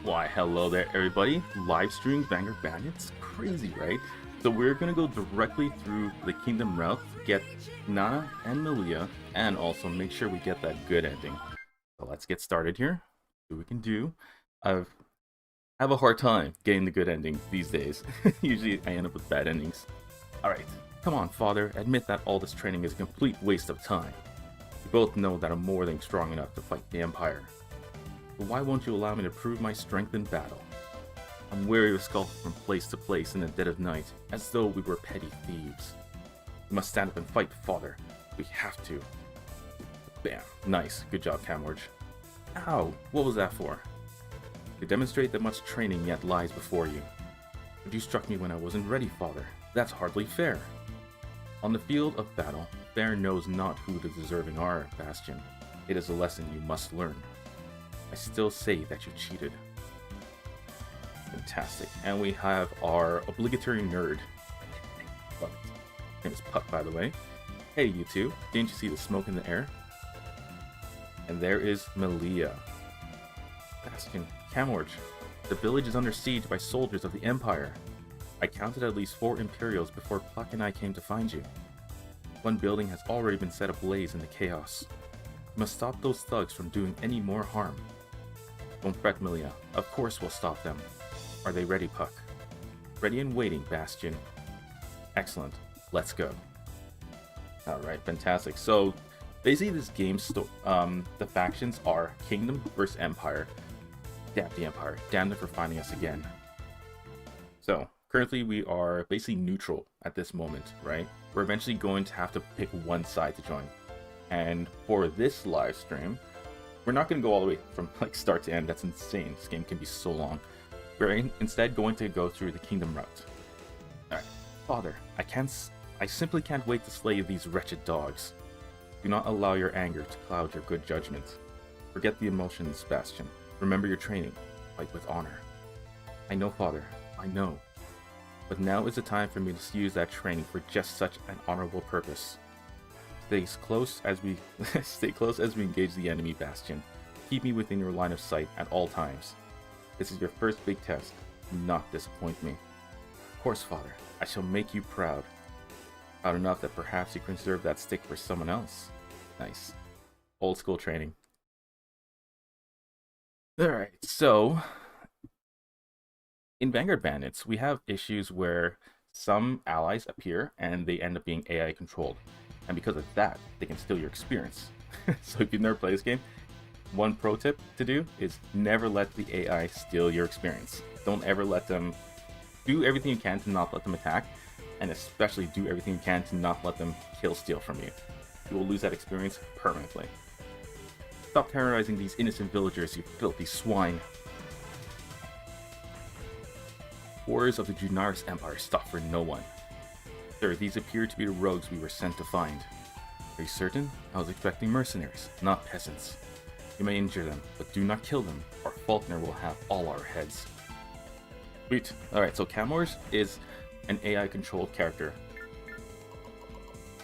Why, hello there, everybody. Live streaming Vanguard Bandits? Crazy, right? So we're going to go directly through the Kingdom route, get Nana and Milea, and also make sure we get that good ending. So let's get started here. See what we can do. I have a hard time getting the good ending these days. Usually I end up with bad endings. Alright, come on, father. Admit that all this training is a complete waste of time. We both know that I'm more than strong enough to fight the Empire. But why won't you allow me to prove my strength in battle? I'm weary of skulking from place to place in the dead of night, as though we were petty thieves. We must stand up and fight, father. We have to. Bam. Nice. Good job, Kamorge. Ow! What was that for? To demonstrate that much training yet lies before you. But you struck me when I wasn't ready, father. That's hardly fair. On the field of battle, fair knows not who the deserving are, Bastion. It is a lesson you must learn. I still say that you cheated. Fantastic. And we have our obligatory nerd. Love it. His name is Puck, by the way. Hey, you two. Didn't you see the smoke in the air? And there is Milea. Bastion, Kamorge. The village is under siege by soldiers of the Empire. I counted at least 4 Imperials before Puck and I came to find you. One building has already been set ablaze in the chaos. You must stop those thugs from doing any more harm. Don't fret, Milea. Of course we'll stop them. Are they ready, Puck? Ready and waiting, Bastion. Excellent. Let's go. Alright, fantastic. So, basically this game's the factions are Kingdom versus Empire. Damn the Empire. Damn them for finding us again. So, currently we are basically neutral at this moment, right? We're eventually going to have to pick one side to join. And for this live stream, we're not going to go all the way from like start to end. That's insane. This game can be so long. We're instead going to go through the Kingdom route. Alright. Father, I simply can't wait to slay these wretched dogs. Do not allow your anger to cloud your good judgment. Forget the emotions, Bastion. Remember your training. Fight with honor. I know, Father. I know. But now is the time for me to use that training for just such an honorable purpose. Stay close as we engage the enemy, Bastion. Keep me within your line of sight at all times. This is your first big test. Do not disappoint me. Of course, Father. I shall make you proud. Proud enough that perhaps you can reserve that stick for someone else. Nice. Old school training. Alright, so in Vanguard Bandits, we have issues where some allies appear and they end up being AI controlled. And because of that, they can steal your experience. So if you've never played this game, one pro tip to do is never let the AI steal your experience. Don't ever let them do everything you can to not let them attack, and especially do everything you can to not let them kill steal from you. You will lose that experience permanently. Stop terrorizing these innocent villagers, you filthy swine. Warriors of the Junaris Empire stop for no one. Sir, these appear to be the rogues we were sent to find. Are you certain? I was expecting mercenaries, not peasants. You may injure them, but do not kill them, or Faulkner will have all our heads. Sweet. Alright, so Kamorge is an AI-controlled character.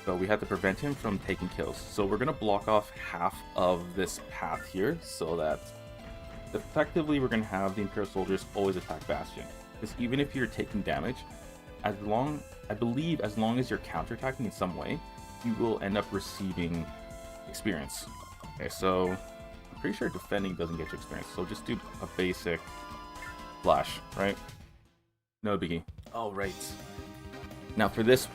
So we have to prevent him from taking kills. So we're going to block off half of this path here, so that effectively we're going to have the Imperial soldiers always attack Bastion. Because even if you're taking damage, I believe as long as you're counterattacking in some way, you will end up receiving experience. Okay, so I'm pretty sure defending doesn't get you experience, so just do a basic flash, right? No biggie. All right. Now for this,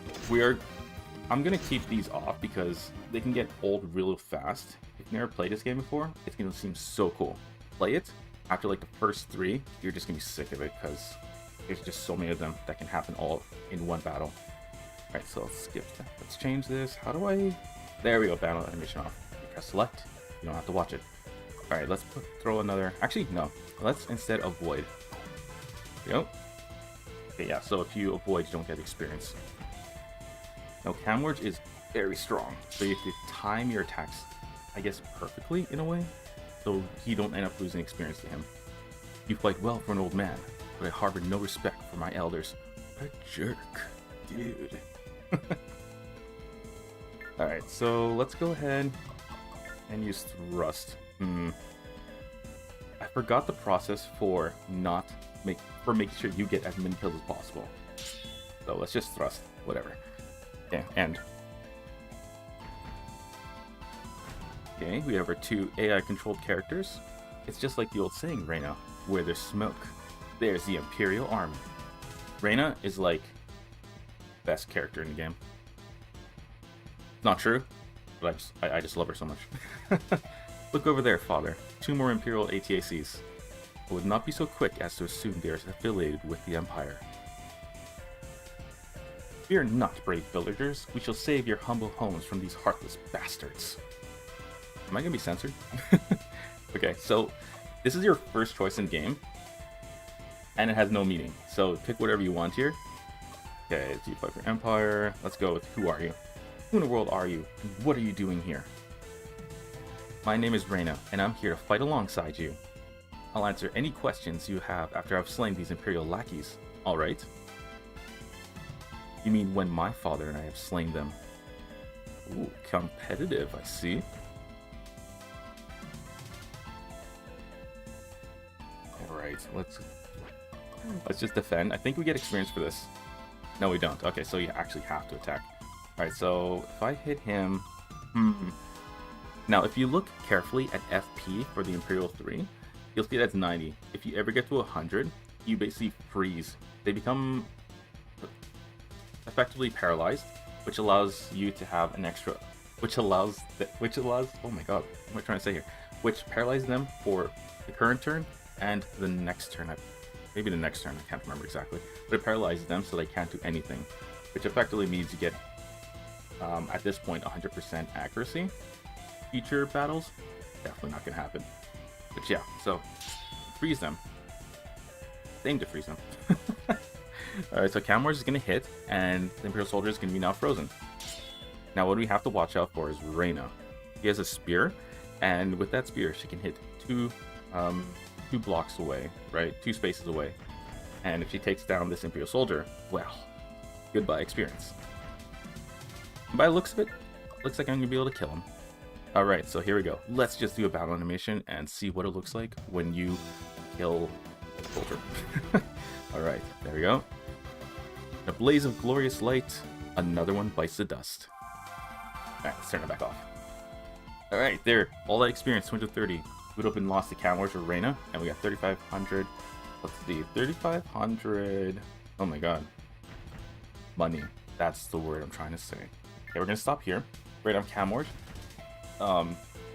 I'm gonna keep these off because they can get old real fast. If you've never played this game before, it's gonna seem so cool. Play it after like the first 3, you're just gonna be sick of it because there's just so many of them that can happen all in one battle. Alright, so let's skip that. Let's change this. How do I... There we go, battle animation off. You press select. You don't have to watch it. Alright, let's throw another... Actually, no. Let's instead avoid. There we go. Okay, yeah, so if you avoid, you don't get experience. Now, Kamorge is very strong. So you have to time your attacks, I guess, perfectly in a way. So you don't end up losing experience to him. You fight well for an old man, but I harbor no respect for my elders. A jerk, dude. Alright, so let's go ahead and use Thrust. I forgot the process for making sure you get as many kills as possible. So let's just thrust, whatever. Okay, end. Okay, we have our 2 AI-controlled characters. It's just like the old saying, Reyna, where there's smoke, there's the Imperial Army. Reyna is like best character in the game. Not true, but I just love her so much. Look over there, father. 2 more Imperial ATACs. I would not be so quick as to assume they are affiliated with the Empire. Fear not, brave villagers. We shall save your humble homes from these heartless bastards. Am I gonna be censored? Okay, so this is your first choice in game, and it has no meaning. So pick whatever you want here. Okay, do you fight for Empire? Let's go with who are you? Who in the world are you? And what are you doing here? My name is Reyna, and I'm here to fight alongside you. I'll answer any questions you have after I've slain these Imperial lackeys. Alright? You mean when my father and I have slain them? Ooh, competitive, I see. Alright, let's just defend. I think we get experience for this. No, we don't. Okay, so you actually have to attack. Alright, so if I hit him... Now, if you look carefully at FP for the Imperial 3, you'll see that's 90. If you ever get to 100, you basically freeze. They become effectively paralyzed, which allows you to have an extra... Which allows... Oh my god, what am I trying to say here? Which paralyzes them for the current turn and the next turn. Maybe the next turn, I can't remember exactly. But it paralyzes them so they can't do anything. Which effectively means you get, at this point, 100% accuracy. Future battles, definitely not going to happen. But yeah, so freeze them. Aim to freeze them. Alright, so Kamorge is going to hit, and the Imperial Soldier is going to be now frozen. Now what we have to watch out for is Reyna. He has a spear, and with that spear, she can hit two blocks away, right? 2 spaces away. And if she takes down this Imperial Soldier, well, goodbye experience. By the looks of it, looks like I'm going to be able to kill him. Alright, so here we go. Let's just do a battle animation and see what it looks like when you kill a soldier. Alright, there we go. A blaze of glorious light. Another one bites the dust. Alright, let's turn it back off. Alright, there. All that experience, 230. Would have been lost to Kamorge or Reyna, and we got 3,500. Let's see, 3,500. Oh my god. Money. That's the word I'm trying to say. Okay, we're gonna stop here. Right on Kamorge.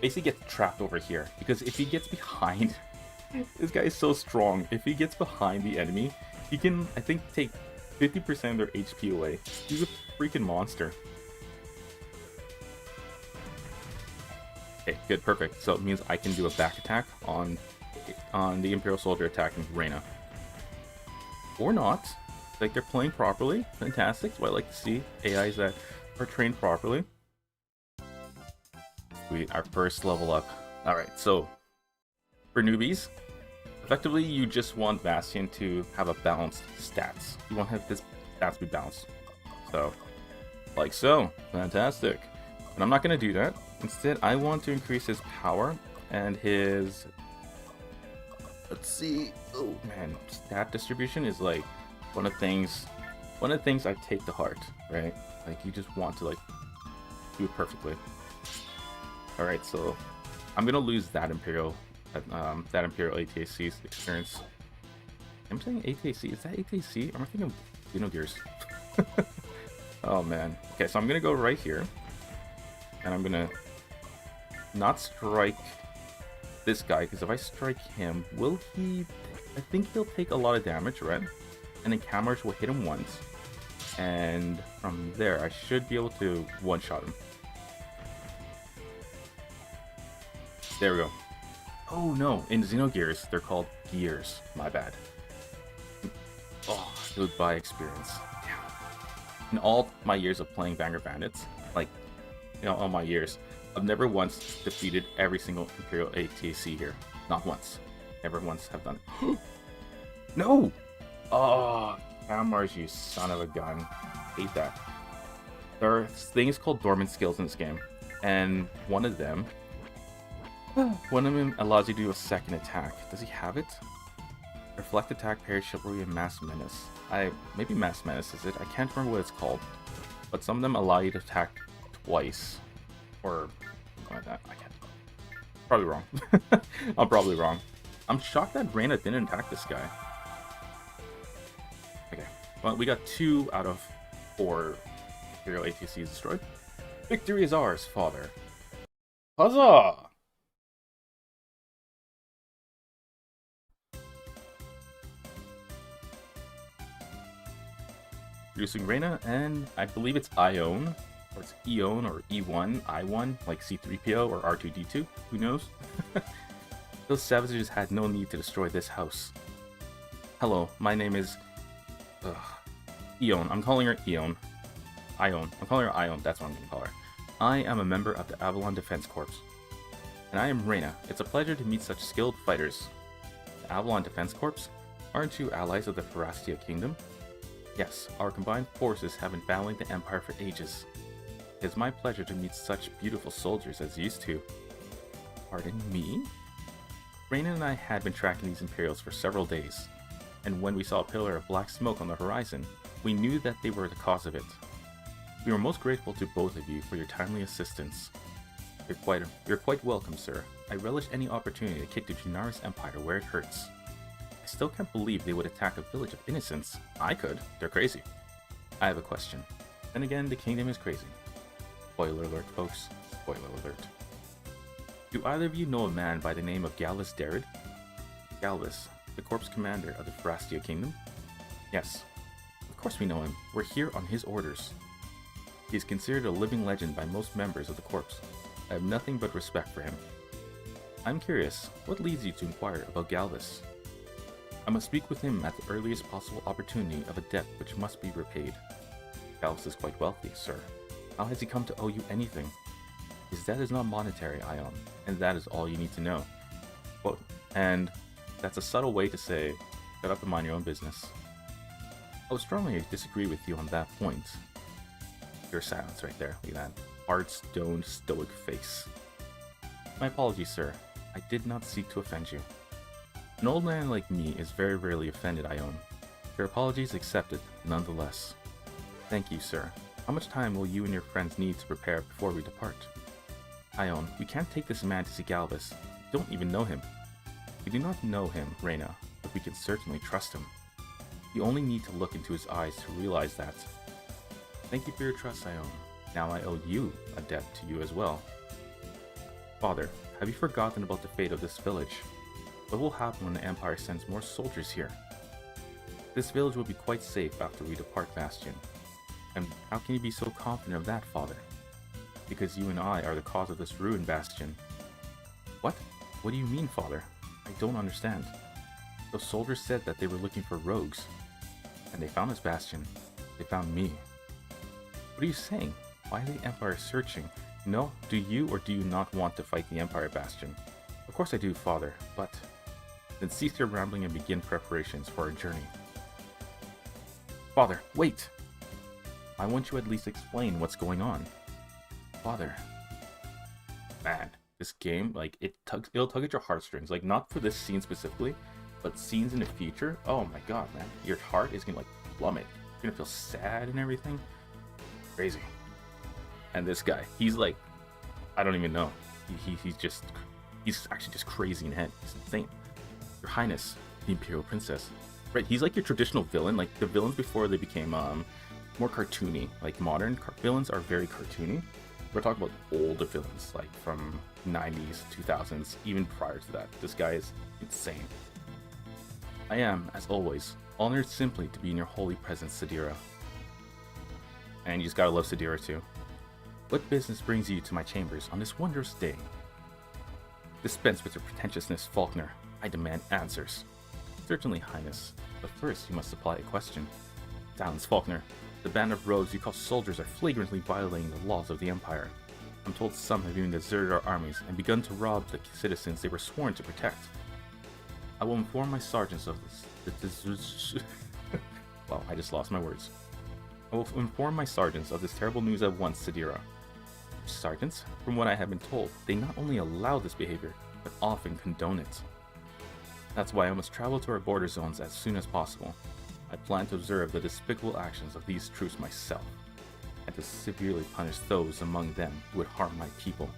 Basically gets trapped over here, because if he gets behind, this guy is so strong. If he gets behind the enemy, he can, I think, take 50% of their HP away. He's a freaking monster. Okay, good, perfect. So it means I can do a back attack on the Imperial Soldier attacking Reyna. Or not. Like, they're playing properly. Fantastic. So I like to see AIs that are trained properly. Our first level up. Alright, so for newbies, effectively you just want Bastion to have a balanced stats. You want his stats to be balanced. So, like so. Fantastic. But I'm not going to do that. Instead, I want to increase his power and his... Let's see. Oh man, stat distribution is like one of the things I take to heart, right? Like, you just want to like do it perfectly. Alright, so I'm gonna lose that Imperial ATAC's experience. I'm saying ATAC, is that ATAC? Am I thinking Gears? Oh man. Okay, so I'm gonna go right here. And I'm gonna not strike this guy, because if I strike him, will he... I think he'll take a lot of damage, right? And then Kamorge will hit him once. And from there, I should be able to one-shot him. There we go. Oh no, in Xenogears, they're called gears. My bad. Oh, goodbye experience. Damn. In all my years of playing Vanguard Bandits, like, you know, all my years, I've never once defeated every single Imperial ATAC here. Not once. Never once have done it. No! Oh, Kamorge, you son of a gun. Hate that. There are things called dormant skills in this game. And one of them One of them allows you to do a second attack. Does he have it? Reflect attack, parry, chivalry, and mass menace. Maybe mass menace is it? I can't remember what it's called. But some of them allow you to attack twice. Or something like that. I can't. Probably wrong. I'm probably wrong. I'm shocked that Reyna didn't attack this guy. Okay. Well, we got 2 out of 4 Imperial ATCs destroyed. Victory is ours, father. Huzzah! Producing Reyna, and I believe it's Ione, or it's Ione, or E1, I1, like C3PO or R2D2, who knows? Those savages had no need to destroy this house. Hello, my name is... Ione. I'm calling her Ione. Ione. I'm calling her Ione, that's what I'm going to call her. I am a member of the Avalon Defense Corps. And I am Reyna. It's a pleasure to meet such skilled fighters. The Avalon Defense Corps? Aren't you allies of the Fruah Kingdom? Yes, our combined forces have been battling the Empire for ages. It is my pleasure to meet such beautiful soldiers as these two. Pardon me? Reyna and I had been tracking these Imperials for several days, and when we saw a pillar of black smoke on the horizon, we knew that they were the cause of it. We were most grateful to both of you for your timely assistance. You're quite welcome, sir. I relish any opportunity to kick the Junaris Empire where it hurts. I still can't believe they would attack a village of innocents. I could. They're crazy. I have a question. Then again, the kingdom is crazy. Spoiler alert, folks. Spoiler alert. Do either of you know a man by the name of Galvis Darid? Galvis, the corps commander of the Fruah Kingdom? Yes. Of course we know him. We're here on his orders. He is considered a living legend by most members of the corps. I have nothing but respect for him. I'm curious, what leads you to inquire about Galvis? I must speak with him at the earliest possible opportunity of a debt which must be repaid. Galvis is quite wealthy, sir. How has he come to owe you anything? His debt is not monetary, Ione, and that is all you need to know. Quote, and that's a subtle way to say, shut up and mind your own business. I would strongly disagree with you on that point. Your silence right there, look at that. Hard stone stoic face. My apologies, sir. I did not seek to offend you. An old man like me is very rarely offended, Ione. Your apologies accepted, nonetheless. Thank you, sir. How much time will you and your friends need to prepare before we depart? Ione, we can't take this man to see Galvis. We don't even know him. We do not know him, Reyna, but we can certainly trust him. You only need to look into his eyes to realize that. Thank you for your trust, Ione. Now I owe you a debt to you as well. Father, have you forgotten about the fate of this village? What will happen when the Empire sends more soldiers here? This village will be quite safe after we depart Bastion. And how can you be so confident of that, Father? Because you and I are the cause of this ruined Bastion. What? What do you mean, Father? I don't understand. Those soldiers said that they were looking for rogues. And they found this Bastion. They found me. What are you saying? Why is the Empire searching? No, do you or do you not want to fight the Empire, Bastion? Of course I do, Father, but... Then cease your rambling and begin preparations for our journey. Father, wait! I want you to at least explain what's going on. Father. Man, this game, like, it'll tug at your heartstrings. Like, not for this scene specifically, but scenes in the future. Oh my god, man. Your heart is gonna, like, plummet. You're gonna feel sad and everything. Crazy. And this guy, he's like, I don't even know. He's actually just crazy in head. He's insane. Your Highness, the Imperial Princess. Right, he's like your traditional villain. Like, the villains before they became more cartoony. Like, modern villains are very cartoony. We're talking about older villains, like from 90s, 2000s, even prior to that. This guy is insane. I am, as always, honored simply to be in your holy presence, Sadira. And you just gotta love Sadira too. What business brings you to my chambers on this wondrous day? Dispense with your pretentiousness, Faulkner. I demand answers. Certainly, Highness, but first you must supply a question. Silence, Faulkner. The band of rogues you call soldiers are flagrantly violating the laws of the Empire. I'm told some have even deserted our armies and begun to rob the citizens they were sworn to protect. I will inform my sergeants of this. Well, I just lost my words. I will inform my sergeants of this terrible news at once, Sadira. Sergeants? From what I have been told, they not only allow this behavior, but often condone it. That's why I must travel to our border zones as soon as possible. I plan to observe the despicable actions of these troops myself, and to severely punish those among them who would harm my people.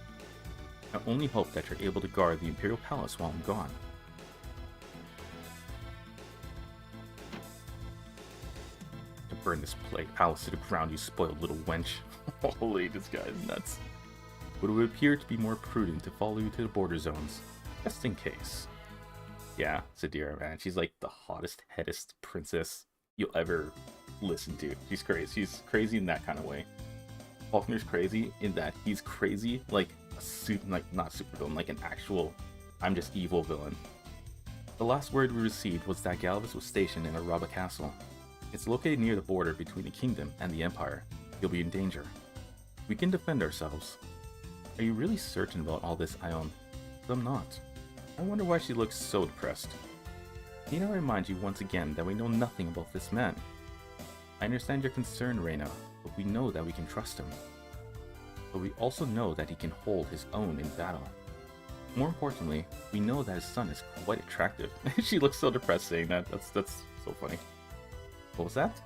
I only hope that you're able to guard the Imperial Palace while I'm gone. To burn this palace to the ground, you spoiled little wench. Holy, this guy is nuts. But it would appear to be more prudent to follow you to the border zones, just in case. Yeah, Sadira, man, she's like the hottest, headest princess you'll ever listen to. She's crazy. She's crazy in that kind of way. Faulkner's crazy in that he's crazy like a not super villain, like an actual I'm just evil villain. The last word we received was that Galvus was stationed in Araba Castle. It's located near the border between the kingdom and the Empire. You'll be in danger. We can defend ourselves. Are you really certain about all this, Ione? I'm not. I wonder why she looks so depressed. Need I remind you once again that we know nothing about this man? I understand your concern, Reyna, but we know that we can trust him. But we also know that he can hold his own in battle. More importantly, we know that his son is quite attractive. She looks so depressed saying that. That's so funny. What was that?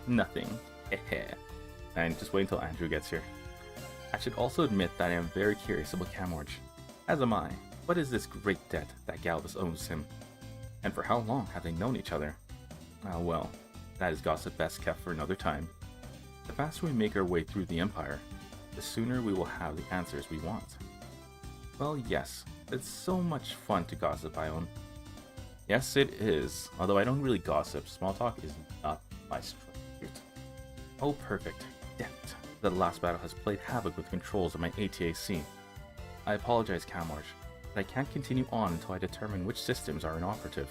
Nothing. And just wait until Andrew gets here. I should also admit that I am very curious about Kamorge. As am I. What is this great debt that Galvus owes him? And for how long have they known each other? Ah well, that is gossip best kept for another time. The faster we make our way through the Empire, the sooner we will have the answers we want. Well, yes, it's so much fun to gossip, Ione. Yes, it is. Although I don't really gossip, small talk is not my strong suit. Oh, perfect. Damn it. The last battle has played havoc with controls of my ATAC. I apologize, Kamorge, but I can't continue on until I determine which systems are inoperative.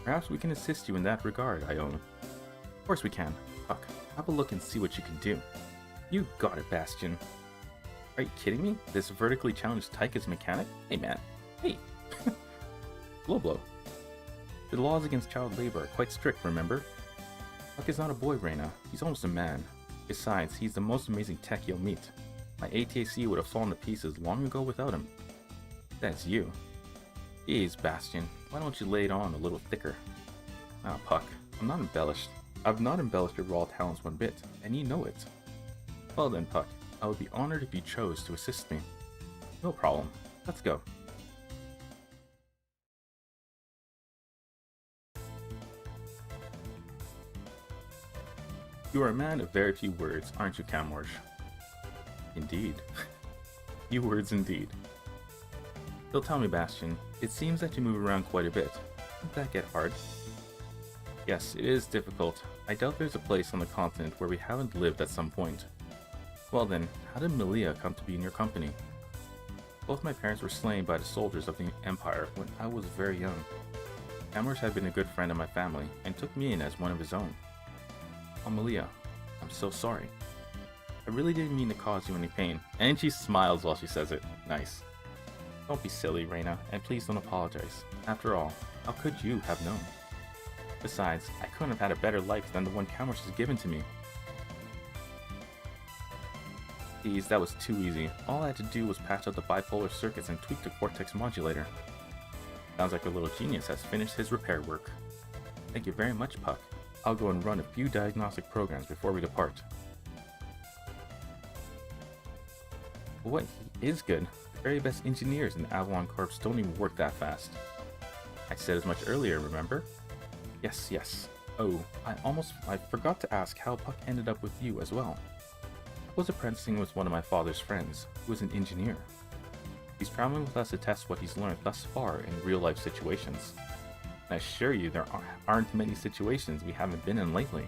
Perhaps we can assist you in that regard, Ione. Of course we can. Huck, have a look and see what you can do. You got it, Bastion. Are you kidding me? This vertically challenged Tyke's mechanic? Hey man. Hey! Blow. The laws against child labor are quite strict, remember? Huck is not a boy, Reyna. He's almost a man. Besides, he's the most amazing tech you'll meet. My ATAC would have fallen to pieces long ago without him. That's you. Jeez, Bastion, why don't you lay it on a little thicker? Ah, Puck, I'm not embellished. I've not embellished your raw talents one bit, and you know it. Well then, Puck, I would be honored if you chose to assist me. No problem. Let's go. You are a man of very few words, aren't you, Kamorge? Indeed. Few words indeed. So tell me, Bastion, it seems that you move around quite a bit. Doesn't that get hard? Yes, it is difficult. I doubt there's a place on the continent where we haven't lived at some point. Well then, how did Milea come to be in your company? Both my parents were slain by the soldiers of the Empire when I was very young. Kamorge had been a good friend of my family and took me in as one of his own. Oh, Milea, I'm so sorry. I really didn't mean to cause you any pain. And she smiles while she says it. Nice. Don't be silly, Reyna, and please don't apologize. After all, how could you have known? Besides, I couldn't have had a better life than the one Kamorge has given to me. Geez, that was too easy. All I had to do was patch out the bipolar circuits and tweak the Cortex modulator. Sounds like a little genius has finished his repair work. Thank you very much, Puck. I'll go and run a few diagnostic programs before we depart. What? He is good. The very best engineers in the Avalon Corps don't even work that fast. I said as much earlier, remember? Yes. Oh, I forgot to ask how Puck ended up with you as well. Puck was apprenticing with one of my father's friends, who is an engineer. He's traveling with us to test what he's learned thus far in real-life situations. I assure you there aren't many situations we haven't been in lately.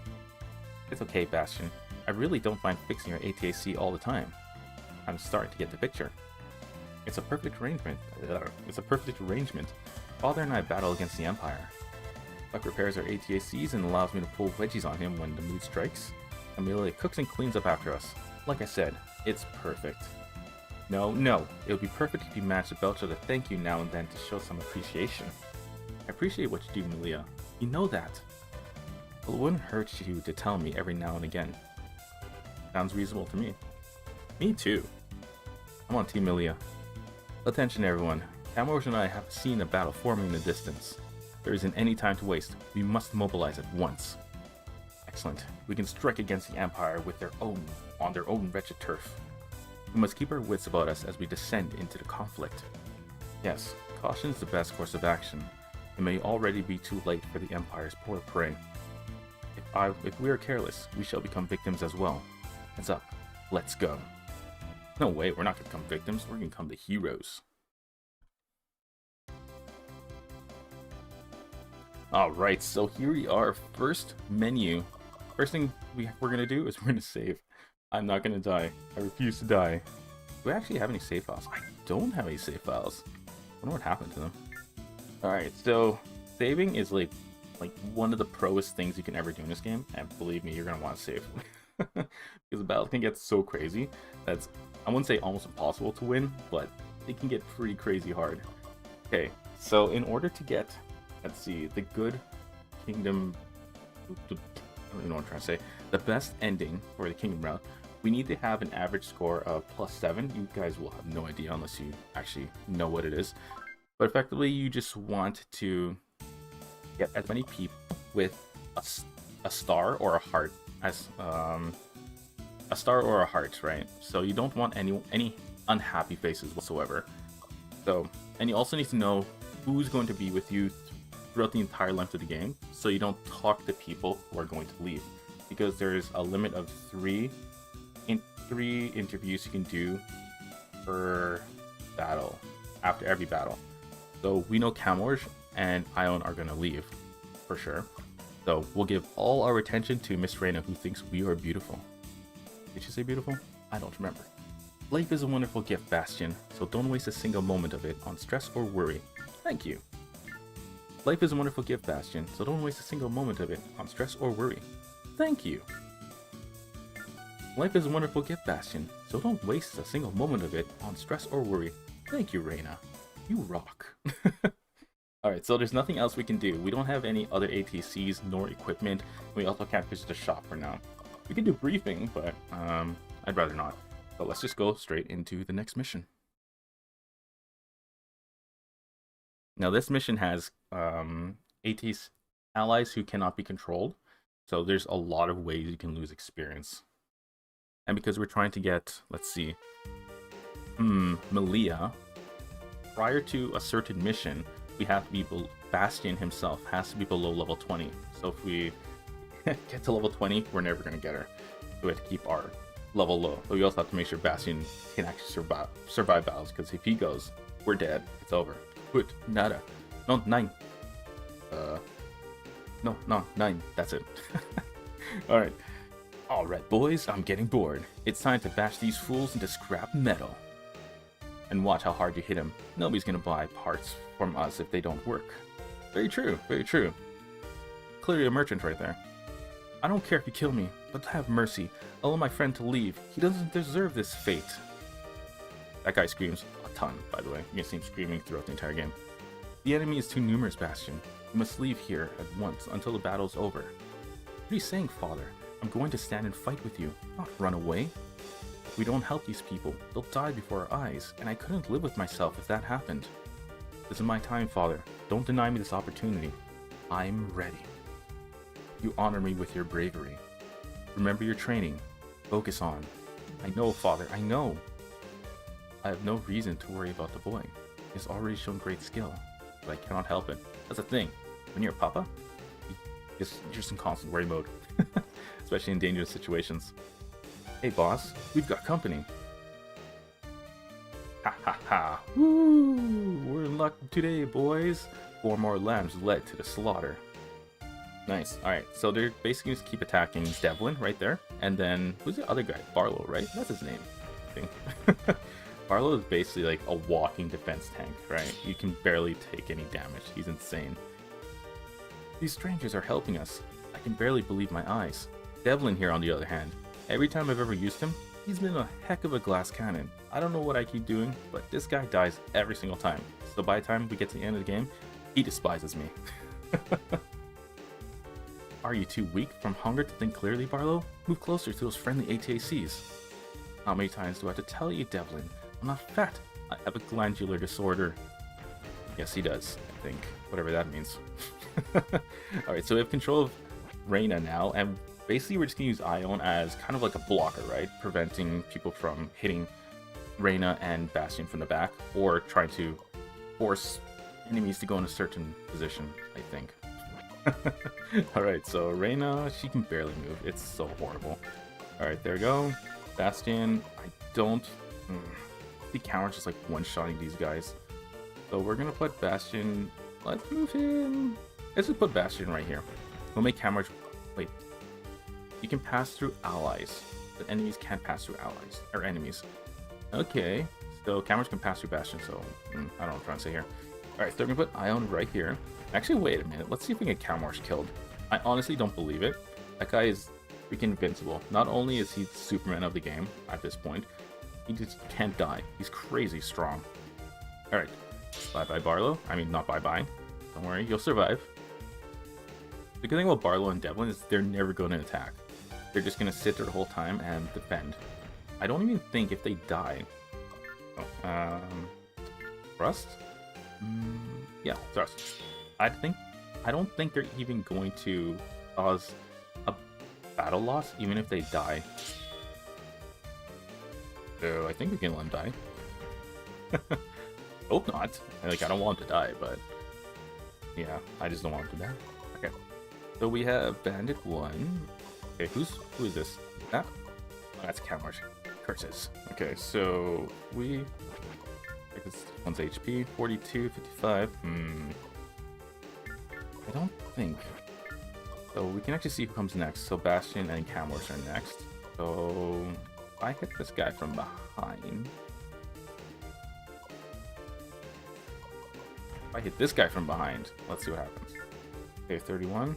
It's okay, Bastion. I really don't mind fixing your ATAC all the time. I'm starting to get the picture. It's a perfect arrangement. Father and I battle against the Empire. Puck repairs our ATACs and allows me to pull wedgies on him when the mood strikes. Milea cooks and cleans up after us. Like I said, it's perfect. No, it would be perfect if you managed to belch out a thank you now and then to show some appreciation. I appreciate what you do, Milea. You know that. Well, it wouldn't hurt you to tell me every now and again. Sounds reasonable to me. Me too. I'm on Team Milea. Attention everyone, Kamorge and I have seen a battle forming in the distance. There isn't any time to waste, we must mobilize at once. Excellent, we can strike against the Empire on their own wretched turf. We must keep our wits about us as we descend into the conflict. Yes, caution is the best course of action. It may already be too late for the Empire's poor prey. If we are careless, we shall become victims as well. Heads up, let's go. No way, we're not going to become victims, we're going to become the heroes. Alright, so here we are, first menu. First thing we're going to do is we're going to save. I'm not going to die. I refuse to die. Do I actually have any save files? I don't have any save files. I wonder what happened to them. Alright, so saving is like one of the proest things you can ever do in this game, and believe me, you're going to want to save. Because the battle can get so crazy that's, I wouldn't say almost impossible to win, but it can get pretty crazy hard. Okay, so in order to get, let's see, the good kingdom, I don't even know what I'm trying to say, the best ending for the kingdom route, we need to have an average score of +7. You guys will have no idea unless you actually know what it is. But effectively, you just want to get as many people with a star or a heart as a star or a heart, right? So you don't want any unhappy faces whatsoever. So, and you also need to know who's going to be with you throughout the entire length of the game, so you don't talk to people who are going to leave, because there's a limit of three interviews you can do per battle, after every battle. So we know Kamorge and Ione are going to leave, for sure. So we'll give all our attention to Miss Reyna, who thinks we are beautiful. Did she say beautiful? I don't remember. Life is a wonderful gift, Bastion, so don't waste a single moment of it on stress or worry. Thank you. Life is a wonderful gift, Bastion, so don't waste a single moment of it on stress or worry. Thank you. Life is a wonderful gift, Bastion, so don't waste a single moment of it on stress or worry. Thank you, Reyna. You rock. Alright, so there's nothing else we can do. We don't have any other ATCs nor equipment. We also can't visit the shop for now. We can do briefing, but I'd rather not. So let's just go straight into the next mission. Now this mission has ATC allies who cannot be controlled. So there's a lot of ways you can lose experience. And because we're trying to get, let's see, Milea, prior to a certain mission, we have to be, Bastion himself has to be below level 20. So if we get to level 20, we're never going to get her. So we have to keep our level low. But we also have to make sure Bastion can actually survive battles, because if he goes, we're dead. It's over. Good. Nada. No, 9. No, 9. That's it. Alright. Alright, boys, I'm getting bored. It's time to bash these fools into scrap metal. And watch how hard you hit them. Nobody's gonna buy parts from us if they don't work. Very true, very true. Clearly a merchant right there. I don't care if you kill me, but have mercy. Allow my friend to leave. He doesn't deserve this fate. That guy screams a ton, by the way. You can see him screaming throughout the entire game. The enemy is too numerous, Bastion. You must leave here at once until the battle's over. What are you saying, father? I'm going to stand and fight with you, not run away. If we don't help these people, they'll die before our eyes, and I couldn't live with myself if that happened. This is my time, father. Don't deny me this opportunity. I'm ready. You honor me with your bravery. Remember your training. Focus on. I know, father, I know. I have no reason to worry about the boy. He has already shown great skill, but I cannot help it. That's the thing. When you're a papa, you're just in constant worry mode. Especially in dangerous situations. Hey boss, we've got company. Ha ha ha. Woo! We're in luck today, boys. 4 more lambs led to the slaughter. Nice. Alright, so they're basically just keep attacking Devlin right there. And then, who's the other guy? Barlow, right? That's his name, I think. Barlow is basically like a walking defense tank, right? You can barely take any damage. He's insane. These strangers are helping us. I can barely believe my eyes. Devlin here, on the other hand. Every time I've ever used him, he's been a heck of a glass cannon. I don't know what I keep doing, but this guy dies every single time. So by the time we get to the end of the game, he despises me. Are you too weak from hunger to think clearly, Barlow? Move closer to those friendly ATACs. How many times do I have to tell you, Devlin? I'm not fat. I have a glandular disorder. Yes, he does, I think. Whatever that means. Alright, so we have control of Reyna now, and basically we're just going to use Ione as kind of like a blocker, right? Preventing people from hitting Reyna and Bastion from the back, or trying to force enemies to go in a certain position, I think. Alright, so Reyna, she can barely move. It's so horrible. Alright, there we go. Bastion, I don't... The Kamorge just like one-shotting these guys. So we're gonna put Bastion... Let's move him... Let's just put Bastion right here. We'll make Kamorge... Wait. You can pass through allies, but enemies can't pass through allies. Or enemies. Okay. So Kamorge can pass through Bastion, so... I don't know what I'm trying to say here. Alright, so we're gonna put Ione right here. Actually, wait a minute. Let's see if we can get Kamorge killed. I honestly don't believe it. That guy is freaking invincible. Not only is he the Superman of the game at this point, he just can't die. He's crazy strong. Alright. Bye-bye, Barlow. I mean, not bye-bye. Don't worry, you'll survive. The good thing about Barlow and Devlin is they're never going to attack. They're just going to sit there the whole time and defend. I don't even think if they die... Oh, Thrust? Yeah, Thrust. I don't think they're even going to cause a battle loss, even if they die. So I think we can let them die. Hope not. Like, I don't want them to die, but yeah, I just don't want them to die. Okay. So we have Bandit 1. Okay, who is this? That? Oh, that's Kamorge. Curses. Okay, so we... This one's HP, 42, 55. I don't think. So we can actually see who comes next. So Bastion and Kamorge are next. So if I hit this guy from behind. If I hit this guy from behind, let's see what happens. Okay, 31.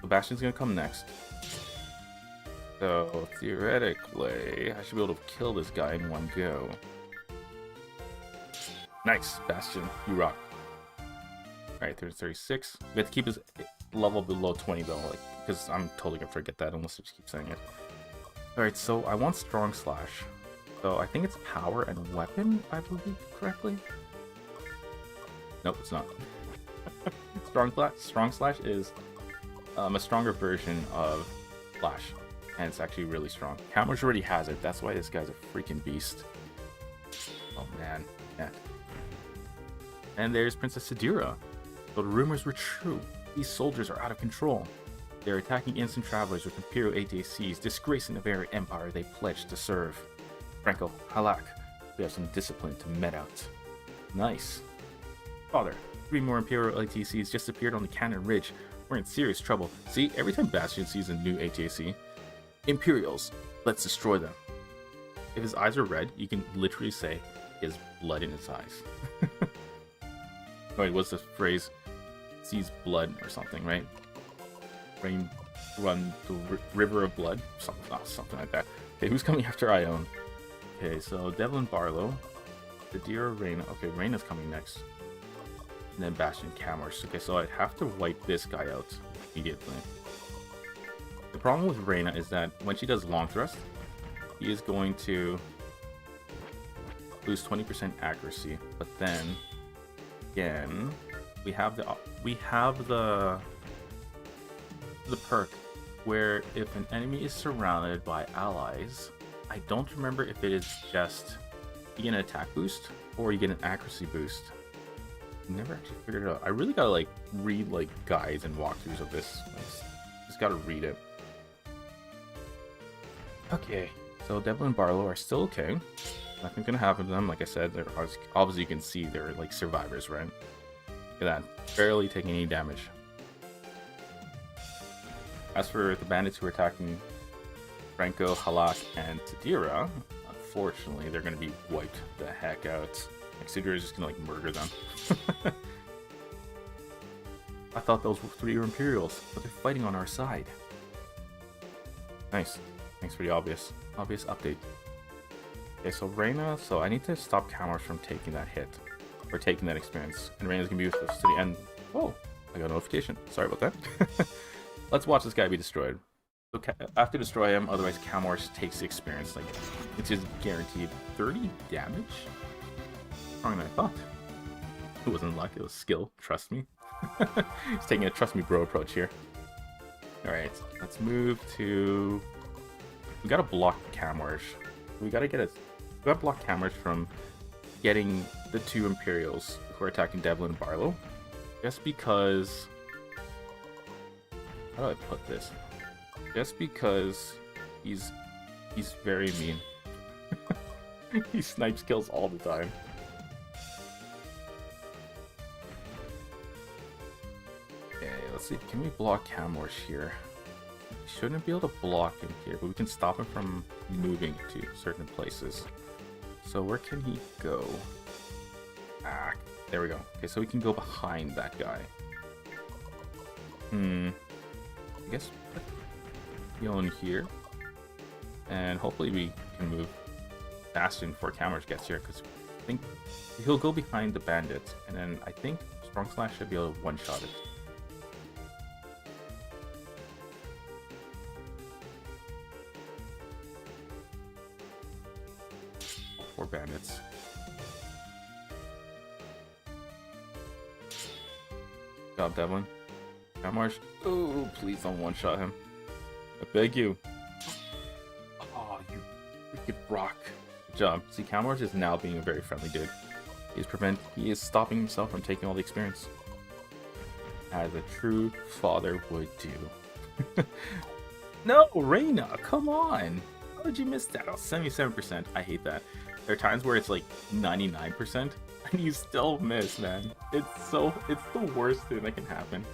So Bastion's gonna come next. So theoretically, I should be able to kill this guy in one go. Nice, Bastion, you rock. Alright, 36. We have to keep his level below 20 though, like, because I'm totally gonna forget that unless I just keep saying it. Alright, so I want Strong Slash. So I think it's power and weapon, if I believe correctly. Nope, it's not. Strong Slash is a stronger version of Slash, and it's actually really strong. Kamorge already has it, that's why this guy's a freaking beast. Oh man, yeah. And there's Princess Sadira. So the rumors were true. These soldiers are out of control. They're attacking innocent travelers with Imperial ATACs, disgracing the very empire they pledged to serve. Franco, Halak, we have some discipline to met out. Nice. Father, 3 more Imperial ATACs just appeared on the Cannon Ridge. We're in serious trouble. See, every time Bastion sees a new ATAC, Imperials, let's destroy them. If his eyes are red, you can literally say he has blood in his eyes. Wait, what's the phrase? Sees blood or something, right? Run the river of blood? Something like that. Okay, who's coming after Ione? Okay, so Devlin Barlow. Sadira, Reyna. Okay, Reyna's coming next. And then Bastion, Kamorge. Okay, so I'd have to wipe this guy out immediately. The problem with Reyna is that when she does long thrust, he is going to lose 20% accuracy. But then, again, we have the perk where if an enemy is surrounded by allies, I don't remember if it is just you get an attack boost or you get an accuracy boost. Never actually figured it out. I really gotta like read like guides and walkthroughs of this. Just gotta read it. Okay, so Devlin and Barlow are still okay. Nothing's gonna happen to them. Like I said, they're obviously you can see they're like survivors, right? Look at that, barely taking any damage. As for the bandits who are attacking Franco, Halak, and Sadira, unfortunately, they're gonna be wiped the heck out. Like, Sadira is just gonna like murder them. I thought those were 3 Imperials, but they're fighting on our side. Nice. Thanks for the obvious update. Okay, so Reyna, so I need to stop Kamorge from taking that hit, or taking that experience, and Reyna's gonna be with us to the end. Oh, I got a notification. Sorry about that. Let's watch this guy be destroyed. So I have to destroy him, otherwise Kamorge takes the experience. Like, it's just guaranteed 30 damage. stronger than I thought. It wasn't luck, it was skill. Trust me. He's taking a trust me bro approach here. Alright, let's move to... We gotta block Kamorge. We gotta block Kamorge from getting the two Imperials who are attacking Devlin and Barlow. Just because... How do I put this? Just because he's very mean. He snipes kills all the time. Okay, let's see. Can we block Kamorge here? We shouldn't be able to block him here, but we can stop him from moving to certain places. So where can he go? Ah, there we go. Okay, so we can go behind that guy. I guess put Dionne here. And hopefully we can move Bastion before Kamorge gets here, because I think he'll go behind the bandits, and then I think Strong Slash should be able to one-shot it. Four bandits. Good job, Devlin. Kamorge. Oh, please don't one-shot him. I beg you. Oh, you wicked rock. Good job. See, Kamorge is now being a very friendly dude. He is stopping himself from taking all the experience. As a true father would do. No, Reyna, come on! How did you miss that? Oh, 77%. I hate that. There are times where it's like 99%, and you still miss, man. It's the worst thing that can happen.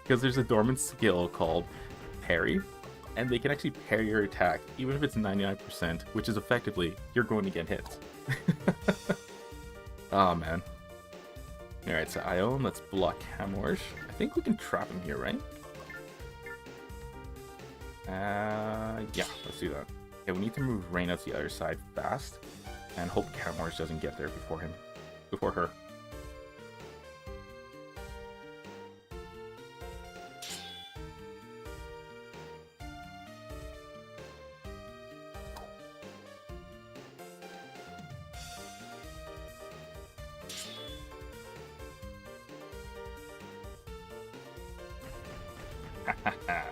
Because there's a dormant skill called parry, and they can actually parry your attack, even if it's 99%, which is effectively, you're going to get hit. Oh, man. Alright, so Ione, let's block Kamorge. I think we can trap him here, right? Yeah, let's do that. Okay, we need to move Reyna to the other side fast, and hope Kamorge doesn't get there before her.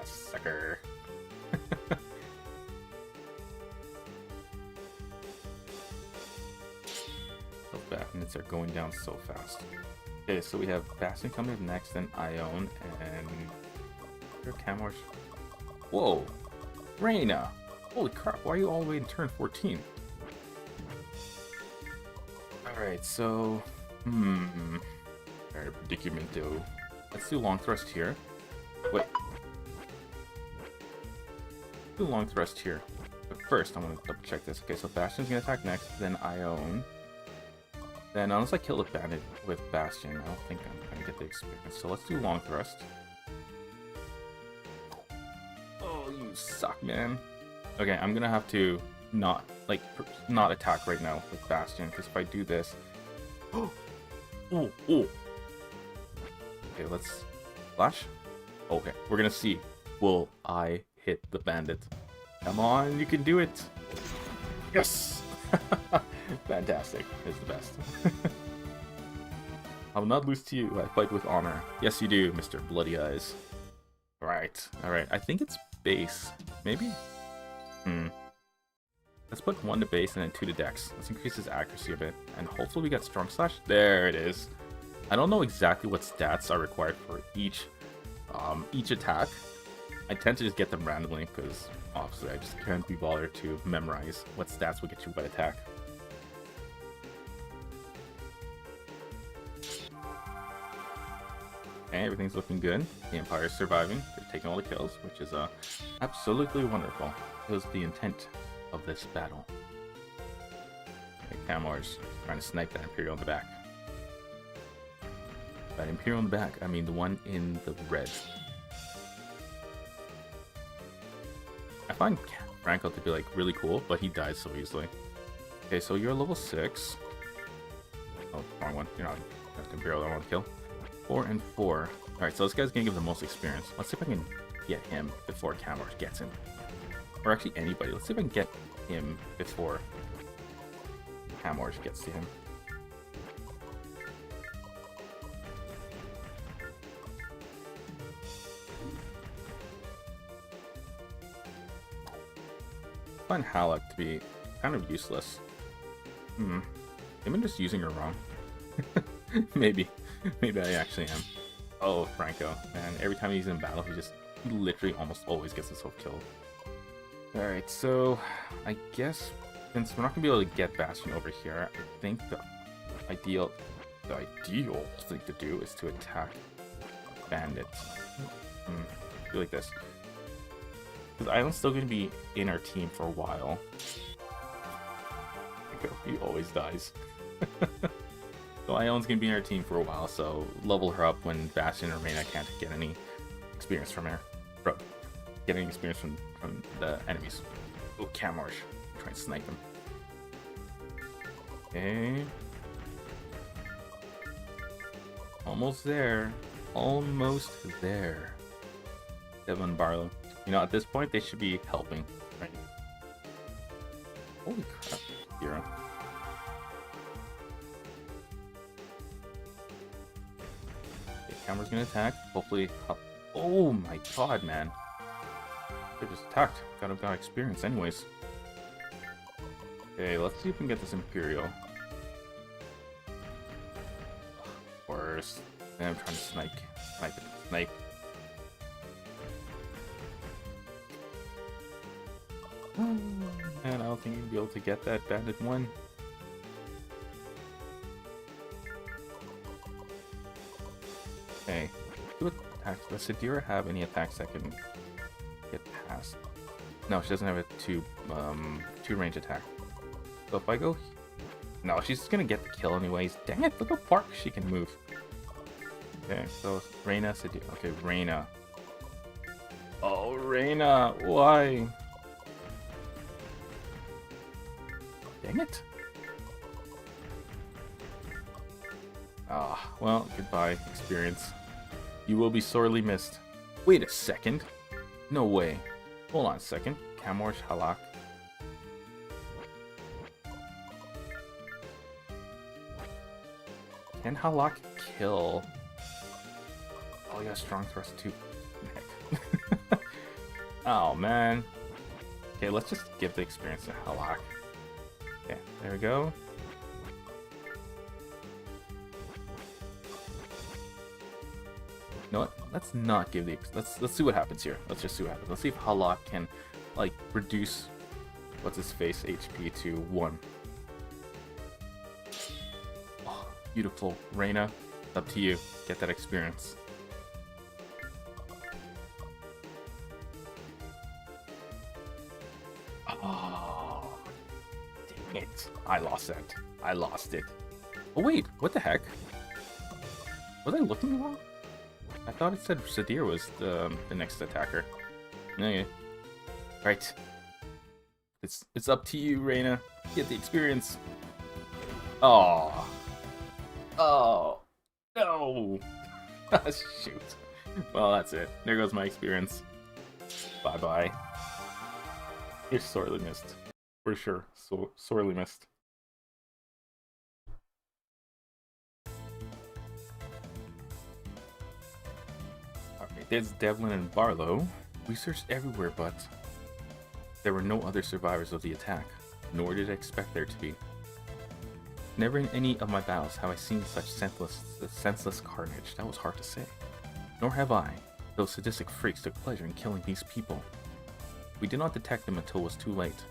Sucker. Those Bandits are going down so fast. Okay, so we have Bastion coming up next, then Ione, and Kamorge. Whoa! Reyna! Holy crap, why are you all the way in turn 14? Alright, so... Alright, predicamento. Let's do long thrust here. Wait. Do long thrust here. But first, I'm going to double check this. Okay, so Bastion's going to attack next, then Ione. Then, unless I kill the bandit with Bastion, I don't think I'm going to get the experience. So let's do long thrust. Oh, you suck, man. Okay, I'm going to have to not attack right now with Bastion, because if I do this... Oh! Oh! Okay, let's... Flash? Okay, we're going to see. Will I hit the bandit? Come on, you can do it! Yes! Fantastic. It's the best. I will not lose to you. I fight with honor. Yes, you do, Mr. Bloody Eyes. Alright, alright. I think it's base. Maybe? Let's put 1 to base and then 2 to dex. Let's increase his accuracy a bit. And hopefully we got strong slash. There it is. I don't know exactly what stats are required for each attack. I tend to just get them randomly because obviously I just can't be bothered to memorize what stats will get you what attack. Okay, everything's looking good. The Empire's surviving. They're taking all the kills, which is absolutely wonderful. It was the intent of this battle. Okay, Kamorge trying to snipe that Imperial in the back. That Imperial in the back, I mean the one in the red. I find Franco to be like really cool, but he dies so easily. Okay, so you're level 6. Oh, wrong one. You're not. That's the Imperial I want to kill. 4 and 4. Alright, so this guy's gonna give the most experience. Let's see if I can get him before Kamorge gets him. Or actually anybody. Let's see if I can get him before Kamorge gets to him. find Halak to be kind of useless. Maybe I'm just using her wrong. Maybe I actually am. Oh, Franco, man, every time he's in battle, he literally almost always gets himself killed. Alright, so I guess since we're not gonna be able to get Bastion over here, I think the ideal thing to do is to attack Bandits. Do like this. Because Ion's still gonna be in our team for a while. He always dies. So Ion's gonna be in our team for a while, so level her up when Bastion or Reyna can't get any experience from her. Get any experience from the enemies. Oh, Kamorge. Try and snipe him. Okay. Almost there. Almost there. Devon Barlow. You know, at this point, they should be helping. Right? Holy crap. Hero. Okay, Kamorge's gonna attack. Hopefully. Oh my god, man. They just attacked. Got experience anyways. Okay, let's see if we can get this Imperial. Of course. And I'm trying to snipe. And I don't think you'll be able to get that Bandit one. Okay. What attacks? Does Sadira have any attacks that can get past? No, she doesn't have a two range attack. So if I go, no, she's gonna get the kill anyways. Dang it! Look how far she can move. Okay, so Reyna, Sadira. Okay, Reyna. Oh, Reyna, why? Dang it! Ah, well, goodbye, experience. You will be sorely missed. Wait a second. No way. Hold on a second. Kamorge, Halak. Can Halak kill? Oh, you got strong thrust too. Heck. Oh, man. Okay, let's just give the experience to Halak. Okay, there we go. You know what? Let's not give the... Let's see what happens here. Let's just see what happens. Let's see if Halak can, like, reduce what's-his-face HP to 1. Oh, beautiful. Reyna, up to you. Get that experience. Oh, dang it. I lost that. I lost it. Oh, wait. What the heck? Was I looking wrong? I thought it said Sadira was the next attacker. Okay. Right. It's up to you, Reyna. Get the experience. Oh. Oh. No. Shoot. Well, that's it. There goes my experience. Bye-bye. You're sorely missed. For sure. So sorely missed. Alright, there's Devlin and Barlow. We searched everywhere, but there were no other survivors of the attack, nor did I expect there to be. Never in any of my battles have I seen such senseless carnage. That was hard to say. Nor have I. Those sadistic freaks took pleasure in killing these people. We did not detect them until it was too late.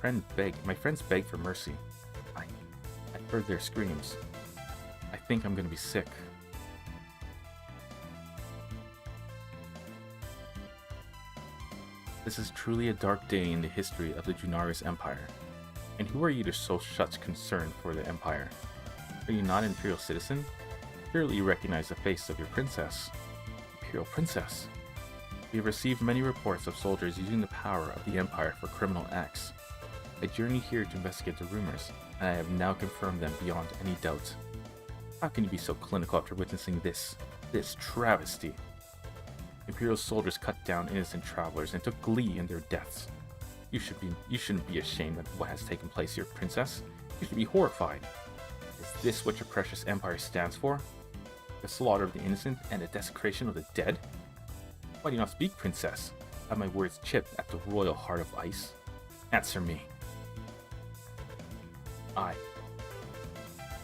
My friends begged for mercy. I heard their screams. I think I'm gonna be sick. This is truly a dark day in the history of the Junaris Empire. And who are you to show such concern for the Empire? Are you not an Imperial citizen? Surely you recognize the face of your princess. Imperial Princess. We have received many reports of soldiers using the power of the Empire for criminal acts. I journeyed here to investigate the rumors, and I have now confirmed them beyond any doubt. How can you be so clinical after witnessing this travesty? Imperial soldiers cut down innocent travelers and took glee in their deaths. You shouldn't be ashamed of what has taken place here, Princess. You should be horrified. Is this what your precious empire stands for? The slaughter of the innocent and the desecration of the dead? Why do you not speak, Princess? Have my words chipped at the royal heart of ice? Answer me. I.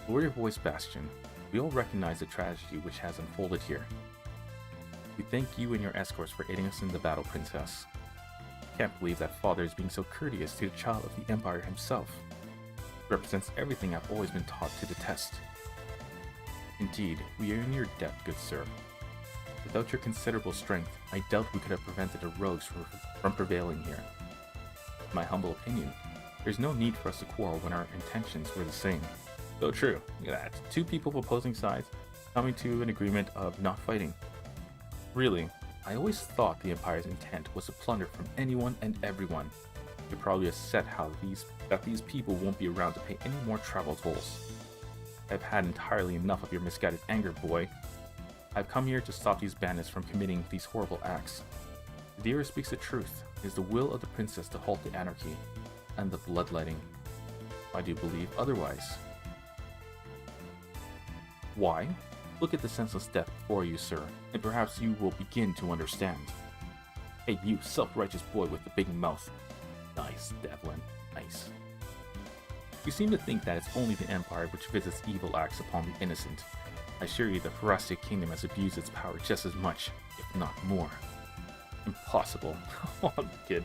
Lower your voice, Bastion. We all recognize the tragedy which has unfolded here. We thank you and your escorts for aiding us in the battle, Princess. I can't believe that father is being so courteous to the child of the Empire himself. It represents everything I've always been taught to detest. Indeed, we are in your debt, good sir. Without your considerable strength, I doubt we could have prevented the rogues from prevailing here. In my humble opinion, there's no need for us to quarrel when our intentions were the same. So true. Look at that. Two people of opposing sides coming to an agreement of not fighting. Really, I always thought the Empire's intent was to plunder from anyone and everyone. You probably have said that these people won't be around to pay any more travel tolls. I've had entirely enough of your misguided anger, boy. I've come here to stop these bandits from committing these horrible acts. Sadira speaks the truth. It is the will of the princess to halt the anarchy and the bloodletting. Why do you believe otherwise? Why? Look at the senseless death before you, sir, and perhaps you will begin to understand. Hey, you self-righteous boy with the big mouth. Nice, Devlin. Nice. You seem to think that it's only the Empire which visits evil acts upon the innocent. I assure you the Fruah kingdom has abused its power just as much, if not more. Impossible. Oh, kid.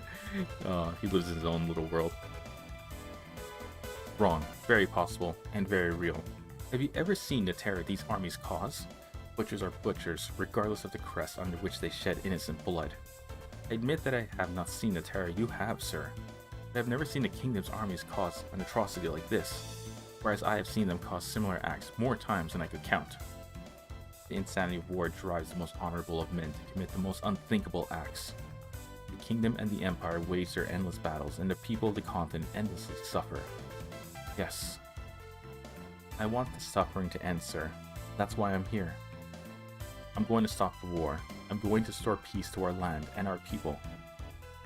He lives in his own little world. Wrong. Very possible, and very real. Have you ever seen the terror these armies cause? Butchers are butchers, regardless of the crest under which they shed innocent blood. I admit that I have not seen the terror you have, sir. But I have never seen the kingdom's armies cause an atrocity like this, whereas I have seen them cause similar acts more times than I could count. The insanity of war drives the most honorable of men to commit the most unthinkable acts. The kingdom and the empire wage their endless battles, and the people of the continent endlessly suffer. Yes. I want the suffering to end, sir. That's why I'm here. I'm going to stop the war. I'm going to restore peace to our land and our people.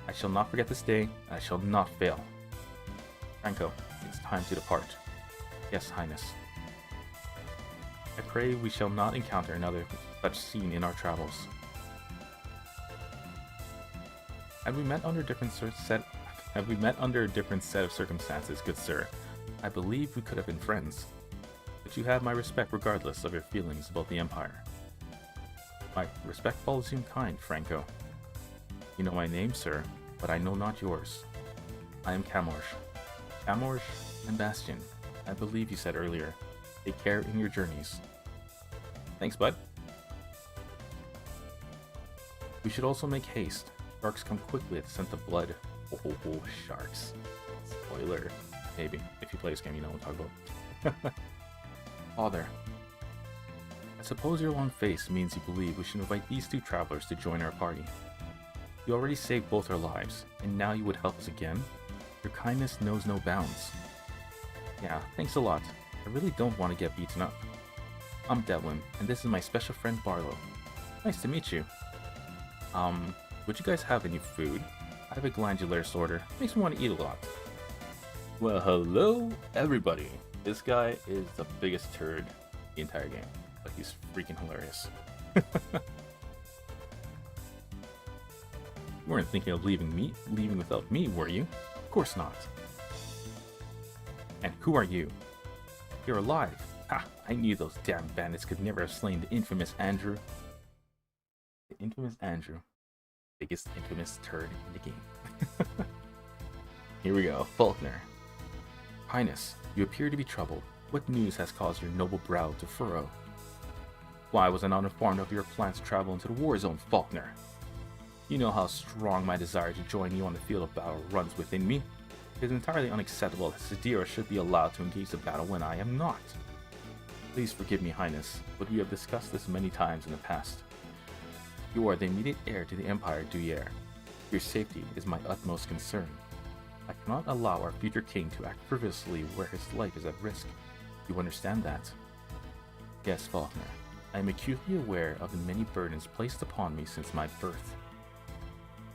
I shall not forget this day, and I shall not fail. Franco, it's time to depart. Yes, Highness. I pray we shall not encounter another such scene in our travels. Had we met under a different set of circumstances, good sir, I believe we could have been friends. But you have my respect regardless of your feelings about the Empire. My respect follows you in kind, Franco. You know my name, sir, but I know not yours. I am Kamorge. Kamorge and Bastion, I believe you said earlier. Take care in your journeys. Thanks, bud. We should also make haste. Sharks come quickly at the scent of blood. Oh, sharks. Spoiler. Maybe. If you play this game, you know what I'm talking about. Father. I suppose your long face means you believe we should invite these two travelers to join our party. You already saved both our lives, and now you would help us again? Your kindness knows no bounds. Yeah, thanks a lot. I really don't want to get beaten up. I'm Devlin, and this is my special friend Barlow. Nice to meet you. Would you guys have any food? I have a glandular disorder. Makes me want to eat a lot. Well, hello, everybody. This guy is the biggest turd in the entire game. But he's freaking hilarious. You weren't thinking of leaving without me, were you? Of course not. And who are you? You're alive. Ha! I knew those damn bandits could never have slain the infamous Andrew. The infamous Andrew. Biggest infamous turd in the game. Here we go. Faulkner. Highness, you appear to be troubled. What news has caused your noble brow to furrow? Why was I not informed of your plans to travel into the war zone, Faulkner? You know how strong my desire to join you on the field of battle runs within me. It is entirely unacceptable that Sadira should be allowed to engage the battle when I am not. Please forgive me, Highness, but we have discussed this many times in the past. You are the immediate heir to the Empire, Duyere. Your safety is my utmost concern. I cannot allow our future king to act frivolously where his life is at risk. You understand that? Yes, Faulkner. I am acutely aware of the many burdens placed upon me since my birth.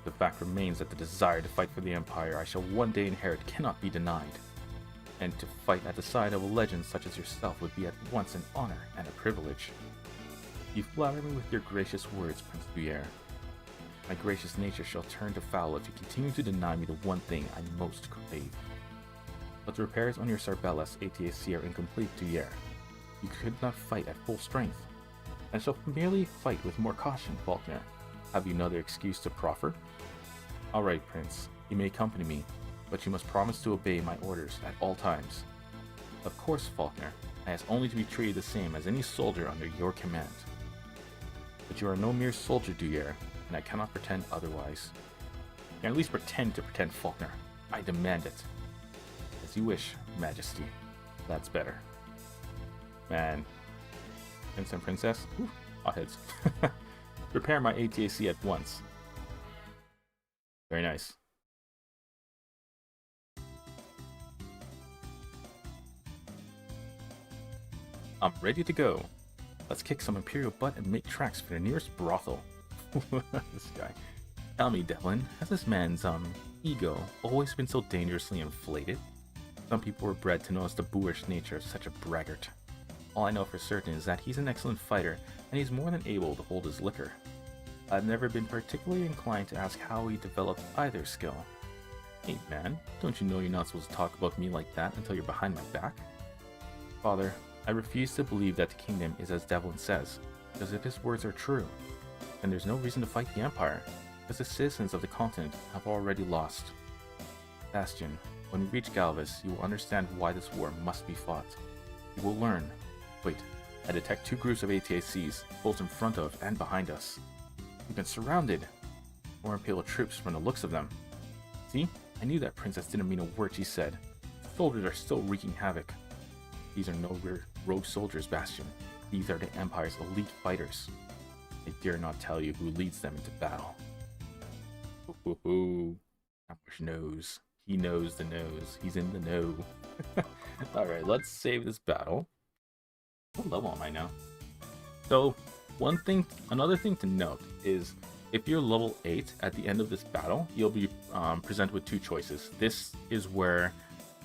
The fact remains that the desire to fight for the Empire I shall one day inherit cannot be denied. And to fight at the side of a legend such as yourself would be at once an honor and a privilege. You flatter me with your gracious words, Prince Duyere. My gracious nature shall turn to foul if you continue to deny me the one thing I most crave. But the repairs on your Sarbella's ATAC are incomplete, Duyere. You could not fight at full strength, and shall merely fight with more caution, Faulkner. Have you another excuse to proffer? Alright, Prince, you may accompany me, but you must promise to obey my orders at all times. Of course, Faulkner, I ask only to be treated the same as any soldier under your command. But you are no mere soldier, Duyere, and I cannot pretend otherwise. You can at least pretend to pretend, Faulkner. I demand it. As you wish, Majesty. That's better. Man. Prince and Princess? Ooh, hotheads. Prepare my ATAC at once. Very nice. I'm ready to go. Let's kick some Imperial butt and make tracks for the nearest brothel. This guy. Tell me, Devlin, has this man's, ego always been so dangerously inflated? Some people were bred to notice the boorish nature of such a braggart. All I know for certain is that he's an excellent fighter, and he's more than able to hold his liquor. I've never been particularly inclined to ask how he developed either skill. Hey man, don't you know you're not supposed to talk about me like that until you're behind my back? Father, I refuse to believe that the kingdom is as Devlin says, because if his words are true, then there's no reason to fight the Empire, because the citizens of the continent have already lost. Bastion, when we reach Galvez, you will understand why this war must be fought. You will learn. Wait, I detect two groups of ATACs, both in front of and behind us. We've been surrounded. More Imperial troops from the looks of them. See? I knew that princess didn't mean a word she said. The soldiers are still wreaking havoc. These are no rogue soldiers, Bastion. These are the Empire's elite fighters. I dare not tell you who leads them into battle. Kamorge knows. He knows the nose. He's in the know. Alright, let's save this battle. What level am I now? So, another thing to note is if you're level 8 at the end of this battle, you'll be presented with two choices. This is where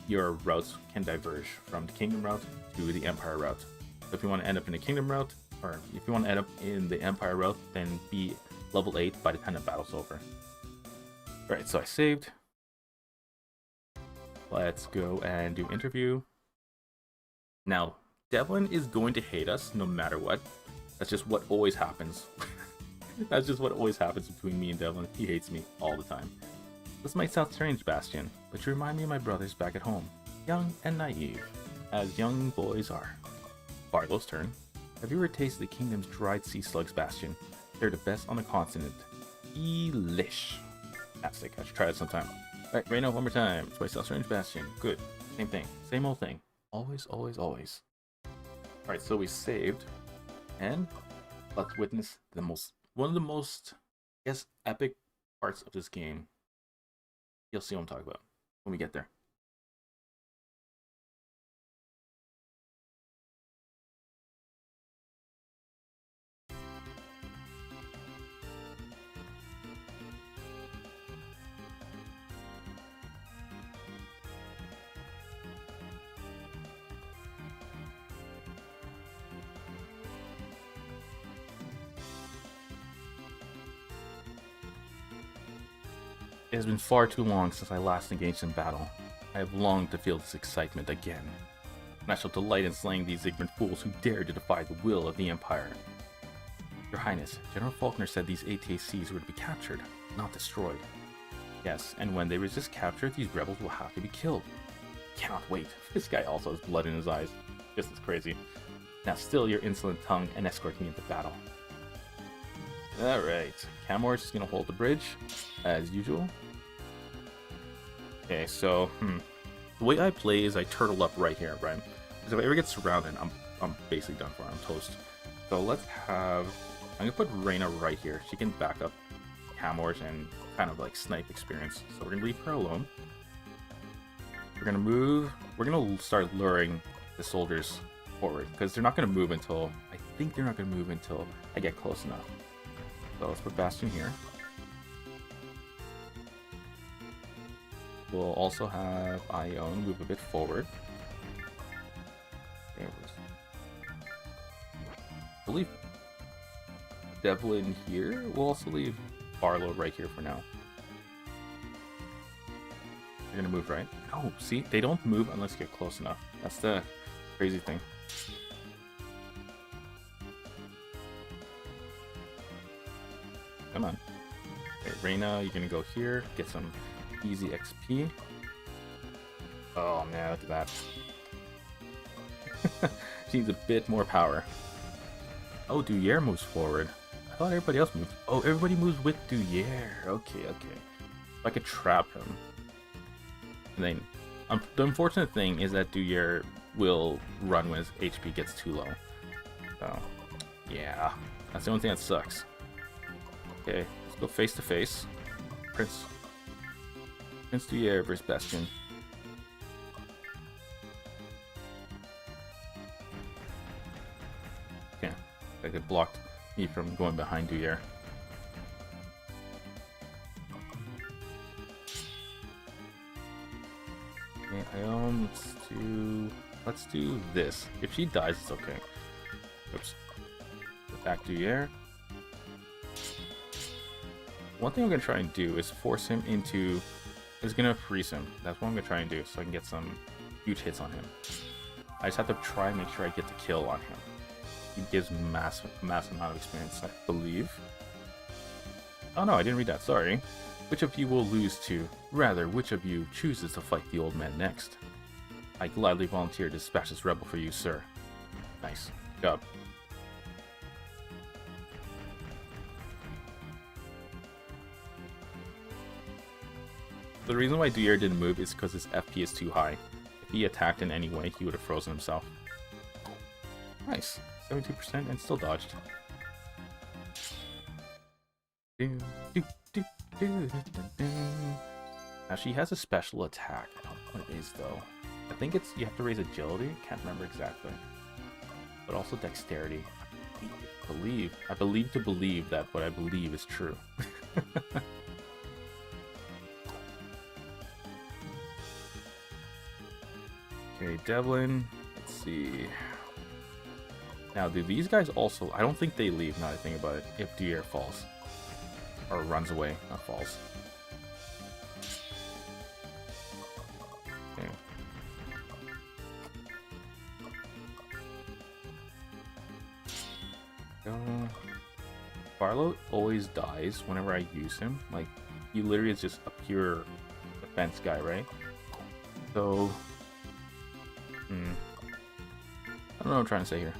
your routes can diverge from the Kingdom route to the Empire route. So if you want to end up in the Kingdom route, or if you want to end up in the Empire route, then be level 8 by the time the battle's over. Alright, so I saved. Let's go and do interview. Now, Devlin is going to hate us no matter what. That's just what always happens. That's just what always happens between me and Devlin. He hates me all the time. This might sound strange, Bastion, but you remind me of my brothers back at home. Young and naive, as young boys are. Barlow's turn. Have you ever tasted the kingdom's dried sea slugs, Bastion? They're the best on the continent. Delish. Fantastic. I should try it sometime. Alright, Reyna, one more time. Twice sounds strange, Bastion. Good. Same thing. Same old thing. Always, always, always. Alright, so we saved. And let's witness one of the most, I guess, epic parts of this game. You'll see what I'm talking about when we get there. It has been far too long since I last engaged in battle. I have longed to feel this excitement again, and I shall delight in slaying these ignorant fools who dare to defy the will of the Empire. Your Highness, General Faulkner said these ATACs were to be captured, not destroyed. Yes, and when they resist capture, these rebels will have to be killed. Cannot wait. This guy also has blood in his eyes. Just as crazy. Now still your insolent tongue and escort me into battle. Alright, Kamorge is going to hold the bridge, as usual. Okay, so, the way I play is I turtle up right here, right? Because if I ever get surrounded, I'm basically done for. I'm toast. So let's have, I'm going to put Reyna right here. She can back up Kamorge and kind of like snipe experience. So we're going to leave her alone. We're going to move, we're going to start luring the soldiers forward. Because they're not going to move until, I think they're not going to move until I get close enough. So let's put Bastion here. We'll also have Ione move a bit forward. I believe Devlin here. We'll also leave Barlow right here for now. You're gonna move, right? No, see, they don't move unless you get close enough. That's the crazy thing. Come on. Okay, Reyna, you're gonna go here, get some easy XP. Oh man, look at that. She needs a bit more power. Oh, Duyere moves forward. I thought everybody else moved. Oh, everybody moves with Duyere. Okay, okay. I could trap him. And then, the unfortunate thing is that Duyere will run when his HP gets too low. So, yeah. That's the only thing that sucks. Okay, let's go face to face. Prince Duyere versus Bastion. Okay, that could blocked me from going behind Duyere. Okay, Ione, let's do this. If she dies, it's okay. Oops. Attack Duyere. One thing I'm gonna try and do is force him into. Is gonna freeze him. That's what I'm gonna try and do, so I can get some huge hits on him. I just have to try and make sure I get the kill on him. He gives massive amount of experience, I believe. Oh no, I didn't read that. Sorry. Which of you will lose to? Rather, which of you chooses to fight the old man next? I gladly volunteer to dispatch this rebel for you, sir. Nice. Good job. The reason why Duyere didn't move is because his FP is too high. If he attacked in any way, he would have frozen himself. Nice. 72% and still dodged. Now she has a special attack. I don't know what it is though. I think it's you have to raise agility. Can't remember exactly. But also dexterity. I believe to believe that what I believe is true. Okay, Devlin. Let's see. Now, do these guys also... I don't think they leave, now that I think about it, if Duyere falls. Or runs away, not falls. Okay. Barlow always dies whenever I use him. Like, he literally is just a pure defense guy, right? So... I don't know what I'm trying to say here.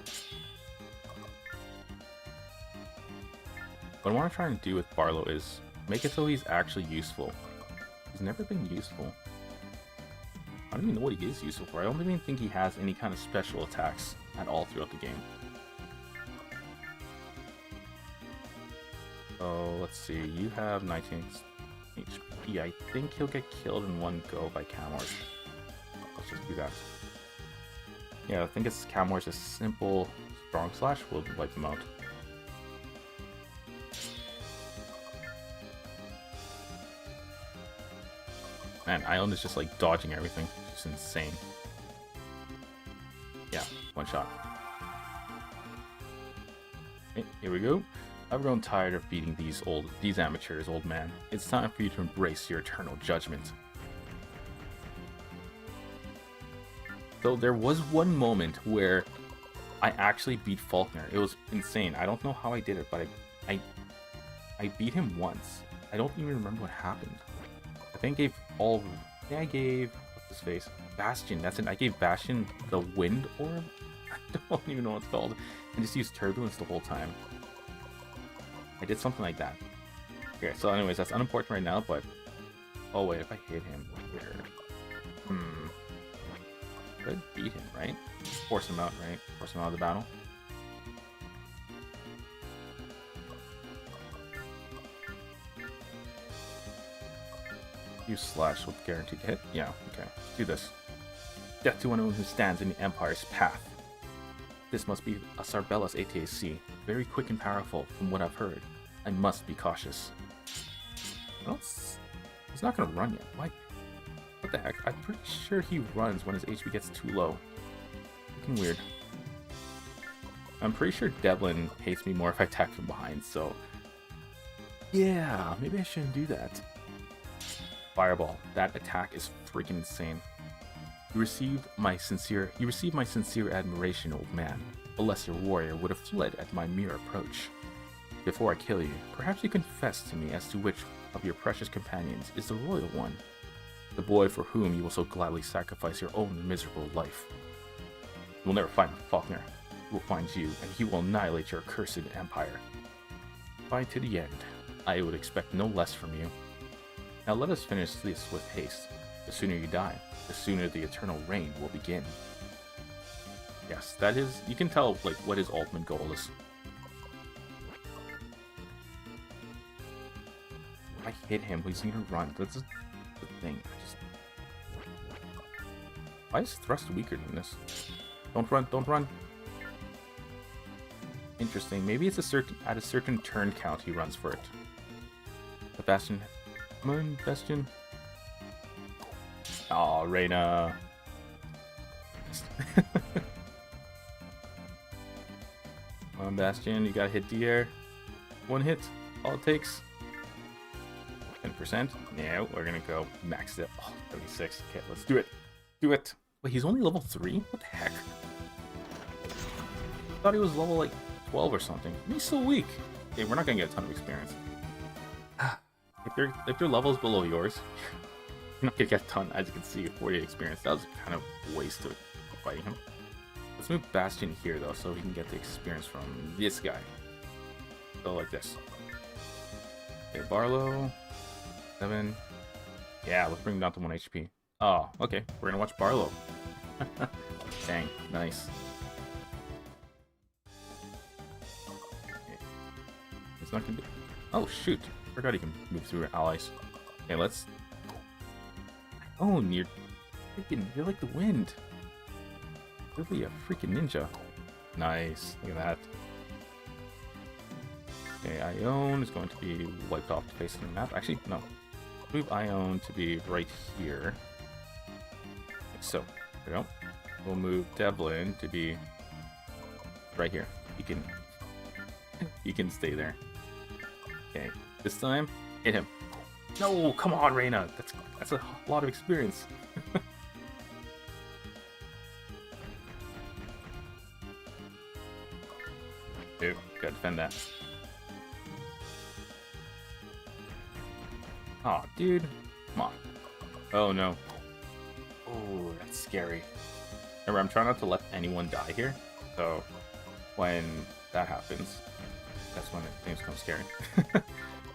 What I want to try and do with Barlow is make it so he's actually useful. He's never been useful. I don't even know what he is useful for. I don't even think he has any kind of special attacks at all throughout the game. So let's see. You have 19 HP. I think he'll get killed in one go by Kamorge. Let's just do that. Yeah, I think it's Kamorge's simple strong slash will wipe him out. Man, Ione is just like dodging everything. It's insane. Yeah, one shot. Okay, here we go. I've grown tired of beating these amateurs, old man. It's time for you to embrace your eternal judgment. So there was one moment where I actually beat Faulkner. It was insane. I don't know how I did it, but I beat him once. I don't even remember what happened. I think I gave what's his face? Bastion. That's it. I gave Bastion the wind orb. I don't even know what it's called. And just used turbulence the whole time. I did something like that. Okay, so anyways, that's unimportant right now, but oh wait, if I hit him, weird. Could beat him, right? Force him out, right? Force him out of the battle. Use slash with guaranteed hit. Yeah, okay. Let's do this. Death to anyone who stands in the Empire's path. This must be a Sarbella's ATAC. Very quick and powerful, from what I've heard. I must be cautious. Well, he's not gonna run yet. Why? What the heck? I'm pretty sure he runs when his HP gets too low. Looking weird. I'm pretty sure Devlin hates me more if I attack from behind, so... Yeah, maybe I shouldn't do that. Fireball. That attack is freaking insane. You received my sincere admiration, old man. A lesser warrior would have fled at my mere approach. Before I kill you, perhaps you confess to me as to which of your precious companions is the royal one. The boy for whom you will so gladly sacrifice your own miserable life. You will never find Faulkner. He will find you, and he will annihilate your accursed empire. Fight to the end. I would expect no less from you. Now let us finish this with haste. The sooner you die, the sooner the eternal reign will begin. Yes, that is, you can tell like what his ultimate goal is. If I hit him, he's gonna run. That's the thing. Why is thrust weaker than this? Don't run, don't run. Interesting. Maybe it's at a certain turn count he runs for it. The Bastion. Come on, Bastion. Aw, Reyna. Come on, Bastion. You gotta hit Duyere. One hit. All it takes. 10%. Yeah, we're gonna go max it. Oh, 36. Okay, let's do it. Do it. Wait, he's only level 3? What the heck? I thought he was level like 12 or something. He's so weak. Okay, we're not gonna get a ton of experience. If their level is below yours, you're not gonna get a ton. As you can see, 40 experience. That was kind of a waste of fighting him. Let's move Bastion here though, so we can get the experience from this guy. So like this. Okay, Barlow. 7. Yeah, let's bring him down to 1 HP. Oh, okay. We're gonna watch Barlow. Dang, nice. Okay. It's not gonna be. Oh shoot! Forgot he can move through allies. Okay, let's. Oh, you're like the wind. Really a freaking ninja. Nice. Look at that. Okay, Ione is going to be wiped off the face of the map. Actually, no. Move Ione to be right here. Like so. There we go. We'll move Devlin to be right here. He can stay there. Okay. This time, hit him. No, come on, Reyna. That's a lot of experience. Dude, gotta defend that. Oh, dude. Come on. Oh, no. Oh, that's scary. Remember, I'm trying not to let anyone die here. So, when that happens, that's when things become scary.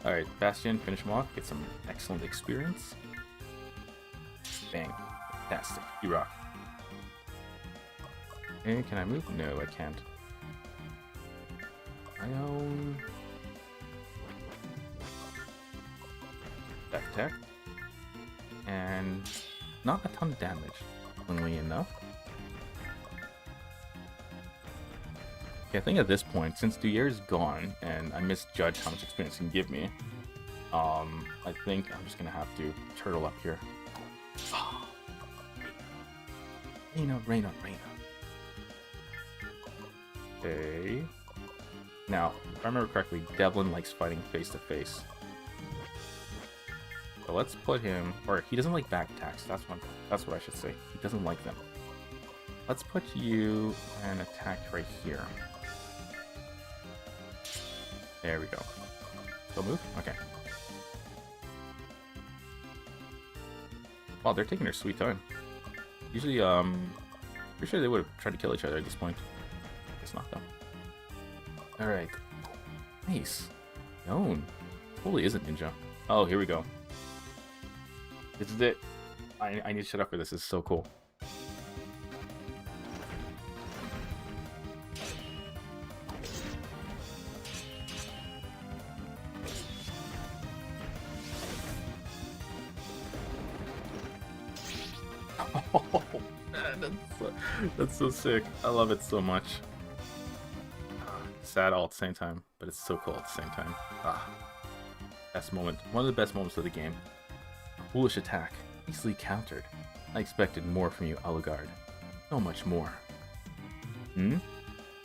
Alright, Bastion, finish him off. Get some excellent experience. Bang. Fantastic. You rock. Okay, can I move? No, I can't. Ione. Back attack. And not a ton of damage, funnily enough. Okay, I think at this point, since Duyere's gone and I misjudged how much experience he can give me, I think I'm just gonna have to turtle up here. Oh. Reyna. Okay. Now, if I remember correctly, Devlin likes fighting face to face. So let's put him, or he doesn't like back attacks. That's what I should say. He doesn't like them. Let's put you and attack right here. There we go. Still move? Okay. Wow, they're taking their sweet time. Usually, pretty sure they would have tried to kill each other at this point. Guess not though. Alright. Nice. Dionne. Totally isn't ninja. Oh, here we go. This is it. I need to shut up for this. This is so cool. Oh, man, that's so sick. I love it so much. Sad all at the same time, but it's so cool at the same time. Best moment. One of the best moments of the game. A foolish attack. Easily countered. I expected more from you, Alucard. So much more.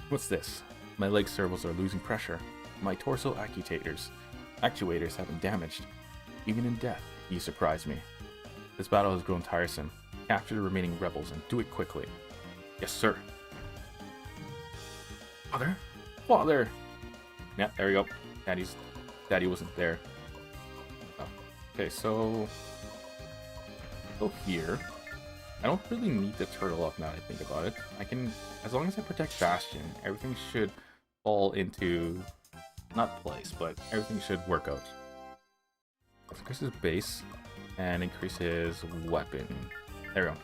What's this? My leg servals are losing pressure. My torso accutators. Actuators have been damaged. Even in death, you surprise me. This battle has grown tiresome. Capture the remaining rebels and do it quickly. Yes, sir. Father? Father! Yeah, there we go. Daddy wasn't there. Oh. Okay, so... Go here. I don't really need the turtle up now that I think about it. I can... As long as I protect Bastion, everything should fall into... Not place, but everything should work out. Let's increase his base and increase his weapon. There we go.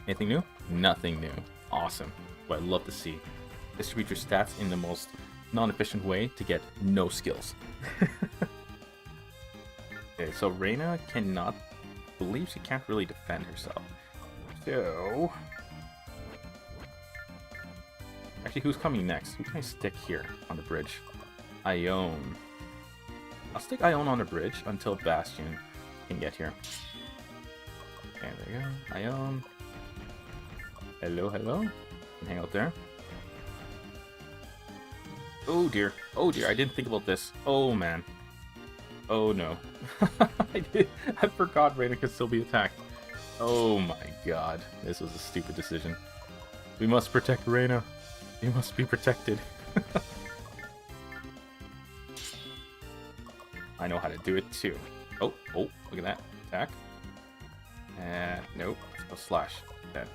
Anything new? Nothing new. Awesome. What I'd love to see. Distribute your stats in the most non-efficient way to get no skills. Okay, so Reyna cannot... believes she can't really defend herself. So... Actually, who's coming next? Who can I stick here on the bridge? Ione. I'll stick Ione on the bridge until Bastion can get here. Okay, there we go. Ione. Hello, hello. Can hang out there. Oh dear. Oh dear, I didn't think about this. Oh man. Oh no. I forgot Reyna could still be attacked. Oh my god. This was a stupid decision. We must protect Reyna. You must be protected. I know how to do it too. Oh, look at that. Attack. And nope. Let's go slash. Okay.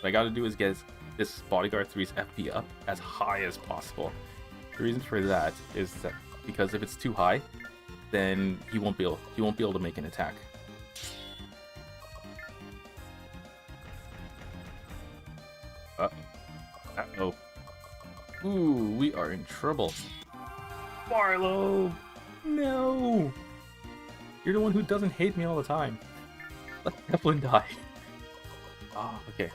What I gotta do is get this Bodyguard 3's FP up as high as possible. The reason for that is that because if it's too high, then he won't be able to make an attack. Uh-oh. Ooh, we are in trouble. Barlow! No! You're the one who doesn't hate me all the time. Let Evelyn die. Oh, okay.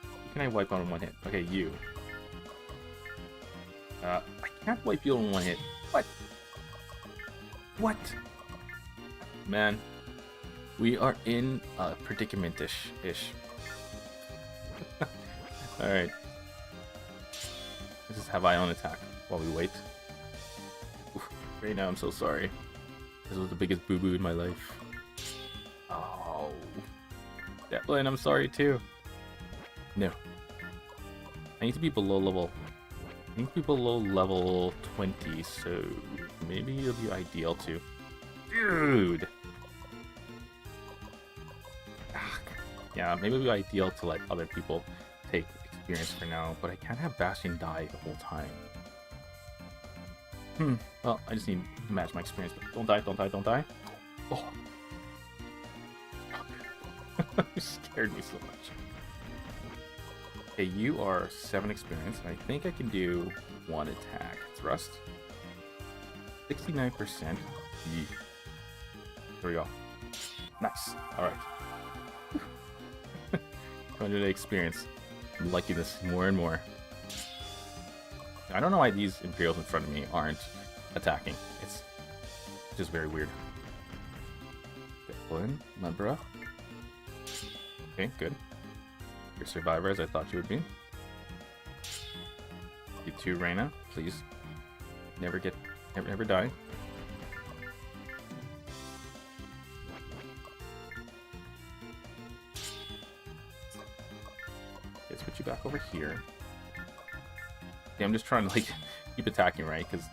Who can I wipe out in one hit? Okay, you. I can't wipe you in one hit. What? What? Man. We are in a predicament-ish. Alright. Let's just have Ione attack while we wait. Oof, right now, I'm so sorry. This was the biggest boo-boo in my life. Oh. Declan, I'm sorry too. No. I need to be below level... I need to be below level 20, so maybe it'll be ideal too. Dude! Yeah, maybe it'll be ideal to let other people take experience for now, but I can't have Bastion die the whole time. Well, I just need to match my experience. Don't die, don't die, don't die. Oh. You scared me so much. Okay, you are 7 experience, and I think I can do 1 attack. Thrust. 69%. There we go. Nice. Alright. 200 experience. I'm liking this more and more. I don't know why these Imperials in front of me aren't attacking. It's just very weird. Declan, Libra. Okay, good. You're a survivor as I thought you would be. You too, Reyna. Please. Never die. Let's put you back over here. Yeah, I'm just trying to like keep attacking, right? Because,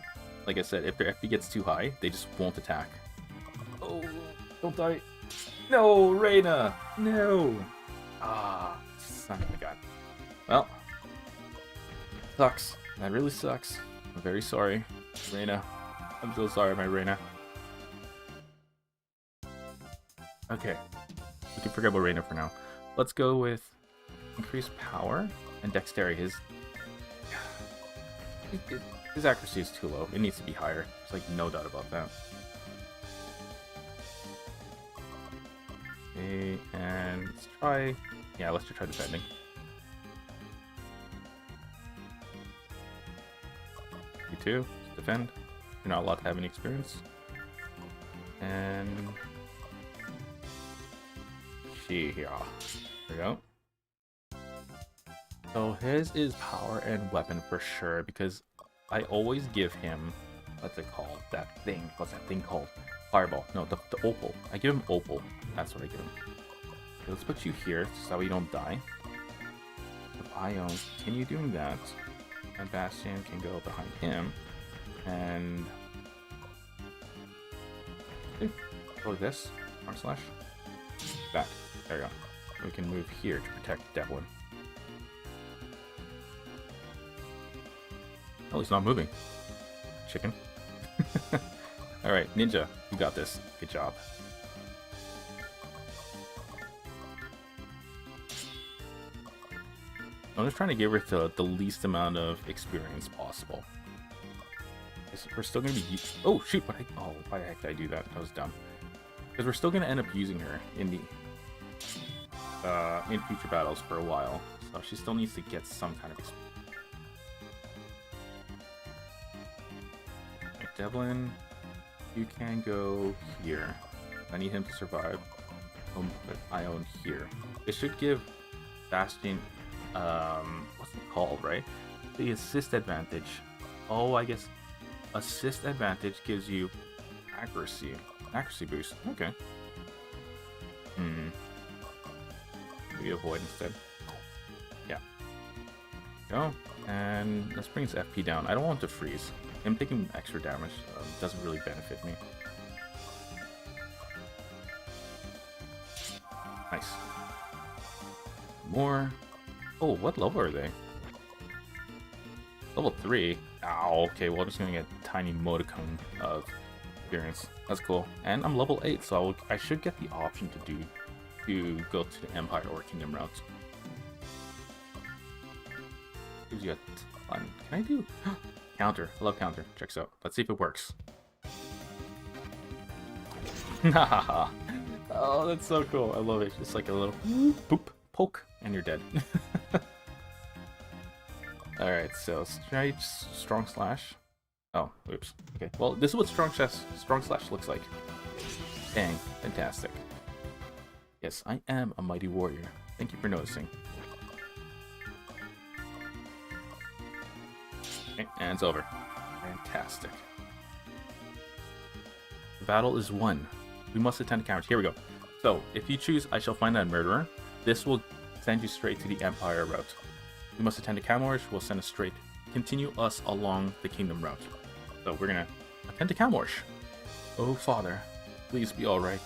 like I said, if their FP gets too high, they just won't attack. Oh, don't die! No, Reyna! No! Ah, son of a gun. Well, sucks. That really sucks. I'm very sorry, Reyna. I'm so sorry, my Reyna. Okay, we can forget about Reyna for now. Let's go with increased power and dexterity. His accuracy is too low. It needs to be higher. There's like no doubt about that. Okay, and let's try... Yeah, let's just try defending. You too. Defend. You're not allowed to have any experience. And... Here we go. So his is power and weapon for sure, because I always give him what's it called? That thing. What's that thing called? Fireball. No, the opal. I give him opal. That's what I give him. So let's put you here so that way you don't die. If Ione, continue doing that, and Bastion can go behind him, and go like this. Arm slash. Back. There we go. We can move here to protect Devlin. Oh, he's not moving. Chicken. Alright, Ninja, you got this. Good job. I'm just trying to give her the least amount of experience possible. We're still going to be... Oh, shoot! Why the heck did I do that? That was dumb. Because we're still going to end up using her in future battles for a while. So she still needs to get some kind of experience. Devlin, you can go here. I need him to survive. Put Ione here. It should give Bastion, what's it called, right? The assist advantage. Oh, I guess assist advantage gives you accuracy. Accuracy boost. Okay. Maybe avoid instead. Yeah. Go. And let's bring his FP down. I don't want to freeze. Him taking extra damage doesn't really benefit me. Nice. More. Oh, what level are they? Level 3. Ow, okay, well, I'm just gonna get a tiny modicum of experience. That's cool. And I'm level 8, so I should get the option to go to the Empire or Kingdom route. Gives you a ton. Can I do counter? I love counter. Checks out. Let's see if it works. Oh, that's so cool. I love it. Just like a little boop, poke, and you're dead. Alright, so strong slash. Oh, oops. Okay, well, this is what strong slash looks like. Dang, fantastic. Yes, I am a mighty warrior. Thank you for noticing. Okay, and it's over. Fantastic. The battle is won. We must attend to Kamorge. Here we go. So, if you choose I shall find that murderer, this will send you straight to the Empire route. We must attend to Kamorge, we'll send us straight. Continue us along the Kingdom route. So we're gonna attend to Kamorge. Oh, Father, please be alright.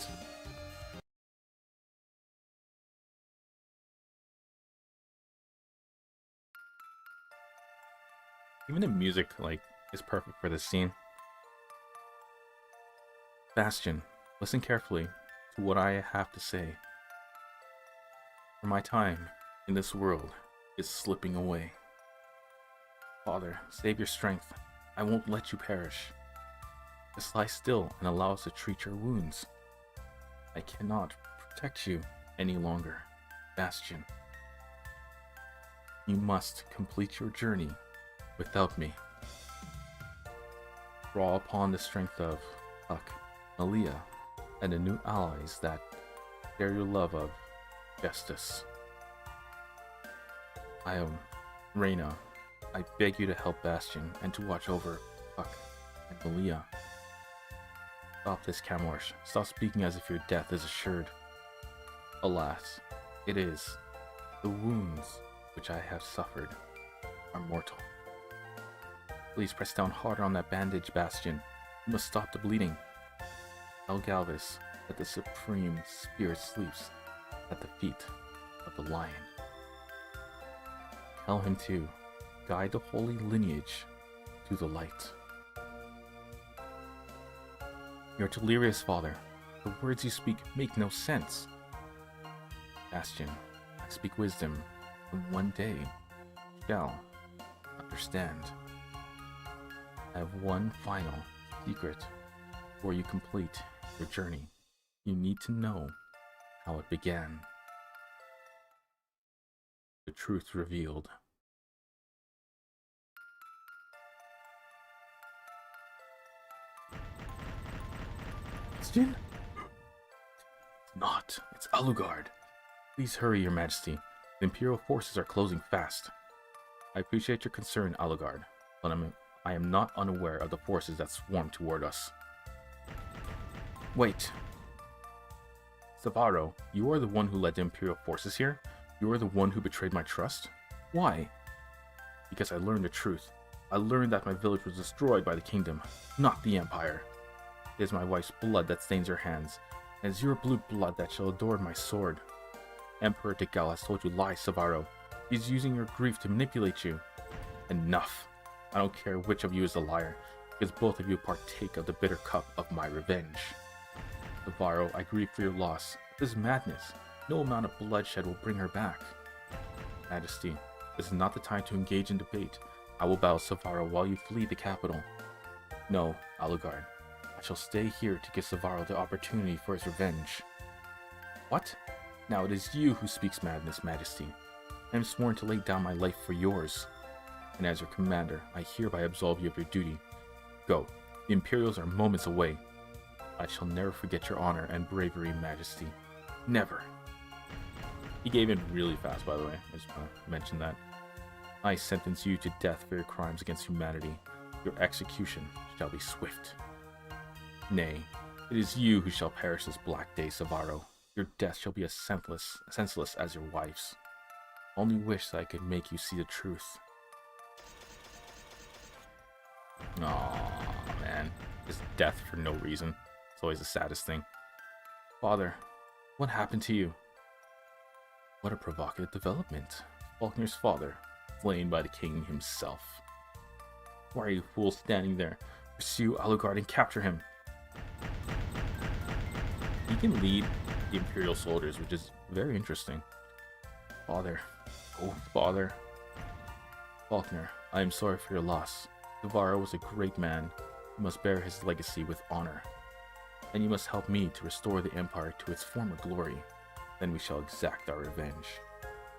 Even the music, like, is perfect for this scene. Bastion, listen carefully to what I have to say. For my time in this world is slipping away. Father, save your strength. I won't let you perish. Just lie still and allow us to treat your wounds. I cannot protect you any longer, Bastion. You must complete your journey without me. Draw upon the strength of Halak, Milea, and the new allies that share your love of justice. Ione, Reyna, I beg you to help Bastion and to watch over Halak and Milea. Stop this, Kamorge. Stop speaking as if your death is assured. Alas, it is. The wounds which I have suffered are mortal. Please press down harder on that bandage, Bastion. You must stop the bleeding. Tell Galvez that the Supreme Spirit sleeps at the feet of the lion. Tell him to guide the holy lineage to the light. You're delirious, Father. The words you speak make no sense. Bastion, I speak wisdom, and one day you shall understand. I have one final secret before you complete your journey. You need to know how it began. The truth revealed. Bastion? It's not. It's Alucard. Please hurry, Your Majesty. The Imperial forces are closing fast. I appreciate your concern, Alucard, but I'm I am not unaware of the forces that swarm toward us. Wait. Savaro, you are the one who led the Imperial forces here? You are the one who betrayed my trust? Why? Because I learned the truth. I learned that my village was destroyed by the kingdom, not the Empire. It is my wife's blood that stains her hands, and it is your blue blood that shall adorn my sword. Emperor Degal has told you lies, Savaro. He is using your grief to manipulate you. Enough. I don't care which of you is the liar, because both of you partake of the bitter cup of my revenge. Savaro, I grieve for your loss. This is madness. No amount of bloodshed will bring her back. Majesty, this is not the time to engage in debate. I will battle Savaro while you flee the capital. No, Alucard. I shall stay here to give Savaro the opportunity for his revenge. What? Now it is you who speaks madness, Majesty. I am sworn to lay down my life for yours. And as your commander, I hereby absolve you of your duty. Go. The Imperials are moments away. I shall never forget your honor and bravery, Majesty. Never. He gave in really fast, by the way. I just want to mention that. I sentence you to death for your crimes against humanity. Your execution shall be swift. Nay, it is you who shall perish this black day, Savaro. Your death shall be as senseless as your wife's. Only wish that I could make you see the truth. Aww, man. Just death for no reason. It's always the saddest thing. Father, what happened to you? What a provocative development. Faulkner's father, slain by the king himself. Why are you fools standing there? Pursue Alucard and capture him. He can lead the Imperial soldiers, which is very interesting. Father. Oh, Father. Faulkner, I am sorry for your loss. Savaro was a great man. You must bear his legacy with honor. And you must help me to restore the Empire to its former glory. Then we shall exact our revenge.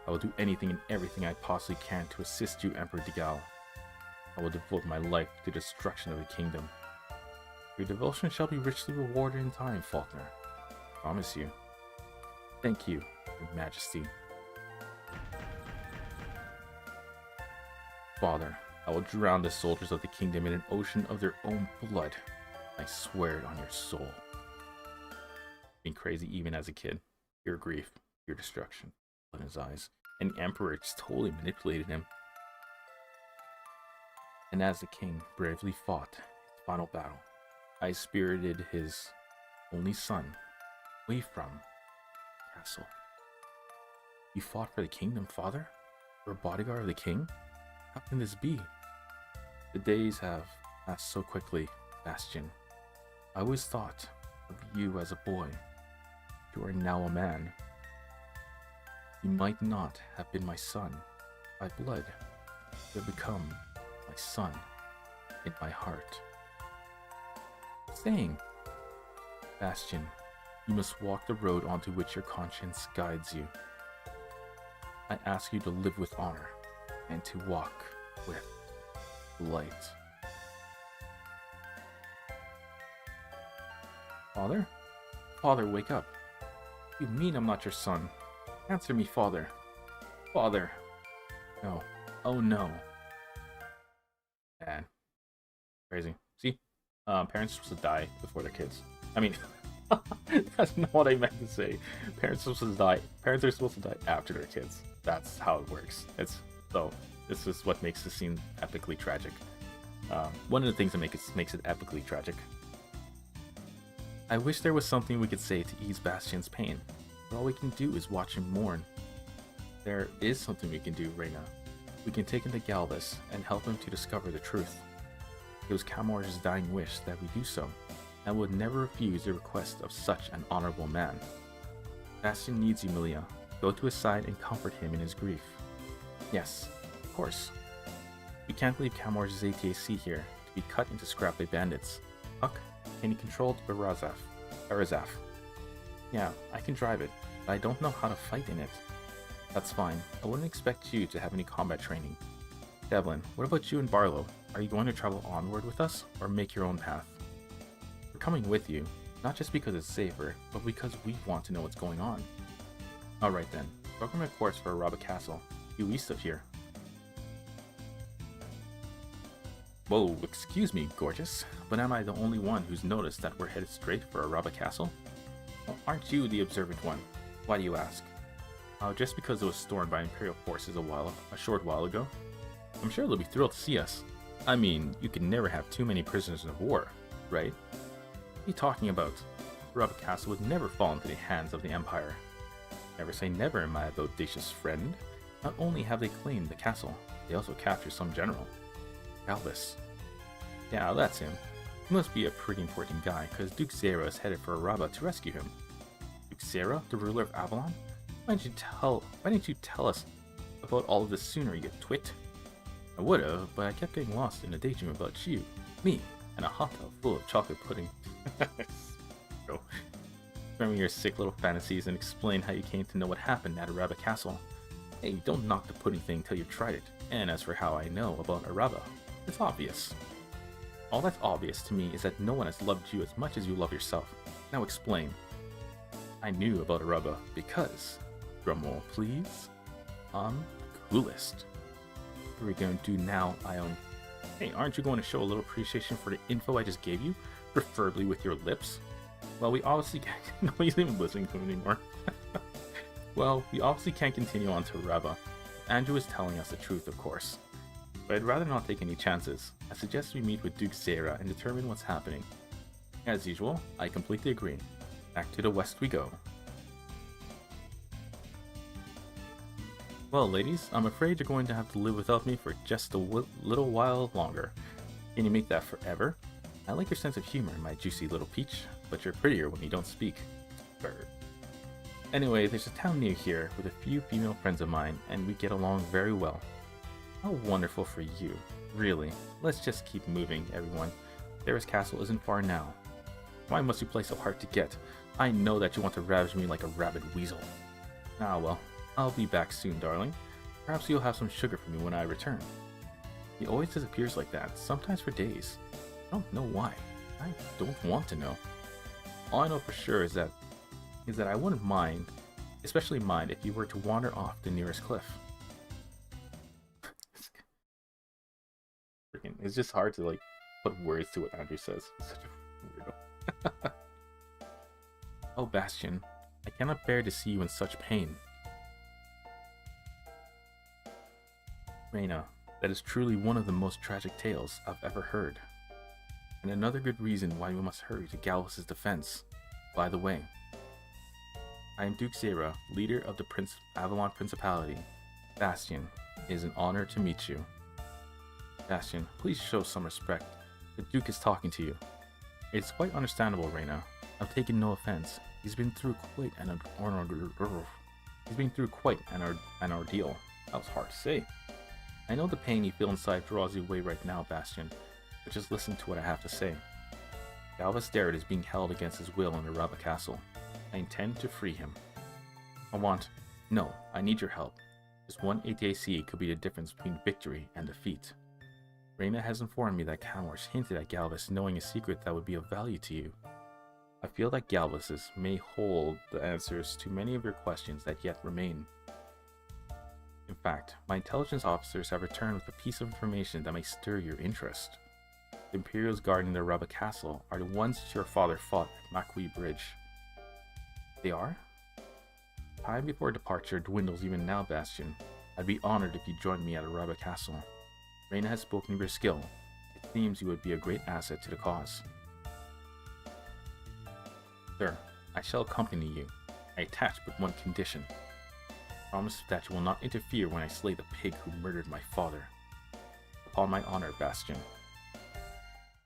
I will do anything and everything I possibly can to assist you, Emperor Degal. I will devote my life to the destruction of the kingdom. Your devotion shall be richly rewarded in time, Faulkner. I promise you. Thank you, Your Majesty. Father, I will drown the soldiers of the kingdom in an ocean of their own blood. I swear it on your soul. Being crazy even as a kid. Your grief, your destruction, in his eyes. And the Emperor just totally manipulated him. And as the king bravely fought his final battle, I spirited his only son away from the castle. You fought for the kingdom, Father? For a bodyguard of the king? How can this be? The days have passed so quickly, Bastion. I always thought of you as a boy. You are now a man. You might not have been my son by blood. You have become my son in my heart. Saying, Bastion, you must walk the road onto which your conscience guides you. I ask you to live with honor and to walk with light. Father? Father, wake up. You mean I'm not your son? Answer me, Father. Father. No. Oh no. Man. Crazy. See? Parents are supposed to die before their kids. I mean, that's not what I meant to say. Parents are supposed to die. Parents are supposed to die after their kids. That's how it works. This is what makes the scene epically tragic. One of the things that makes it epically tragic. I wish there was something we could say to ease Bastion's pain, but all we can do is watch him mourn. There is something we can do, Reyna. We can take him to Galvez and help him to discover the truth. It was Kamorge's dying wish that we do so, and would never refuse the request of such an honorable man. Bastion needs you, Milea. Go to his side and comfort him in his grief. Yes, of course. We can't leave Kamorge's ATAC here to be cut into scrap by bandits. Huck, can you control Barazaf? Yeah, I can drive it, but I don't know how to fight in it. That's fine. I wouldn't expect you to have any combat training. Devlin, what about you and Barlow? Are you going to travel onward with us, or make your own path? We're coming with you, not just because it's safer, but because we want to know what's going on. Alright then, program a course for Araba Castle, due east of here. Whoa, excuse me, gorgeous, but am I the only one who's noticed that we're headed straight for Araba Castle? Well, aren't you the observant one? Why do you ask? Just because it was stormed by Imperial forces a short while ago. I'm sure they'll be thrilled to see us. I mean, you can never have too many prisoners of war, right? What are you talking about? Araba Castle would never fall into the hands of the Empire. Never say never, my audacious friend. Not only have they claimed the castle, they also captured some general. Galvus. Yeah, that's him. He must be a pretty important guy, because Duke Zeira is headed for Araba to rescue him. Duke Zeira, the ruler of Avalon? Why didn't you tell us about all of this sooner, you twit? I would've, but I kept getting lost in a daydream about you, me, and a hot tub full of chocolate pudding. Bro. Remember your sick little fantasies and explain how you came to know what happened at Araba Castle. Hey, don't knock the pudding thing till you've tried it. And as for how I know about Araba, it's obvious. All that's obvious to me is that no one has loved you as much as you love yourself. Now explain. I knew about Araba because, drumroll please, I'm the coolest. What are we going to do now, Ione? Hey, aren't you going to show a little appreciation for the info I just gave you? Preferably with your lips? Well, we obviously can't. Nobody's even listening to him anymore. Well, we obviously can't continue on to Araba. Andrew is telling us the truth, of course. But I'd rather not take any chances. I suggest we meet with Duke Zeira and determine what's happening. As usual, I completely agree. Back to the west we go. Well, ladies, I'm afraid you're going to have to live without me for just a little while longer. Can you make that forever? I like your sense of humor, my juicy little peach, but you're prettier when you don't speak. Bird. Anyway, there's a town near here with a few female friends of mine, and we get along very well. How wonderful for you. Really, let's just keep moving, everyone. Zeira's castle isn't far now. Why must you play so hard to get? I know that you want to ravage me like a rabid weasel. Ah well, I'll be back soon, darling. Perhaps you'll have some sugar for me when I return. He always disappears like that, sometimes for days. I don't know why. I don't want to know. All I know for sure is that I wouldn't mind, especially mind, if you were to wander off the nearest cliff. It's just hard to like put words to what Andrew says. It's such a weirdo. Oh, Bastion, I cannot bear to see you in such pain. Reyna, that is truly one of the most tragic tales I've ever heard. And another good reason why we must hurry to Galvus' defense. By the way, I am Duke Zeira, leader of the Avalon Principality. Bastion, it is an honor to meet you. Bastion, please show some respect. The Duke is talking to you. It's quite understandable, Reyna. I've taken no offense. He's been through quite an ordeal. That was hard to say. I know the pain you feel inside draws you away right now, Bastion, but just listen to what I have to say. Galvus Duyere is being held against his will in Araba Castle. I intend to free him. I need your help. Just one ATAC could be the difference between victory and defeat. Reyna has informed me that Kamorge hinted at Galvus knowing a secret that would be of value to you. I feel that Galvus may hold the answers to many of your questions that yet remain. In fact, my intelligence officers have returned with a piece of information that may stir your interest. The Imperials guarding the Araba Castle are the ones your father fought at Marquis Bridge. They are? Time before departure dwindles even now, Bastion. I'd be honored if you joined me at Araba Castle. Reyna has spoken of your skill. It seems you would be a great asset to the cause. Sir, I shall accompany you. I attach but one condition. Promise that you will not interfere when I slay the pig who murdered my father. Upon my honor, Bastion.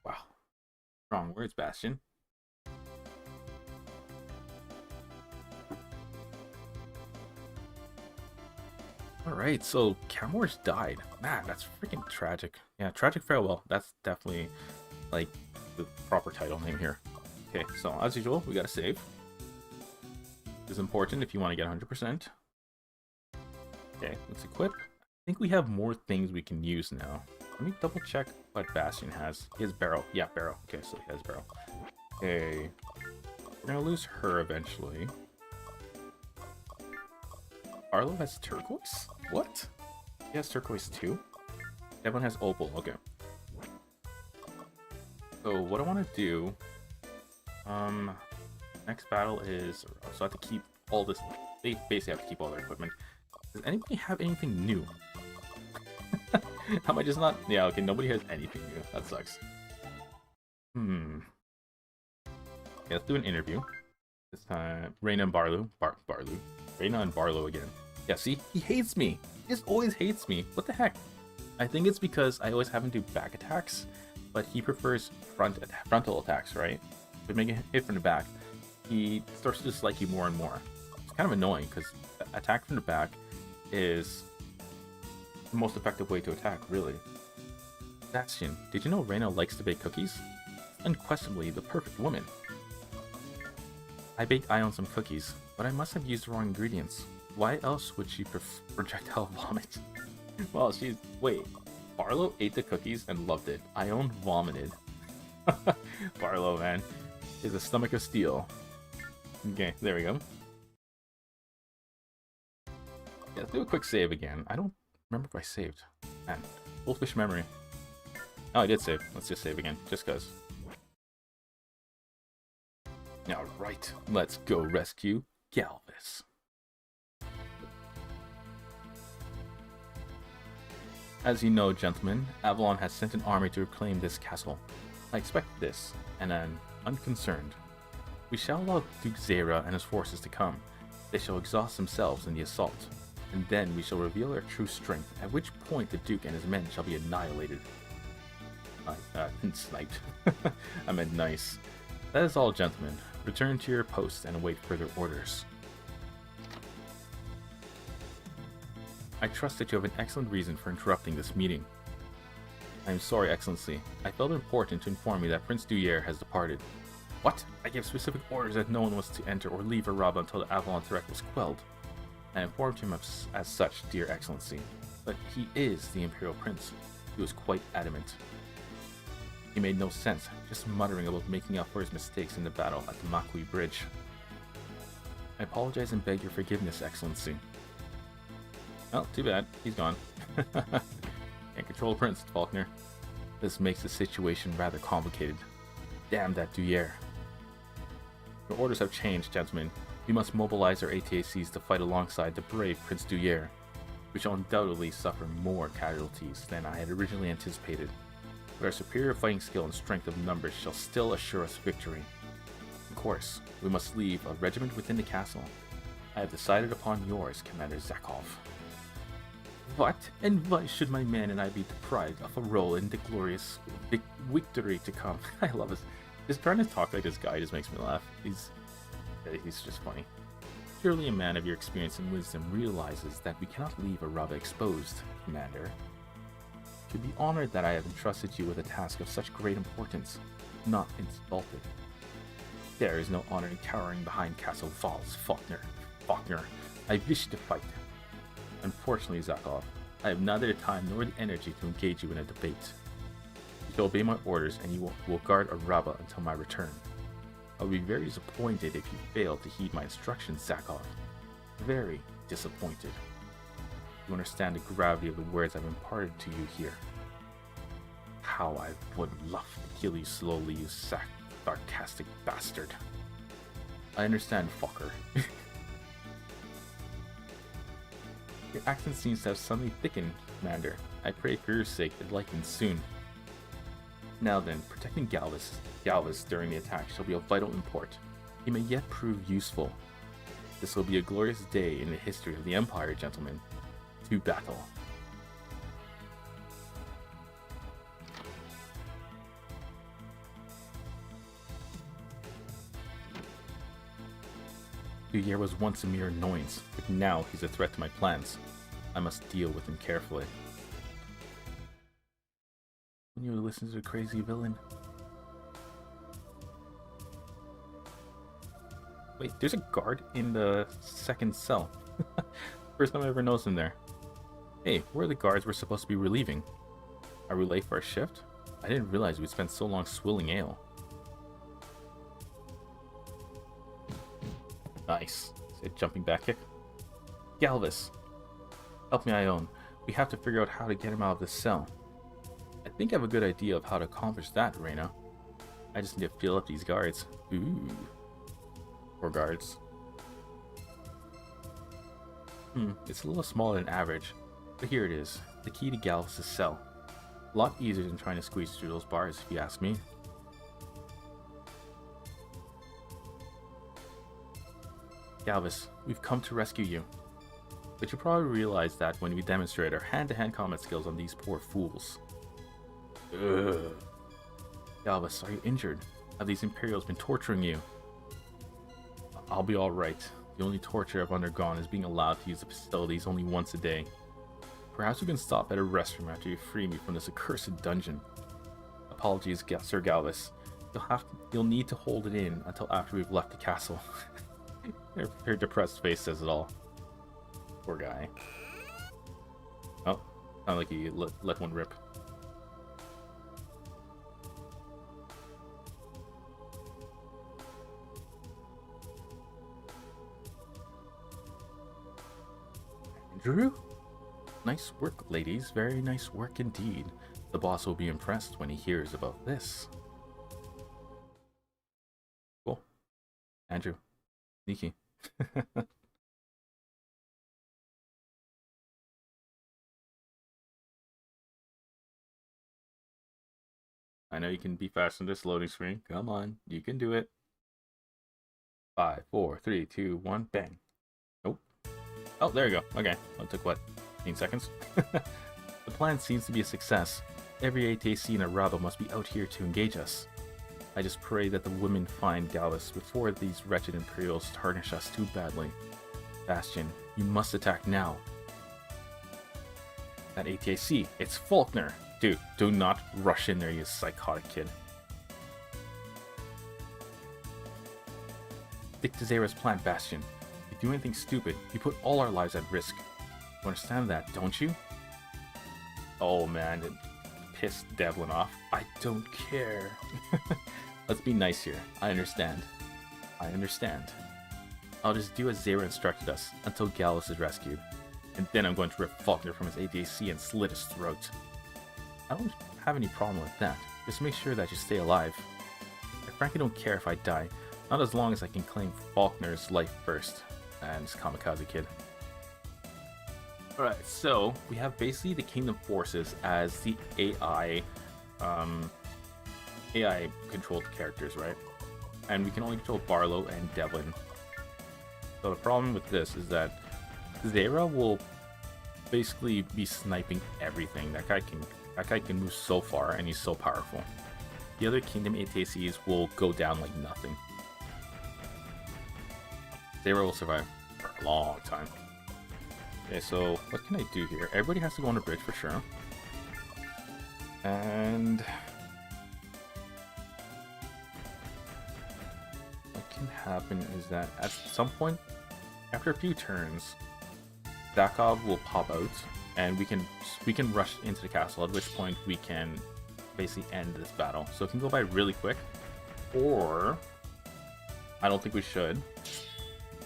Wow. Strong words, Bastion. Alright, so Kamorge died. Man, that's freaking tragic. Yeah, tragic farewell. That's definitely, like, the proper title name here. Okay, so as usual, we gotta save. This is important if you want to get 100%. Okay, let's equip. I think we have more things we can use now. Let me double check what Bastion has. He has barrel. Yeah, barrel. Okay, so he has barrel. Okay. We're gonna lose her eventually. Arlo has turquoise? What? He has turquoise too? Everyone has opal. Okay. So what I want to do, next battle is, so I have to keep all this, they basically have to keep all their equipment. Does anybody have anything new? Am I just not, yeah, okay, nobody has anything new, that sucks. Yeah, let's do an interview. This time, Reyna and Reyna and Barlow again. Yeah, see, he hates me. He just always hates me. What the heck? I think it's because I always have him do back attacks, but he prefers frontal attacks, right? But making a hit from the back, he starts to dislike you more and more. It's kind of annoying because attack from the back is the most effective way to attack, really. Bastion, did you know Reyna likes to bake cookies? Unquestionably the perfect woman. I baked Ione some cookies, but I must have used the wrong ingredients. Why else would she projectile vomit? Well, wait, Barlow ate the cookies and loved it. Ione vomited. Barlow, man, is a stomach of steel. Okay, there we go. Yeah, let's do a quick save again. I don't remember if I saved. Man, wolfish memory. Oh, I did save. Let's just save again, just cause. Alright, let's go rescue Galvis. As you know, gentlemen, Avalon has sent an army to reclaim this castle. I expect this, and am unconcerned. We shall allow Duke Zeira and his forces to come. They shall exhaust themselves in the assault, and then we shall reveal their true strength, at which point the Duke and his men shall be annihilated. Sniped. I meant nice. That is all, gentlemen. Return to your posts and await further orders. I trust that you have an excellent reason for interrupting this meeting. I am sorry, Excellency. I felt it important to inform you that Prince Duyere has departed. What? I gave specific orders that no one was to enter or leave Araba until the Avalon threat was quelled. I informed him as such, dear Excellency. But he is the Imperial Prince. He was quite adamant. He made no sense, just muttering about making up for his mistakes in the battle at the Marquis Bridge. I apologize and beg your forgiveness, Excellency. Well, too bad. He's gone. Can't control Prince Faulkner. This makes the situation rather complicated. Damn that Duyere. Your orders have changed, gentlemen. We must mobilize our ATACs to fight alongside the brave Prince Duyere. We shall undoubtedly suffer more casualties than I had originally anticipated. But our superior fighting skill and strength of numbers shall still assure us victory. Of course, we must leave a regiment within the castle. I have decided upon yours, Commander Zakov. What? And why should my men and I be deprived of a role in the glorious victory to come? I love this. Just trying to talk like this guy just makes me laugh. He's just funny. Surely a man of your experience and wisdom realizes that we cannot leave Araba exposed, Commander. To be honored that I have entrusted you with a task of such great importance, not insulted. There is no honor in cowering behind Castle Walls, Faulkner. I wish to fight. Unfortunately, Zakov, I have neither the time nor the energy to engage you in a debate. You shall obey my orders and you will guard Araba until my return. I will be very disappointed if you fail to heed my instructions, Zakov. Very disappointed. You understand the gravity of the words I've imparted to you here. How I would love to kill you slowly, you sarcastic bastard. I understand, fucker. Your accent seems to have suddenly thickened, Commander. I pray for your sake it lightens soon. Now then, protecting Galvis during the attack shall be of vital import. He may yet prove useful. This will be a glorious day in the history of the Empire, gentlemen. To battle. Duyere was once a mere annoyance, but now he's a threat to my plans. I must deal with him carefully. When you listen to the crazy villain. Wait, there's a guard in the second cell. First time I ever noticed him there. Hey, where are the guards we're supposed to be relieving? Are we late for our shift? I didn't realize we'd spent so long swilling ale. Nice. Jumping back kick. Galvis! Help me, Ione. We have to figure out how to get him out of this cell. I think I have a good idea of how to accomplish that, Reyna. I just need to fill up these guards. Ooh. Poor guards. It's a little smaller than average, but here it is. The key to Galvus' cell. A lot easier than trying to squeeze through those bars, if you ask me. Galvus, we've come to rescue you. But you probably realize that when we demonstrate our hand-to-hand combat skills on these poor fools. Ugh. Galvus, are you injured? Have these Imperials been torturing you? I'll be alright. The only torture I've undergone is being allowed to use the facilities only once a day. Perhaps we can stop at a restroom after you free me from this accursed dungeon. Apologies, Sir Galvus. You'll need to hold it in until after we've left the castle. Her depressed face says it all. Poor guy. Oh, sounded like he let one rip. Andrew? Nice work, ladies. Very nice work indeed. The boss will be impressed when he hears about this. Cool. Andrew. Sneaky. I know you can be fast on this loading screen. Come on, you can do it. 5, 4, 3, 2, 1, bang. Nope. Oh, there you go. Okay. Well, it took what? 15 seconds? The plan seems to be a success. Every ATAC in Araba must be out here to engage us. I just pray that the women find Galvus before these wretched Imperials tarnish us too badly. Bastion, you must attack now. That ATAC, it's Faulkner. Dude, do not rush in there, you psychotic kid. Stick to Zeira's plan, Bastion. If you do anything stupid, you put all our lives at risk. You understand that, don't you? Oh man, it pissed Devlin off. I don't care. Let's be nice here. I understand. I understand. I'll just do as Zeira instructed us until Galvus is rescued. And then I'm going to rip Faulkner from his ATAC and slit his throat. I don't have any problem with that. Just make sure that you stay alive. I frankly don't care if I die. Not as long as I can claim Faulkner's life first. And this kamikaze kid. Alright, so we have basically the Kingdom Forces as the AI controlled characters, right? And we can only control Barlow and Devlin. So the problem with this is that Zeira will basically be sniping everything. That guy can move so far and he's so powerful. The other Kingdom ATACs will go down like nothing. Zeira will survive for a long time. Okay, so what can I do here? Everybody has to go on the bridge for sure. And what can happen is that at some point, after a few turns, Zakov will pop out, and we can rush into the castle. At which point we can basically end this battle. So it can go by really quick, or I don't think we should.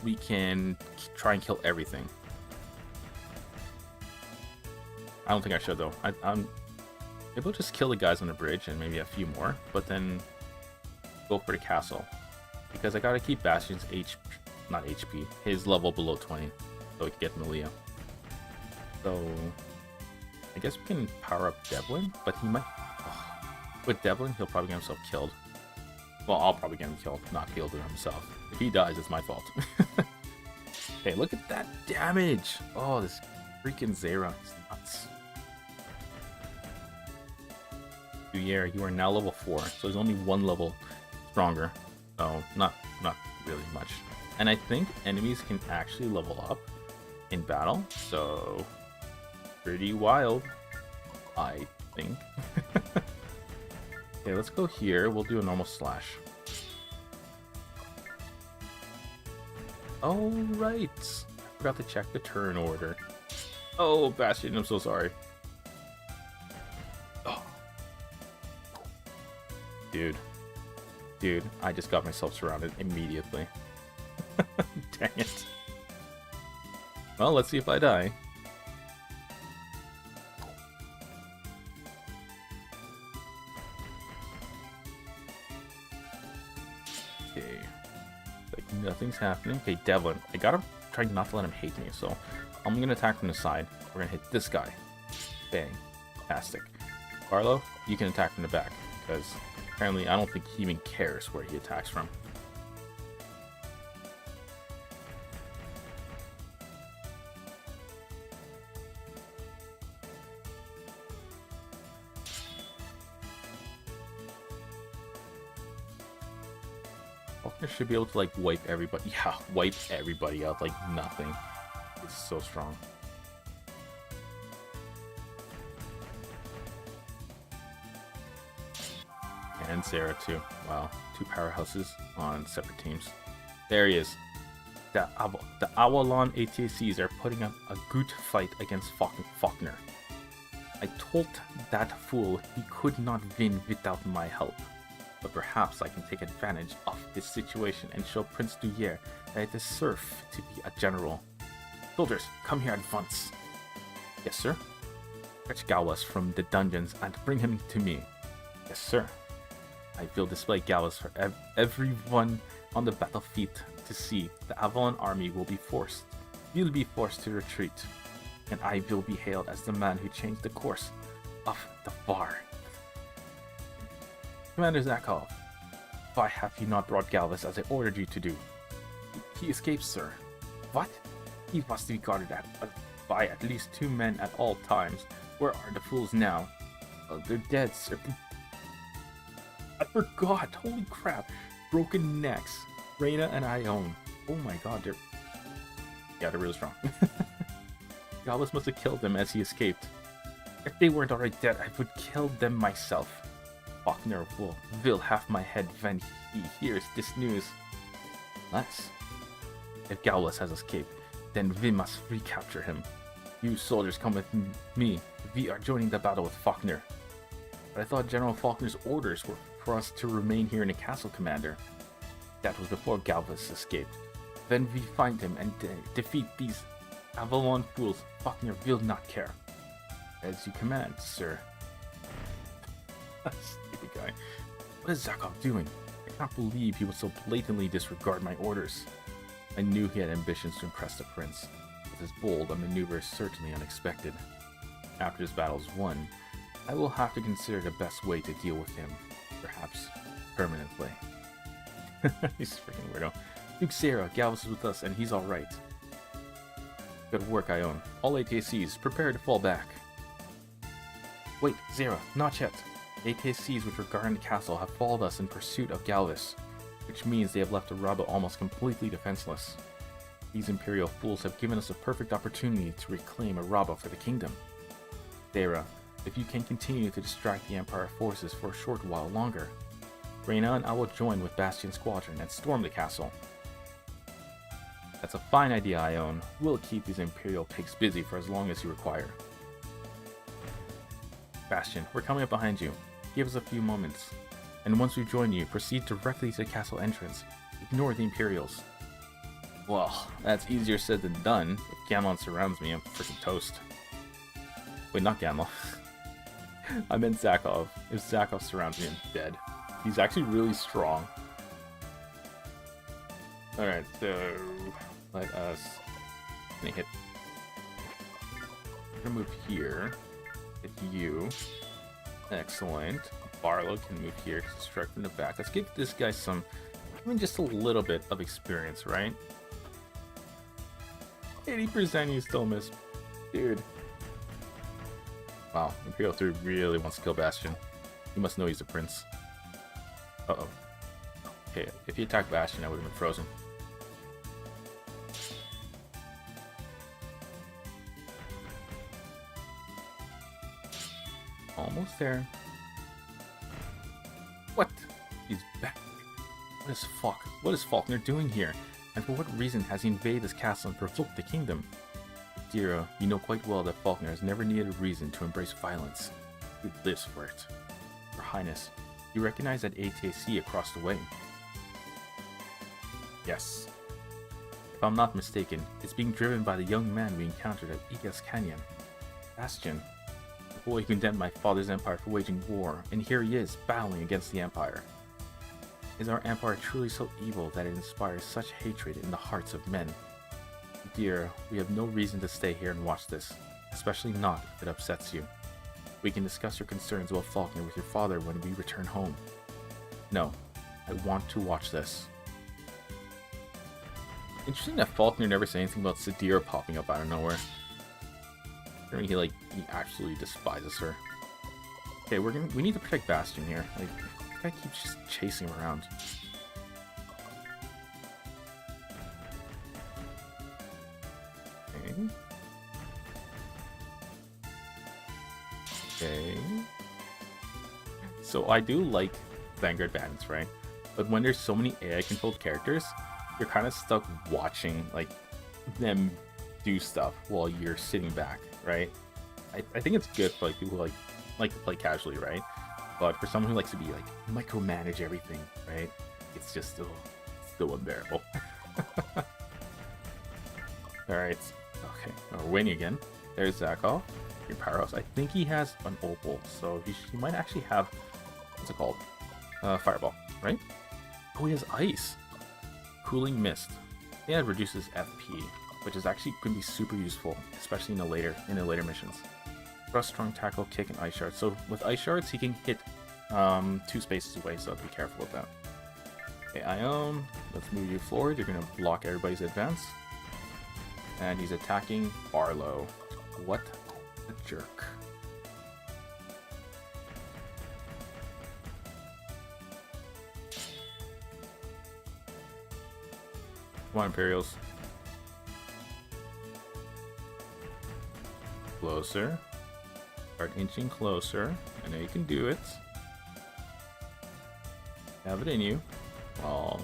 We can try and kill everything. I don't think I should though. I'm able to just kill the guys on the bridge and maybe a few more, but then go for the castle because I gotta keep Bastion's his level below 20, so we can get Milea. So I guess we can power up Devlin, but he might. With Devlin, he'll probably get himself killed. Well, I'll probably get him killed, not killed himself. If he dies, it's my fault. Hey, look at that damage! Oh, this freaking Zeira is nuts. Duyere, you are now level 4, so there's only one level stronger. So, not really much. And I think enemies can actually level up in battle, so pretty wild, I think. Okay, let's go here. We'll do a normal slash. Oh, right. I forgot to check the turn order. Oh, Bastion, I'm so sorry. Oh. Dude, I just got myself surrounded immediately. Dang it. Well, let's see if I die. Like, nothing's happening. Okay, Devlin. I gotta try not to let him hate me, so I'm gonna attack from the side. We're gonna hit this guy. Bang. Fantastic. Carlo, you can attack from the back, because apparently I don't think he even cares where he attacks from. Faulkner should be able to, like, wipe everybody. Yeah, wipe everybody out like nothing. It's so strong. And Zeira too. Wow, 2 powerhouses on separate teams. There he is. The Avalon ATACs are putting up a good fight against Faulkner. I told that fool he could not win without my help. But perhaps I can take advantage of this situation and show Prince Duyere that I deserve to be a general. Soldiers, come here at once. Yes, sir. Fetch Galwas from the dungeons and bring him to me. Yes, sir. I will display Galwas for everyone on the battlefield to see. The Avalon army will be forced to retreat, and I will be hailed as the man who changed the course of the war. Commander Zakov, why have you not brought Galwas as I ordered you to do? He escaped, sir. What? He was to be guarded by at least 2 men at all times. Where are the fools now? They're dead, sir. I forgot. Holy crap. Broken necks. Reyna and Ione. Oh my god, they're really strong. Galwas must have killed them as he escaped. If they weren't already dead, I would kill them myself. Faulkner will have my head when he hears this news. Nice. If Galwas has escaped, then we must recapture him. You soldiers come with me. We are joining the battle with Faulkner. But I thought General Faulkner's orders were for us to remain here in the castle, Commander. That was before Galwas escaped. When we find him and defeat these Avalon fools, Faulkner will not care. As you command, sir. Stupid guy. What is Zakov doing? I can't believe he would so blatantly disregard my orders. I knew he had ambitions to impress the prince, but his bold a maneuver is certainly unexpected. After this battle is won, I will have to consider the best way to deal with him. Perhaps permanently. He's a freaking weirdo. Duke Zeira, Galwas is with us and he's alright. Good work, Ione. All ATACs, prepare to fall back. Wait, Zeira, not yet. ATACs which were guarding the castle have followed us in pursuit of Galwas, which means they have left Araba almost completely defenseless. These Imperial fools have given us a perfect opportunity to reclaim Araba for the kingdom. Zeira, if you can continue to distract the Empire forces for a short while longer, Reyna and I will join with Bastion squadron and storm the castle. That's a fine idea, Ione. We'll keep these Imperial pigs busy for as long as you require. Bastion, we're coming up behind you. Give us a few moments. And once we join you, proceed directly to the castle entrance. Ignore the Imperials. Well, that's easier said than done. If Gamelon surrounds me, I'm freaking toast. Wait, not Gamelon. I meant Zakov. If Zakov surrounds me, I'm dead. He's actually really strong. Alright, so let us hit. I'm gonna move here. Hit you. Excellent. Barlow can move here, strike from the back. Let's give this guy some, just a little bit of experience, right? 80% you still miss. Dude. Wow, Imperial 3 really wants to kill Bastion. He must know he's a prince. Uh-oh. Okay, if he attacked Bastion, I would have been frozen. Almost there. What? He's back. What is Faulkner doing here? And for what reason has he invaded this castle and provoked the kingdom? Sadira, you know quite well that Faulkner has never needed a reason to embrace violence. He lives for it. Your Highness, you recognize that ATAC across the way? Yes. If I'm not mistaken, it's being driven by the young man we encountered at Igas Canyon. Bastion. The boy who condemned my father's empire for waging war, and here he is, battling against the empire. Is our empire truly so evil that it inspires such hatred in the hearts of men? Dear, we have no reason to stay here and watch this, especially not if it upsets you. We can discuss your concerns about Faulkner with your father when we return home. No, I want to watch this. Interesting that Faulkner never said anything about Sadira popping up out of nowhere. I mean, he absolutely despises her. Okay, we need to protect Bastion here. Like, this guy keeps just chasing him around. Okay. Okay. So I do like Vanguard Bandits, right? But when there's so many AI controlled characters, you're kind of stuck watching like them do stuff while you're sitting back, right? I think it's good for like people who like to play casually, right? But for someone who likes to be like micromanage everything, right? It's just still unbearable. Alright. Okay. We're winning again. There's Zakov. Your powerhouse. I think he has an opal, so he might actually have, what's it called? Fireball, right? Oh, he has ice. Cooling mist. Yeah, it reduces FP, which is actually going to be super useful, especially in the later missions. Thrust, strong tackle, kick, and ice shards. So with ice shards, he can hit 2 spaces away, so be careful with that. Okay, Ione, let's move you forward. You're going to block everybody's advance. And he's attacking Barlow. What a jerk. Come on, Imperials. Closer. Start inching closer. I know you can do it. Have it in you. Oh,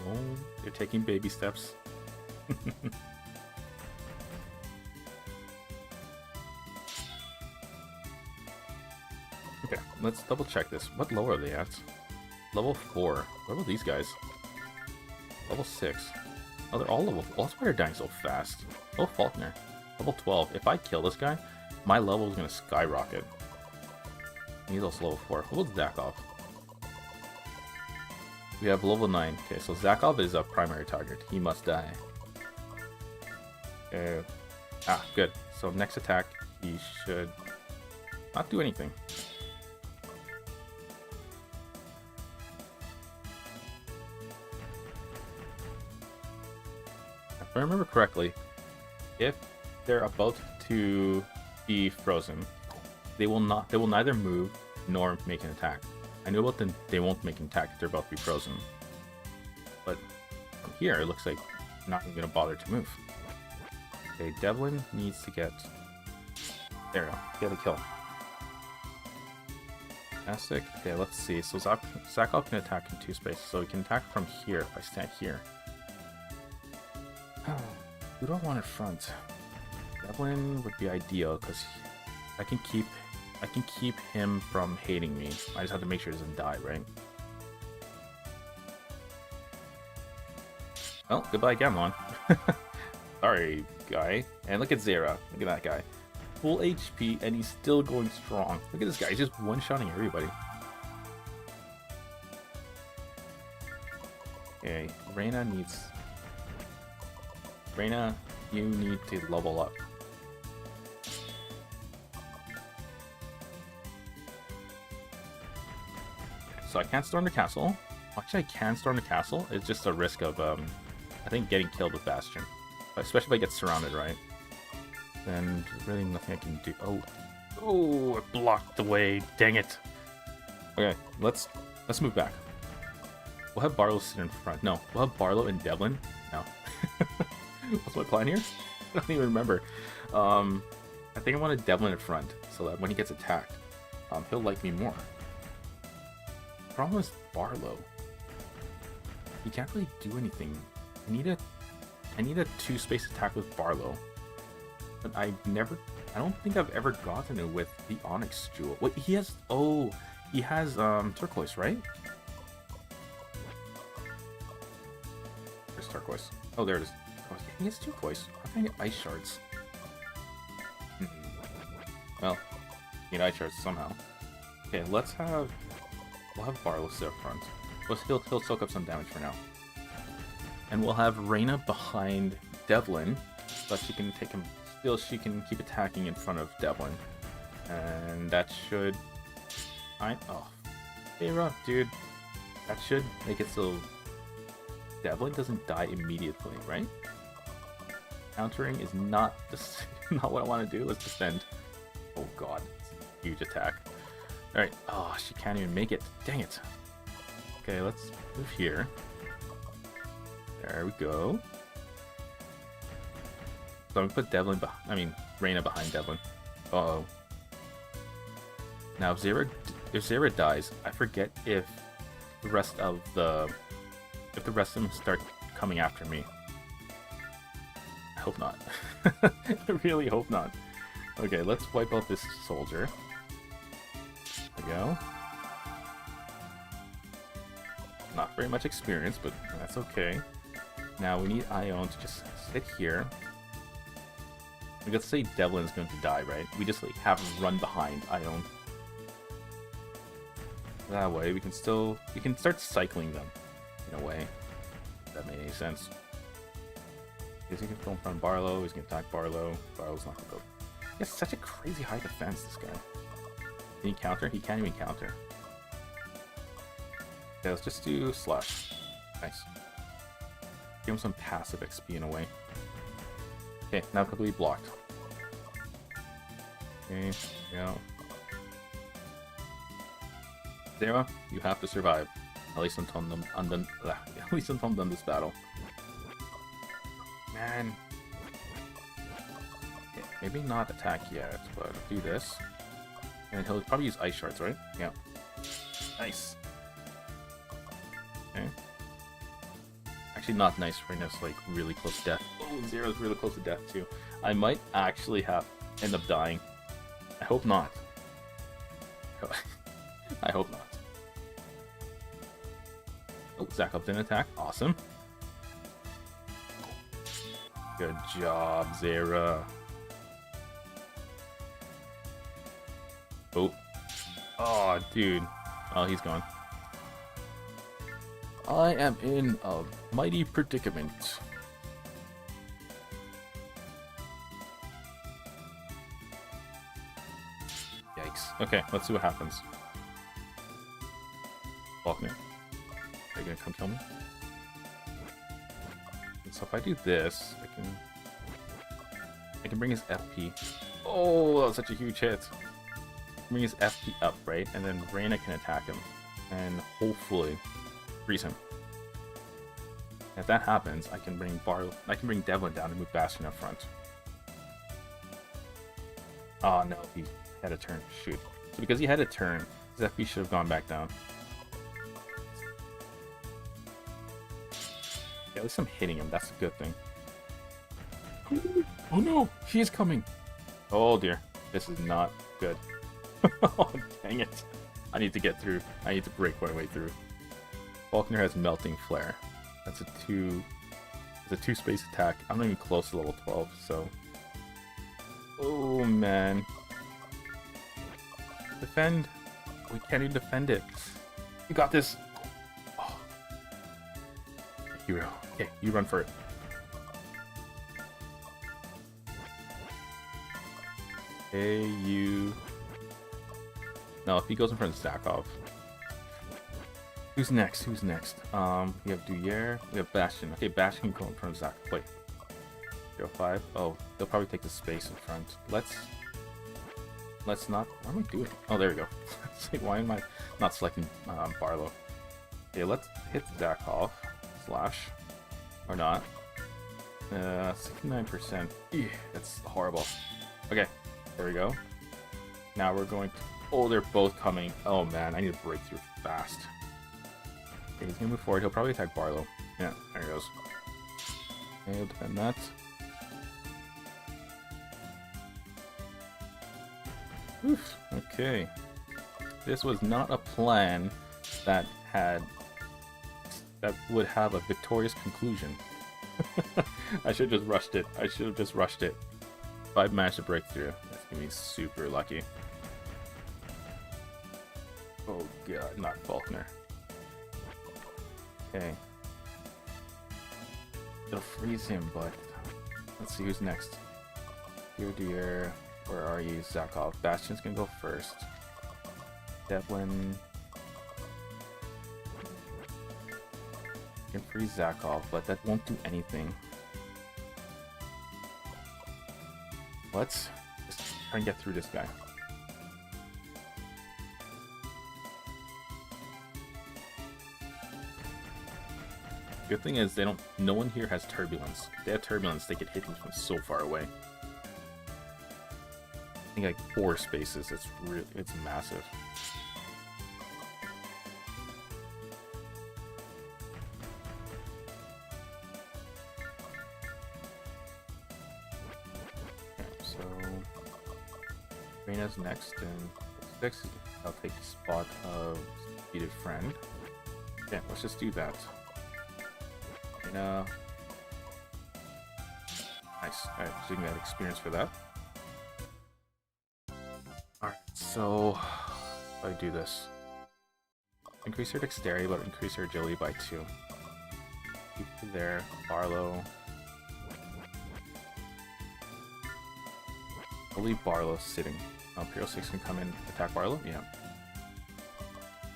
you're taking baby steps. Okay, let's double check this. What level are they at? Level 4. What about these guys? Level 6. Oh, they're all level 4. Well, that's why they're dying so fast. Oh, Faulkner. Level 12. If I kill this guy, my level is going to skyrocket. He's also level 4. What about Zakov? We have level 9. Okay, so Zakov is a primary target. He must die. Good. So next attack, he should not do anything. If I remember correctly, if they're about to be frozen, they will neither move nor make an attack. I know about them, they won't make an attack if they're about to be frozen. But from here, it looks like not even going to bother to move. Okay, Devlin needs to get... There we go. Get a kill. Fantastic. Okay, let's see. So Zakov can attack in 2 spaces. So he can attack from here if I stand here. Who do I want in front? Devlin would be ideal because I can keep him from hating me. I just have to make sure he doesn't die, right? Well, goodbye, Avalon. Sorry, guy. And look at Zeira. Look at that guy. Full HP, and he's still going strong. Look at this guy. He's just one-shotting everybody. Okay, Reyna, you need to level up. So I can't storm the castle. Actually, I can storm the castle. It's just a risk of, I think, getting killed with Bastion. Especially if I get surrounded, right? Then really nothing I can do. Oh, it blocked the way. Dang it. Okay, let's move back. We'll have Barlow sit in front. No, we'll have Barlow and Devlin. No. What's my plan here? I don't even remember. I think I wanted Devlin in front so that when he gets attacked, he'll like me more. The problem is Barlow. He can't really do anything. I need a 2-space attack with Barlow. But I don't think I've ever gotten it with the Onyx Jewel. Wait, he has turquoise, right? There's turquoise. Oh, there it is. Oh, he has turquoise. How can I get ice shards? Well, need ice shards somehow. Okay, we'll have Barlow sit up front. Well, he'll soak up some damage for now. And we'll have Reyna behind Devlin, but she can take him. Still, she can keep attacking in front of Devlin, and that should. Oh, Zeira, dude, that should make it so Devlin doesn't die immediately, right? Countering is not not what I want to do. Let's defend. Oh god, huge attack. All right. Oh, she can't even make it. Dang it. Okay, let's move here. There we go. So I'm gonna put Devlin Reyna behind Devlin. Uh-oh. Now if Zeira dies, I forget if the rest of them start coming after me. I hope not. I really hope not. Okay, let's wipe out this soldier. There we go. Not very much experience, but that's okay. Now we need Ione to just sit here. Let's say Devlin's going to die, right? We just like have him run behind Ione. That way we can start cycling them in a way. If that made any sense. He's gonna go in front of Barlow, he's gonna attack Barlow. Barlow's not gonna go. He has such a crazy high defense, this guy. Can he counter? He can't even counter. Okay, let's just do Slush. Nice. Give him some passive XP in a way. Okay, now completely blocked. Okay, go. Zeira, you have to survive. At least until I'm done this battle. Man. Okay, maybe not attack yet, but do this. And he'll probably use Ice Shards, right? Yeah. Nice. Okay. Actually not nice. Reyna's like really close to death. Oh, Zeira's really close to death too. I might actually end up dying. I hope not. I hope not. Oh, Zakov didn't attack. Awesome. Good job, Zeira. Oh. Oh, dude. Oh, he's gone. I am in a mighty predicament. Yikes. Okay, let's see what happens. Faulkner. Are you gonna come kill me? So if I do this, I can bring his FP. Oh, that was such a huge hit. Bring his FP up, right? And then Reyna can attack him. And hopefully freeze him. If that happens, I can bring Devlin down and move Bastion up front. Oh no, he had a turn. Shoot. So because he had a turn, his FP should have gone back down. Yeah, at least I'm hitting him. That's a good thing. Oh no, he is coming. Oh dear, this is not good. Oh dang it! I need to get through. I need to break my way through. Faulkner has Melting Flare. That's a two space attack. I'm not even close to level 12, so. Oh man. Defend. We can't even defend it. You got this. Oh. Hero. Okay, you run for it. Okay, you. No, if he goes in front of Zakov. Who's next? Who's next? We have Duyere. We have Bastion. Okay, Bastion can go in front of Zakov. Wait. 05. Oh, they'll probably take the space in front. Let's not. What am I doing? Oh, there we go. Why am I not selecting Barlow? Okay, let's hit Zakov. Slash. Or not. 69%. That's horrible. Okay, there we go. Now we're going to. Oh, they're both coming. Oh man, I need to break through fast. Okay, he's gonna move forward. He'll probably attack Barlow. Yeah, there he goes. Okay, he'll defend that. Oof, okay. This was not a plan that would have a victorious conclusion. I should have just rushed it. If I managed to break through, that's gonna be super lucky. Oh god, not Faulkner. Okay. It'll freeze him, but let's see who's next. Duyere, where are you? Zakov. Bastion's gonna go first. Devlin can freeze Zakov, but that won't do anything. Let's just try and get through this guy. Good thing is no one here has turbulence. If they have turbulence, they get hit from so far away. I think like 4 spaces. It's massive. Okay, so Reyna's next in 6. I'll take the spot of defeated friend. Okay, let's just do that. Nice. Alright, so you can get experience for that. Alright, so if I do this, increase her dexterity, but increase her agility by 2. Keep her there. Barlow. I'll leave Barlow sitting. Imperial 6 can come in, attack Barlow? Yeah.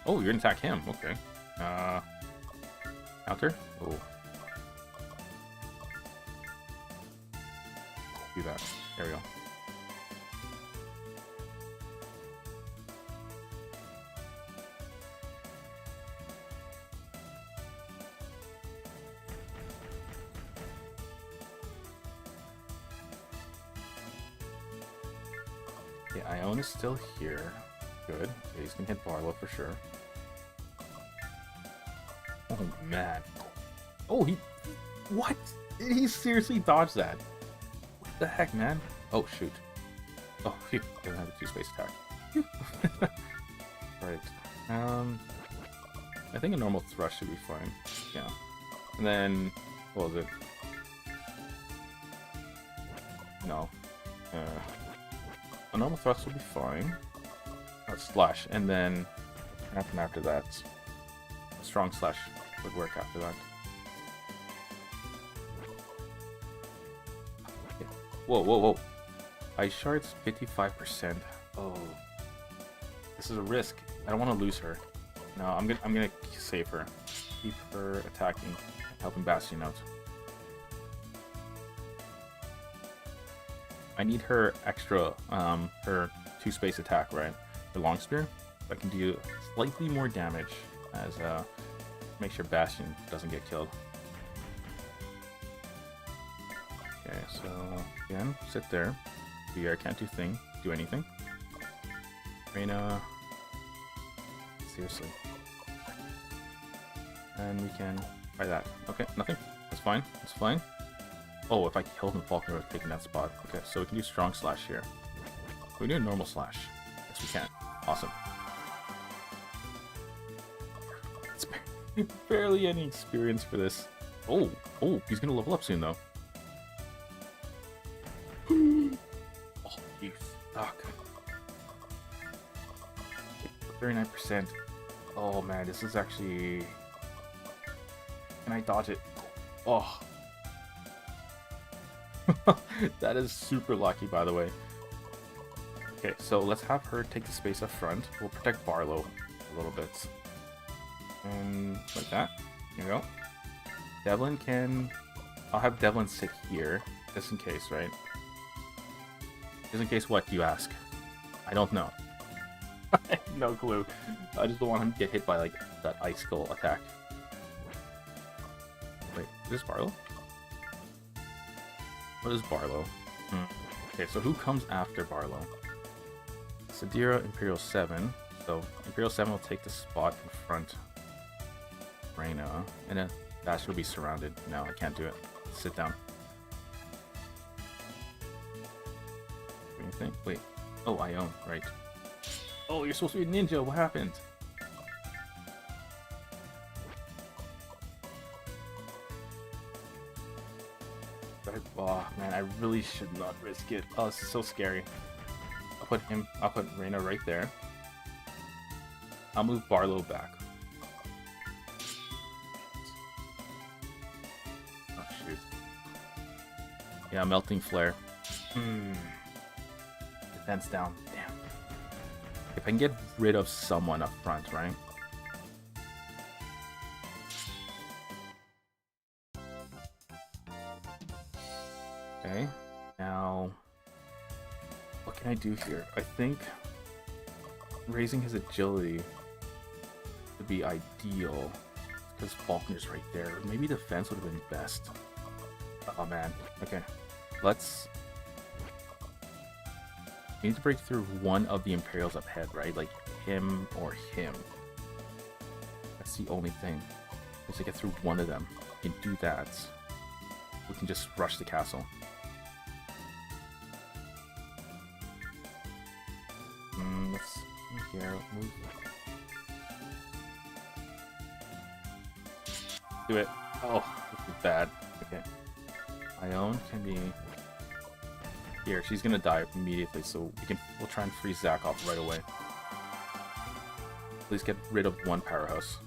Oh, you're gonna attack him. Okay. Counter? Oh. Do that. There we go. Yeah, Ione is still here. Good. Okay, he's gonna hit Barlow for sure. Oh man. Oh, what? Did he seriously dodge that? What the heck, man? Oh, shoot. Oh, phew. Doesn't have a 2-space attack. Right. I think a normal thrust should be fine. Yeah. And then, what was it? No. A normal thrust will be fine. Slash. And then, after that, a strong slash would work after that. Whoa, whoa, whoa. Ice Shard's 55%. Oh. This is a risk. I don't want to lose her. No, I'm gonna save her. Keep her attacking, helping Bastion out. I need her extra, her 2-space attack, right? The long spear. I can do slightly more damage as make sure Bastion doesn't get killed. Okay, so again, sit there. Duyere can't do anything. Reyna, seriously. And we can try that. Okay, nothing. That's fine. That's fine. Oh, if I killed him, Faulkner would have taken that spot. Okay, so we can do strong slash here. Can we do a normal slash? Yes, we can. Awesome. It's barely any experience for this. Oh, he's gonna level up soon though. Oh, you suck. 39%. Oh man, this is actually... Can I dodge it? Oh. That is super lucky, by the way. Okay, so let's have her take the space up front. We'll protect Barlow a little bit. And like that. There you go. Devlin can... I'll have Devlin sit here, just in case, right? Just in case what, do you ask? I don't know. I have no clue. I just don't want him to get hit by, like, that ice skull attack. Wait, is this Barlow? What is Barlow? Okay, so who comes after Barlow? Sadira, Imperial 7. So Imperial 7 will take the spot in front. Reyna, and then Bastion will be surrounded. No, I can't do it. Sit down. Anything? Wait. Oh, Ione, right. Oh, you're supposed to be a ninja. What happened? Oh man, I really should not risk it. Oh, this is so scary. I'll put Reyna right there. I'll move Barlow back. Yeah, melting flare. Defense down. Damn. If I can get rid of someone up front, right? Okay. Now, what can I do here? I think raising his agility would be ideal because Faulkner's right there. Maybe defense would have been best. Oh man. Okay. Let's. We need to break through one of the Imperials up ahead, right? Like him or him. That's the only thing. Is to get through one of them. We can do that. We can just rush the castle. Let's here move. Do it. Oh, this is bad. Okay. Ione can be here. She's gonna die immediately, so we'll try and freeze Zakov right away. Please get rid of one powerhouse.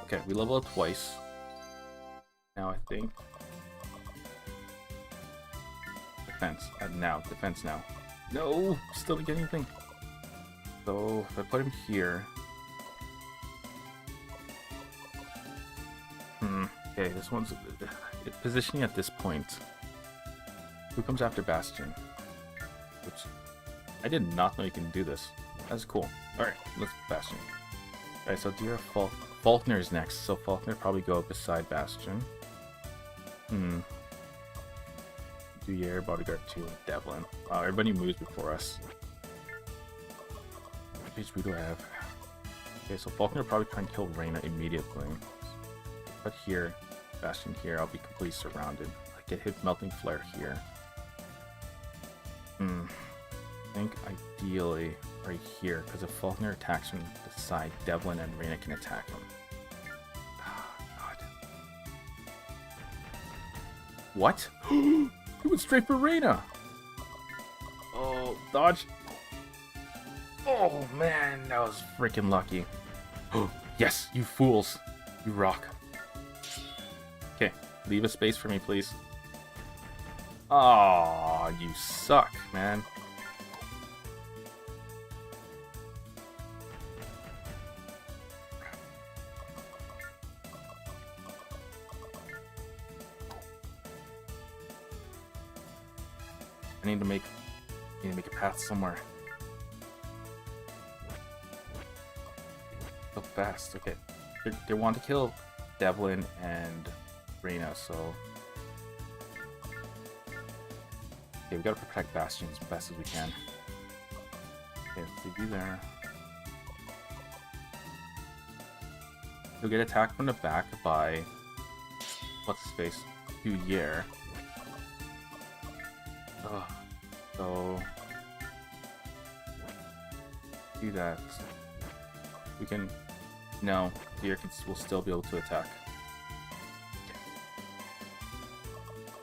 Okay, we level up twice. Now I think defense. Defense now. No, still didn't get anything. So if I put him here. Okay, this one's positioning at this point. Who comes after Bastion? Which I did not know you can do this. That's cool. Alright, let's Bastion. Alright, so Duyere Faulkner is next, so Faulkner probably go up beside Bastion. Duyere, Bodyguard 2, and Devlin. Wow, everybody moves before us. What HP do I have? Okay, so Faulkner will probably try and kill Reyna immediately. But here, Bastion here, I'll be completely surrounded. I get hit melting flare here. I think ideally right here, because if Faulkner attacks from the side, Devlin and Reyna can attack him. Oh, God. What? He went straight for Reyna! Oh, dodge! Oh man, that was freaking lucky. Yes, you fools! You rock. Okay, leave a space for me, please. Aw, you suck, man. I need to make a path somewhere. So fast, okay. They want to kill Devlin and Reyna, so okay, we gotta protect Bastion as best as we can. Okay, let's see you there. He'll get attacked from the back by what's his face? Duyere. So do that. We can. No, Duyere will still be able to attack.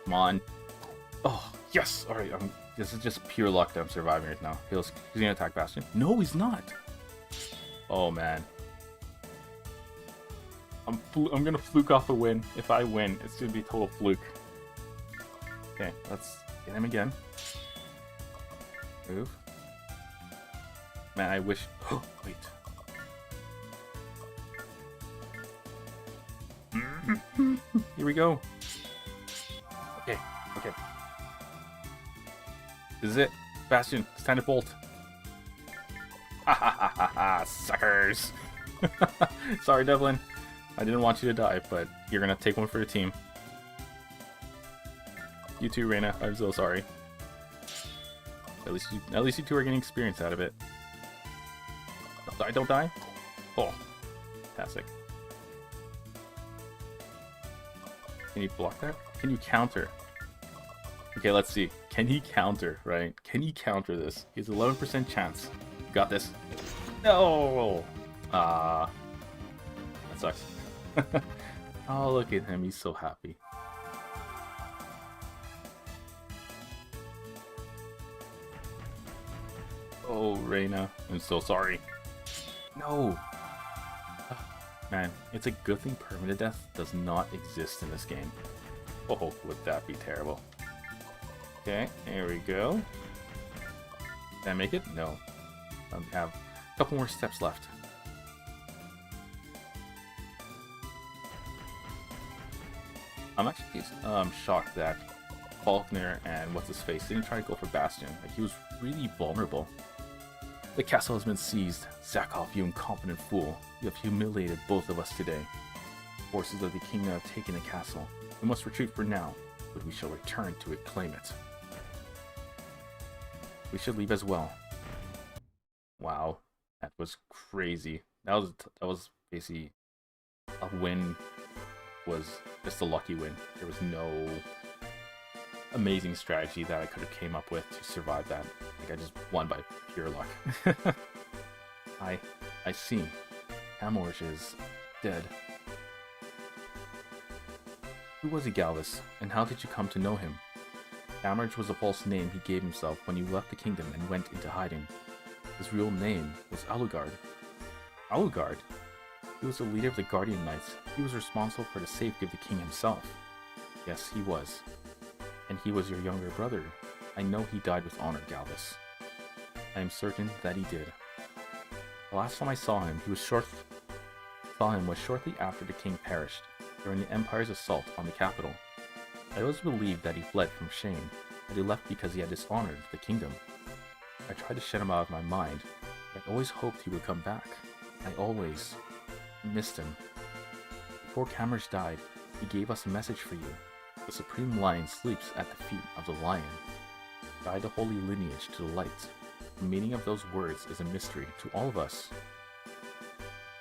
Come on. Oh, yes! Alright, this is just pure luck that I'm surviving right now. He's gonna attack Bastion. No, he's not! Oh, man. I'm gonna fluke off a win. If I win, it's gonna be a total fluke. Okay, let's get him again. Move. Man, I wish... Oh, wait. Here we go. Okay, okay. This is it. Bastion, it's time to bolt. Ha ha ha ha ha, suckers. Sorry, Devlin. I didn't want you to die, but you're gonna take one for the team. You too, Reyna. I'm so sorry. At least you two are getting experience out of it. Don't die, don't die. Oh, fantastic. Can you block that? Can you counter? Okay, let's see. Can he counter, right? Can he counter this? He has 11% chance. You got this. No! Ah, that sucks. Oh, look at him. He's so happy. Oh, Reyna. I'm so sorry. No. Man, it's a good thing permanent death does not exist in this game. Oh, would that be terrible. Okay, there we go. Did I make it? No. I have a couple more steps left. I'm actually shocked that Faulkner and what's-his-face didn't try to go for Bastion. Like, he was really vulnerable. The castle has been seized. Zakov, you incompetent fool. You have humiliated both of us today. Forces of the kingdom have taken the castle. We must retreat for now, but we shall return to it, claim it. We should leave as well. Wow, that was crazy. That was basically a win. Was just a lucky win. There was no amazing strategy that I could have came up with to survive that. Like, I just won by pure luck. I see. Kamorge is dead. Who was he, Galvis, and how did you come to know him? Kamorge was a false name he gave himself when he left the kingdom and went into hiding. His real name was Alucard. Alucard? He was the leader of the Guardian Knights. He was responsible for the safety of the king himself. Yes, he was. And he was your younger brother. I know he died with honor, Galvis. I am certain that he did. The last time I saw him, was shortly after the king perished, during the Empire's assault on the capital. I always believed that he fled from shame, that he left because he had dishonored the kingdom. I tried to shut him out of my mind, but I always hoped he would come back. I always missed him. Before Kamorge died, he gave us a message for you. The Supreme Lion sleeps at the feet of the Lion. Guide the holy lineage to the light. The meaning of those words is a mystery to all of us.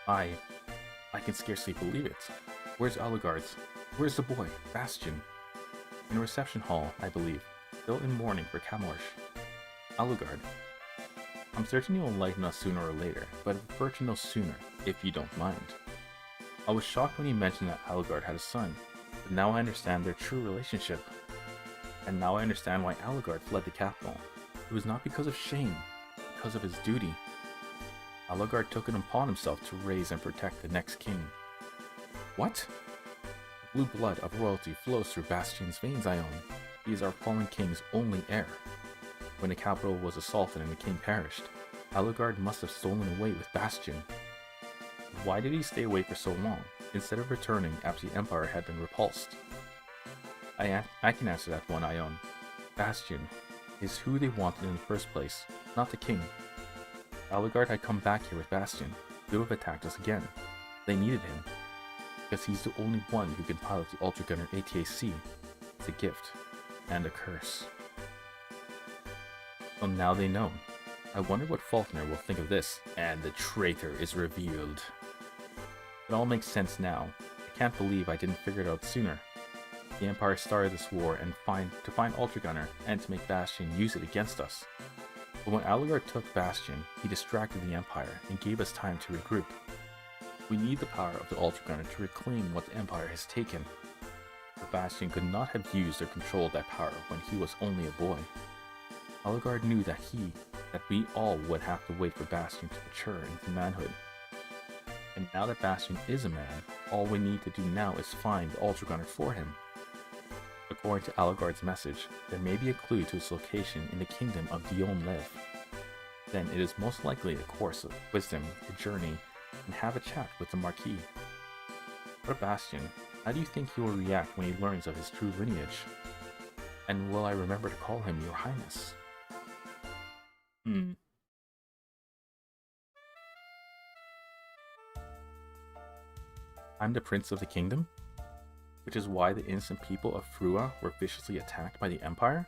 I can scarcely believe it. Where's Alucard's? Where's the boy, Bastion? In a reception hall, I believe, still in mourning for Kamorge. Alucard. I'm certain you'll enlighten us sooner or later, but I prefer to know sooner, if you don't mind. I was shocked when you mentioned that Alucard had a son, but now I understand their true relationship. And now I understand why Alucard fled the capital. It was not because of shame, because of his duty. Alucard took it upon himself to raise and protect the next king. What? The blue blood of royalty flows through Bastion's veins, Ione. He is our fallen king's only heir. When the capital was assaulted and the king perished, Alucard must have stolen away with Bastion. Why did he stay away for so long, instead of returning after the Empire had been repulsed? I can answer that one, Ione. Bastion is who they wanted in the first place, not the king. Alucard had come back here with Bastion. They would have attacked us again. They needed him, because he's the only one who can pilot the Ultra Gunner ATAC. It's a gift, and a curse. Well, now they know. I wonder what Faulkner will think of this, and the traitor is revealed. It all makes sense now. I can't believe I didn't figure it out sooner. The Empire started this war to find Ultra Gunner and to make Bastion use it against us. But when Alucard took Bastion, he distracted the Empire and gave us time to regroup. We need the power of the Ultra Gunner to reclaim what the Empire has taken. But Bastion could not have used or controlled that power when he was only a boy. Alucard knew that we all would have to wait for Bastion to mature into manhood. And now that Bastion is a man, all we need to do now is find the Ultra Gunner for him. According to Alucard's message, there may be a clue to its location in the kingdom of Dionne. Then it is most likely a course of wisdom to journey and have a chat with the Marquis. For Bastion, how do you think he will react when he learns of his true lineage? And will I remember to call him Your Highness? I'm the Prince of the Kingdom? Which is why the innocent people of Fruah were viciously attacked by the Empire?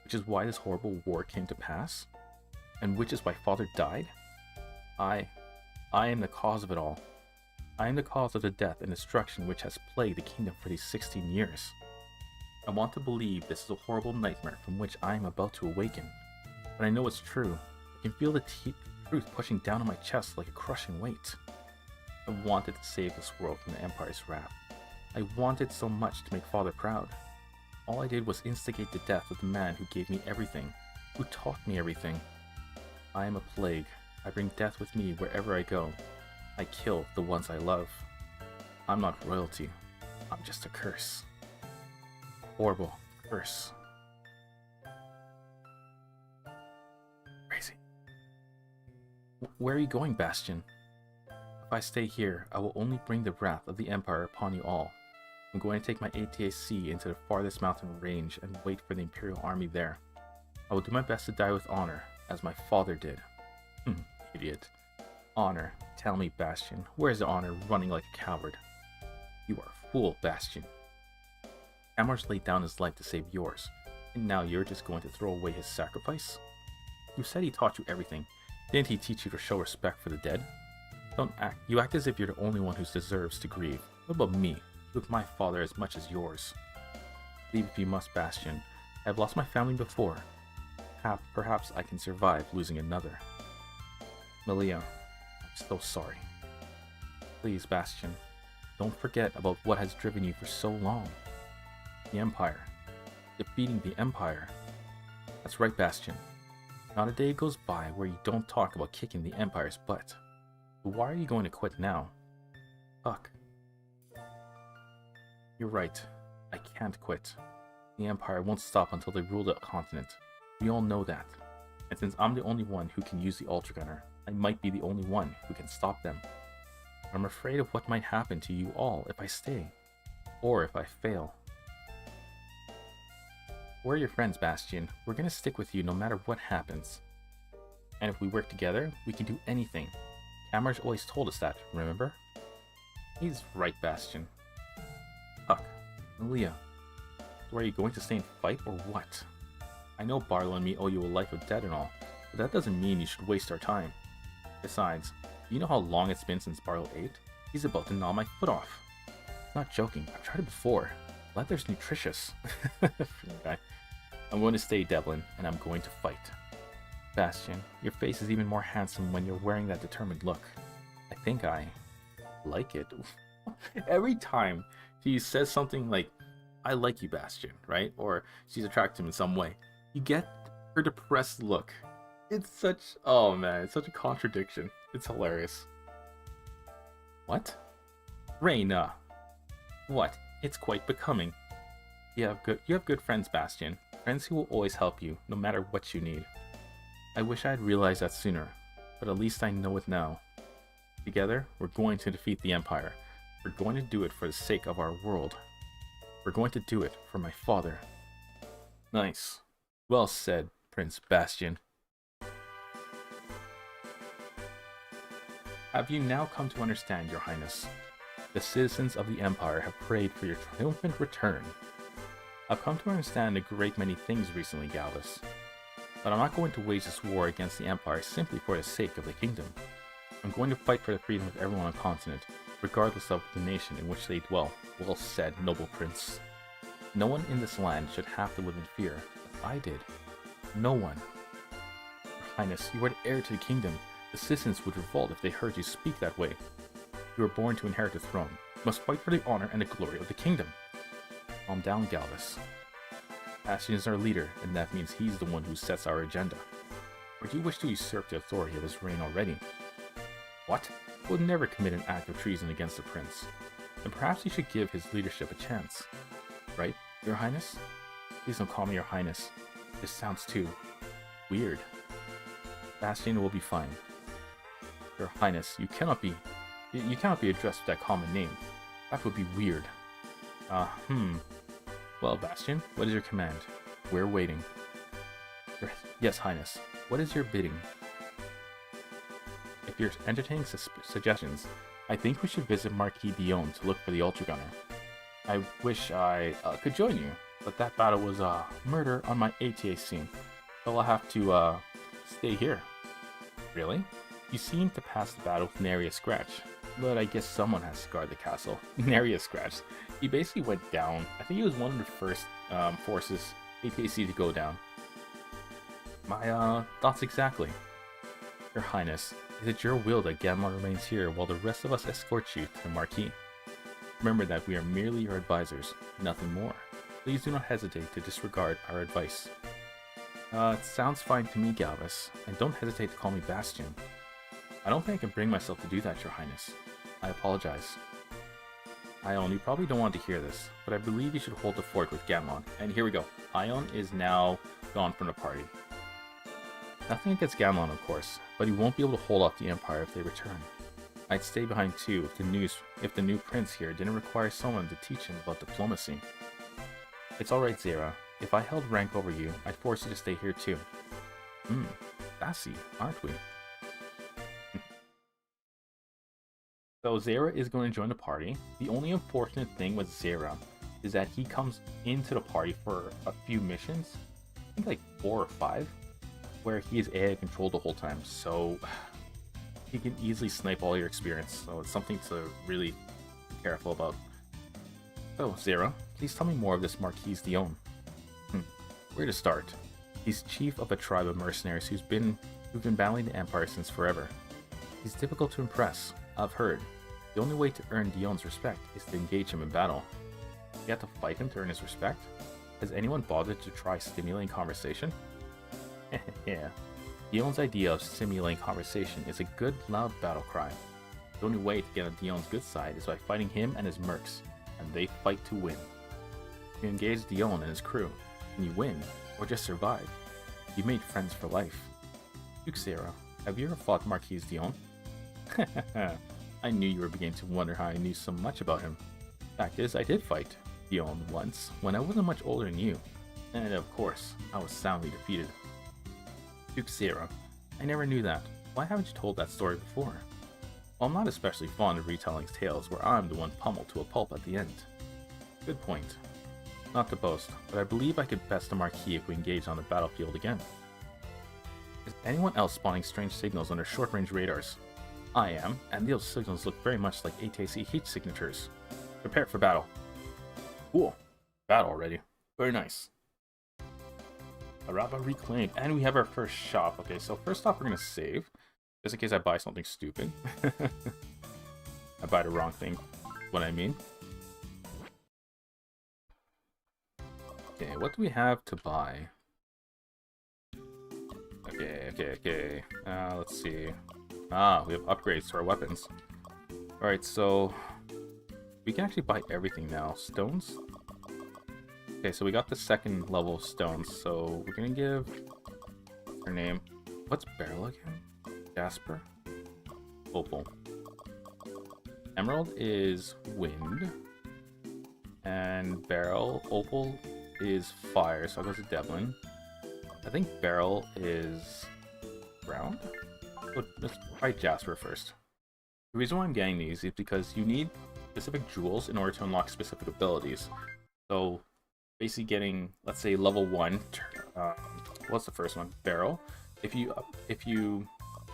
Which is why this horrible war came to pass? And which is why Father died? I am the cause of it all. I am the cause of the death and destruction which has plagued the kingdom for these 16 years. I want to believe this is a horrible nightmare from which I am about to awaken. But I know it's true. I can feel truth pushing down on my chest like a crushing weight. I wanted to save this world from the Empire's wrath. I wanted so much to make Father proud. All I did was instigate the death of the man who gave me everything, who taught me everything. I am a plague. I bring death with me wherever I go. I kill the ones I love. I'm not royalty. I'm just a curse. Horrible curse. Crazy. Where are you going, Bastion? If I stay here, I will only bring the wrath of the Empire upon you all. I'm going to take my ATAC into the farthest mountain range and wait for the Imperial Army there. I will do my best to die with honor, as my father did. Idiot. Honor. Tell me, Bastion, where's the honor running like a coward? You are a fool, Bastion. Kamorge laid down his life to save yours, and now you're just going to throw away his sacrifice? You said he taught you everything. Didn't he teach you to show respect for the dead? You act as if you're the only one who deserves to grieve. What about me? With my father as much as yours. Leave if you must, Bastion. I have lost my family before. Perhaps I can survive losing another. Milea, I'm so sorry. Please, Bastion, don't forget about what has driven you for so long. The Empire. Defeating the Empire. That's right, Bastion. Not a day goes by where you don't talk about kicking the Empire's butt. But why are you going to quit now? Fuck. You're right. I can't quit. The Empire won't stop until they rule the continent. We all know that. And since I'm the only one who can use the Ultra Gunner, I might be the only one who can stop them. I'm afraid of what might happen to you all if I stay. Or if I fail. We're your friends, Bastion. We're gonna stick with you no matter what happens. And if we work together, we can do anything. Kamorge always told us that, remember? He's right, Bastion. Huck, Milea, so are you going to stay and fight or what? I know Barlow and me owe you a life of debt and all, but that doesn't mean you should waste our time. Besides, you know how long it's been since Barlow ate? He's about to gnaw my foot off. Not joking, I've tried it before. Leather's nutritious. Okay. I'm going to stay, Devlin, and I'm going to fight. Bastion, your face is even more handsome when you're wearing that determined look. I think I like it. Every time she says something like, I like you, Bastion, right? Or she's attracted to him in some way. You get her depressed look. It's such, oh man, it's such a contradiction. It's hilarious. What? Reyna. What? It's quite becoming. You have good friends, Bastion. Friends who will always help you, no matter what you need. I wish I had realized that sooner, but at least I know it now. Together, we're going to defeat the Empire. We're going to do it for the sake of our world. We're going to do it for my father. Nice. Well said, Prince Bastion. Have you now come to understand, Your Highness? The citizens of the Empire have prayed for your triumphant return. I've come to understand a great many things recently, Galvus. But I'm not going to wage this war against the Empire simply for the sake of the kingdom. I'm going to fight for the freedom of everyone on the continent, regardless of the nation in which they dwell. Well said, noble prince. No one in this land should have to live in fear, as I did. No one. Your Highness, you are the heir to the kingdom. The citizens would revolt if they heard you speak that way. You were born to inherit the throne. You must fight for the honor and the glory of the kingdom. Calm down, Galvus. Bastion is our leader, and that means he's the one who sets our agenda. Or do you wish to usurp the authority of his reign already? What? He would never commit an act of treason against the prince. And perhaps he should give his leadership a chance. Right, Your Highness? Please don't call me Your Highness. This sounds too weird. Bastion will be fine. Your Highness, you cannot be addressed with that common name. That would be weird. Well, Bastion, what is your command? We're waiting. Yes, Highness. What is your bidding? If you're entertaining suggestions, I think we should visit Marquis Dionne to look for the Ultra Gunner. I wish I could join you, but that battle was murder on my ATAC, so I'll have to stay here. Really? You seem to pass the battle with nary a scratch, but I guess someone has to guard the castle. Nary a scratch. He basically went down. I think he was one of the first forces ATAC to go down. My thoughts exactly. Your Highness, is it your will that Gamon remains here while the rest of us escort you to the Marquis? Remember that we are merely your advisors, nothing more. Please do not hesitate to disregard our advice. It sounds fine to me, Galvus, and don't hesitate to call me Bastion. I don't think I can bring myself to do that, Your Highness. I apologize. Ione, you probably don't want to hear this, but I believe you should hold the fort with Gamon. And here we go. Ione is now gone from the party. Nothing against Gamon, of course, but he won't be able to hold off the Empire if they return. I'd stay behind too if the new prince here didn't require someone to teach him about diplomacy. It's alright, Zeira. If I held rank over you, I'd force you to stay here too. Sassy, aren't we? So Zeira is going to join the party. The only unfortunate thing with Zeira is that he comes into the party for a few missions, I think like 4 or 5, where he is AI controlled the whole time, so he can easily snipe all your experience, so it's something to really be careful about. So Zeira, please tell me more of this Marquis Dionne. Where to start? He's chief of a tribe of mercenaries who've been battling the Empire since forever. He's difficult to impress, I've heard. The only way to earn Dionne's respect is to engage him in battle. You have to fight him to earn his respect? Has anyone bothered to try stimulating conversation? Yeah. Dionne's idea of stimulating conversation is a good, loud battle cry. The only way to get on Dionne's good side is by fighting him and his mercs, and they fight to win. If you engage Dionne and his crew, and you win, or just survive, you made friends for life. Duke Zeira, have you ever fought Marquis Dionne? I knew you were beginning to wonder how I knew so much about him. Fact is, I did fight Dionne once, when I wasn't much older than you. And of course, I was soundly defeated. Duke Zeira, I never knew that. Why haven't you told that story before? Well, I'm not especially fond of retelling tales where I'm the one pummeled to a pulp at the end. Good point. Not to boast, but I believe I could best the Marquis if we engage on the battlefield again. Is anyone else spotting strange signals on their short-range radars? I am, and those signals look very much like ATAC heat signatures. Prepare for battle. Cool. Battle already. Very nice. Araba reclaimed, and we have our first shop. Okay, so first off, we're going to save, just in case I buy something stupid. I buy the wrong thing, what I mean. Okay, what do we have to buy? Okay. Let's see. We have upgrades to our weapons. Alright, so we can actually buy everything now. Stones? Okay, so we got the second level of stones, so we're gonna give her name. What's Beryl again? Jasper? Opal. Emerald is wind. And Beryl, Opal is fire, so I'll go to Devlin. I think Beryl is ground? Let's try Jasper first. The reason why I'm getting these is because you need specific jewels in order to unlock specific abilities. So basically getting, let's say, level 1, what's the first one? Beryl. If you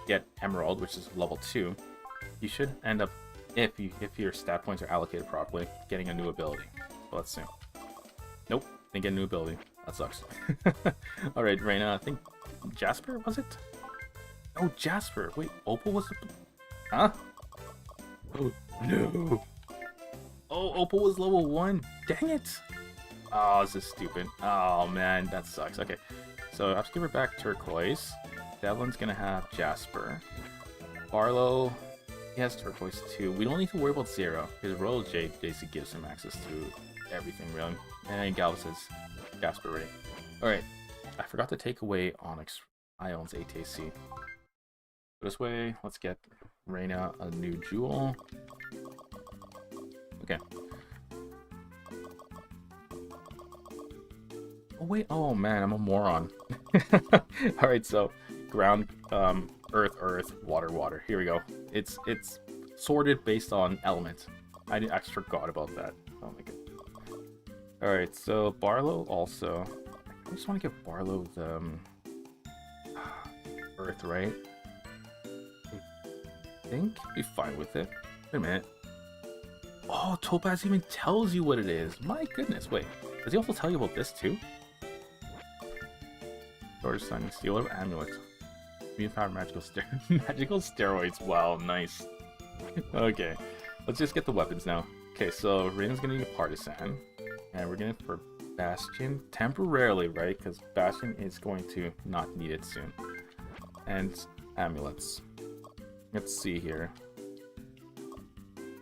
get Emerald, which is level 2, you should end up, if your stat points are allocated properly, getting a new ability. So let's see. Nope, didn't get a new ability. That sucks. Alright, Reyna, I think Jasper, was it? Oh, Jasper. Wait, Opal was the... Huh? Oh, no. Oh, Opal was level 1. Dang it. Oh, this is stupid. Oh, man, that sucks. Okay, so I have to give her back turquoise. Devlin's gonna have Jasper. Barlow, he has turquoise too. We don't need to worry about Zeira. His Royal Jade basically gives him access to everything, really. And Galvus is Jasper ready. Alright, I forgot to take away Onyx Ion's ATAC. This way, let's get Reyna a new jewel. Okay. Oh wait, oh man, I'm a moron. Alright, so ground, earth, water. Here we go. It's sorted based on element. I actually forgot about that. Oh my god. Alright, so Barlow also. I just want to give Barlow the earth, right? I think be fine with it. Wait a minute. Oh, Topaz even tells you what it is. My goodness, wait. Does he also tell you about this too? Sword Sun, Steel of Amulet. Immune power magical magical steroids. Wow, nice. Okay, let's just get the weapons now. Okay, so Reyna's gonna need a partisan, and we're gonna for Bastion temporarily, right? Because Bastion is going to not need it soon. And amulets. Let's see here.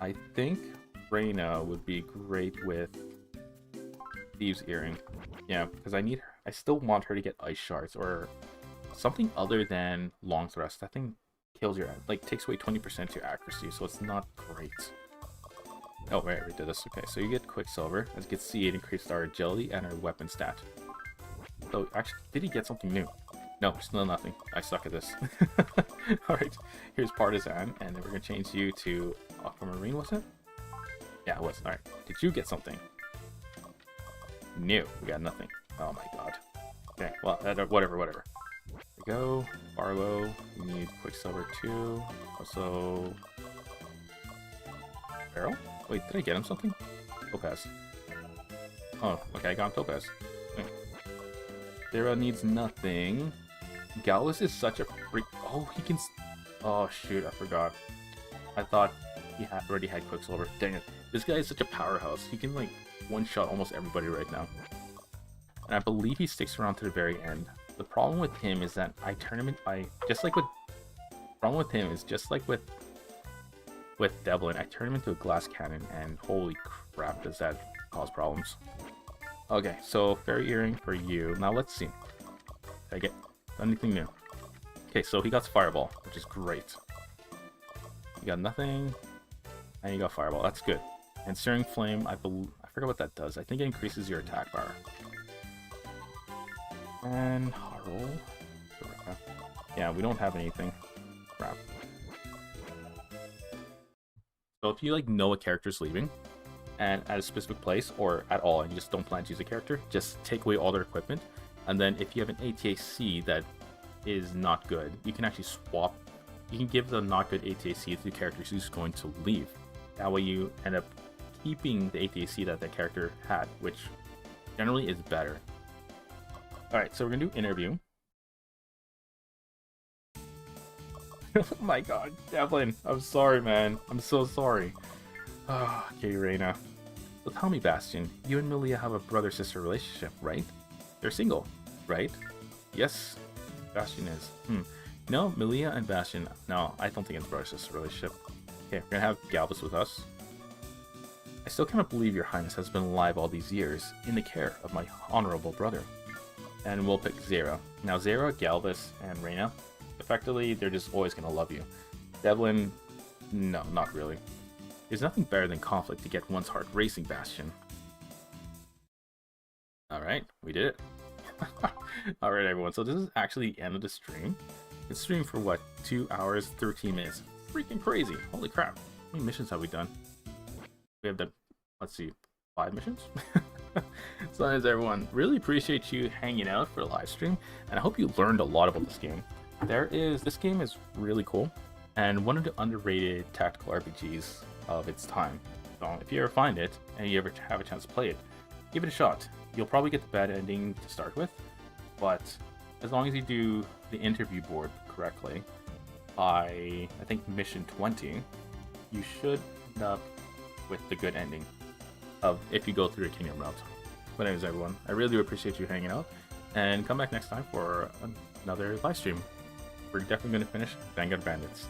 I think Reyna would be great with Thieves' Earring. Yeah, because I still want her to get ice shards or something other than long thrust. That thing kills your, like, takes away 20% of your accuracy, so it's not great. Oh, right, we did this. Okay, so you get Quicksilver. As you can see, it increased our agility and our weapon stat. So, actually, did he get something new? No, still nothing. I suck at this. Alright, here's Partisan, and then we're going to change you to Aquamarine, was it? Yeah, it was. Alright, did you get something? New. We got nothing. Oh my god. Okay, well, whatever. There we go. Barlow, we need Quicksilver too. Also... Barrel? Wait, did I get him something? Topaz. Oh, okay, I got him Topaz. Zeira needs nothing. Galvus is such a freak. Oh, he can... Oh, shoot, I forgot. I thought he already had Quicksilver. Dang it. This guy is such a powerhouse. He can, like, one-shot almost everybody right now. And I believe he sticks around to the very end. The problem with him is that I turn him in... problem with him is just like with Devlin, I turn him into a glass cannon, and holy crap, does that cause problems. Okay, so Fairy Earring for you. Now let's see. Did I get anything new? Okay, so he got Fireball, which is great. You got nothing, and you got Fireball. That's good. And Searing Flame, I forget what that does. I think it increases your attack bar. And Harl. Yeah, we don't have anything. Crap. So if you like know a character's leaving, and at a specific place or at all, and you just don't plan to use a character, just take away all their equipment, and then if you have an ATAC that is not good, you can actually swap. You can give the not good ATAC to the character who's going to leave. That way you end up keeping the ATAC that that character had, which generally is better. Alright, so we're gonna do interview. Oh my god, Devlin, I'm sorry, man. I'm so sorry. Okay, Reyna. So tell me, Bastion, you and Milea have a brother-sister relationship, right? They're single, right? Yes, Bastion is. No, Milea and Bastion. No, I don't think it's a brother-sister relationship. Okay, we're gonna have Galvus with us. I still cannot believe your highness has been alive all these years in the care of my honorable brother. And we'll pick Zeira. Now, Zeira, Galvus, and Reyna, effectively, they're just always gonna love you. Devlin, no, not really. There's nothing better than conflict to get one's heart racing, Bastion. Alright, we did it. Alright, everyone, so this is actually the end of the stream. It's streamed for what, 2 hours, 13 minutes. Freaking crazy. Holy crap. How many missions have we done? We have done, let's see, 5 missions? So anyways, everyone, really appreciate you hanging out for the live stream, and I hope you learned a lot about this game. This game is really cool, and one of the underrated tactical RPGs of its time. So if you ever find it, and you ever have a chance to play it, give it a shot. You'll probably get the bad ending to start with, but as long as you do the interview board correctly, by, I think, mission 20, you should end up with the good ending of if you go through the kingdom route. But anyways, everyone, I really do appreciate you hanging out, and come back next time for another live stream. We're definitely going to finish Vanguard Bandits.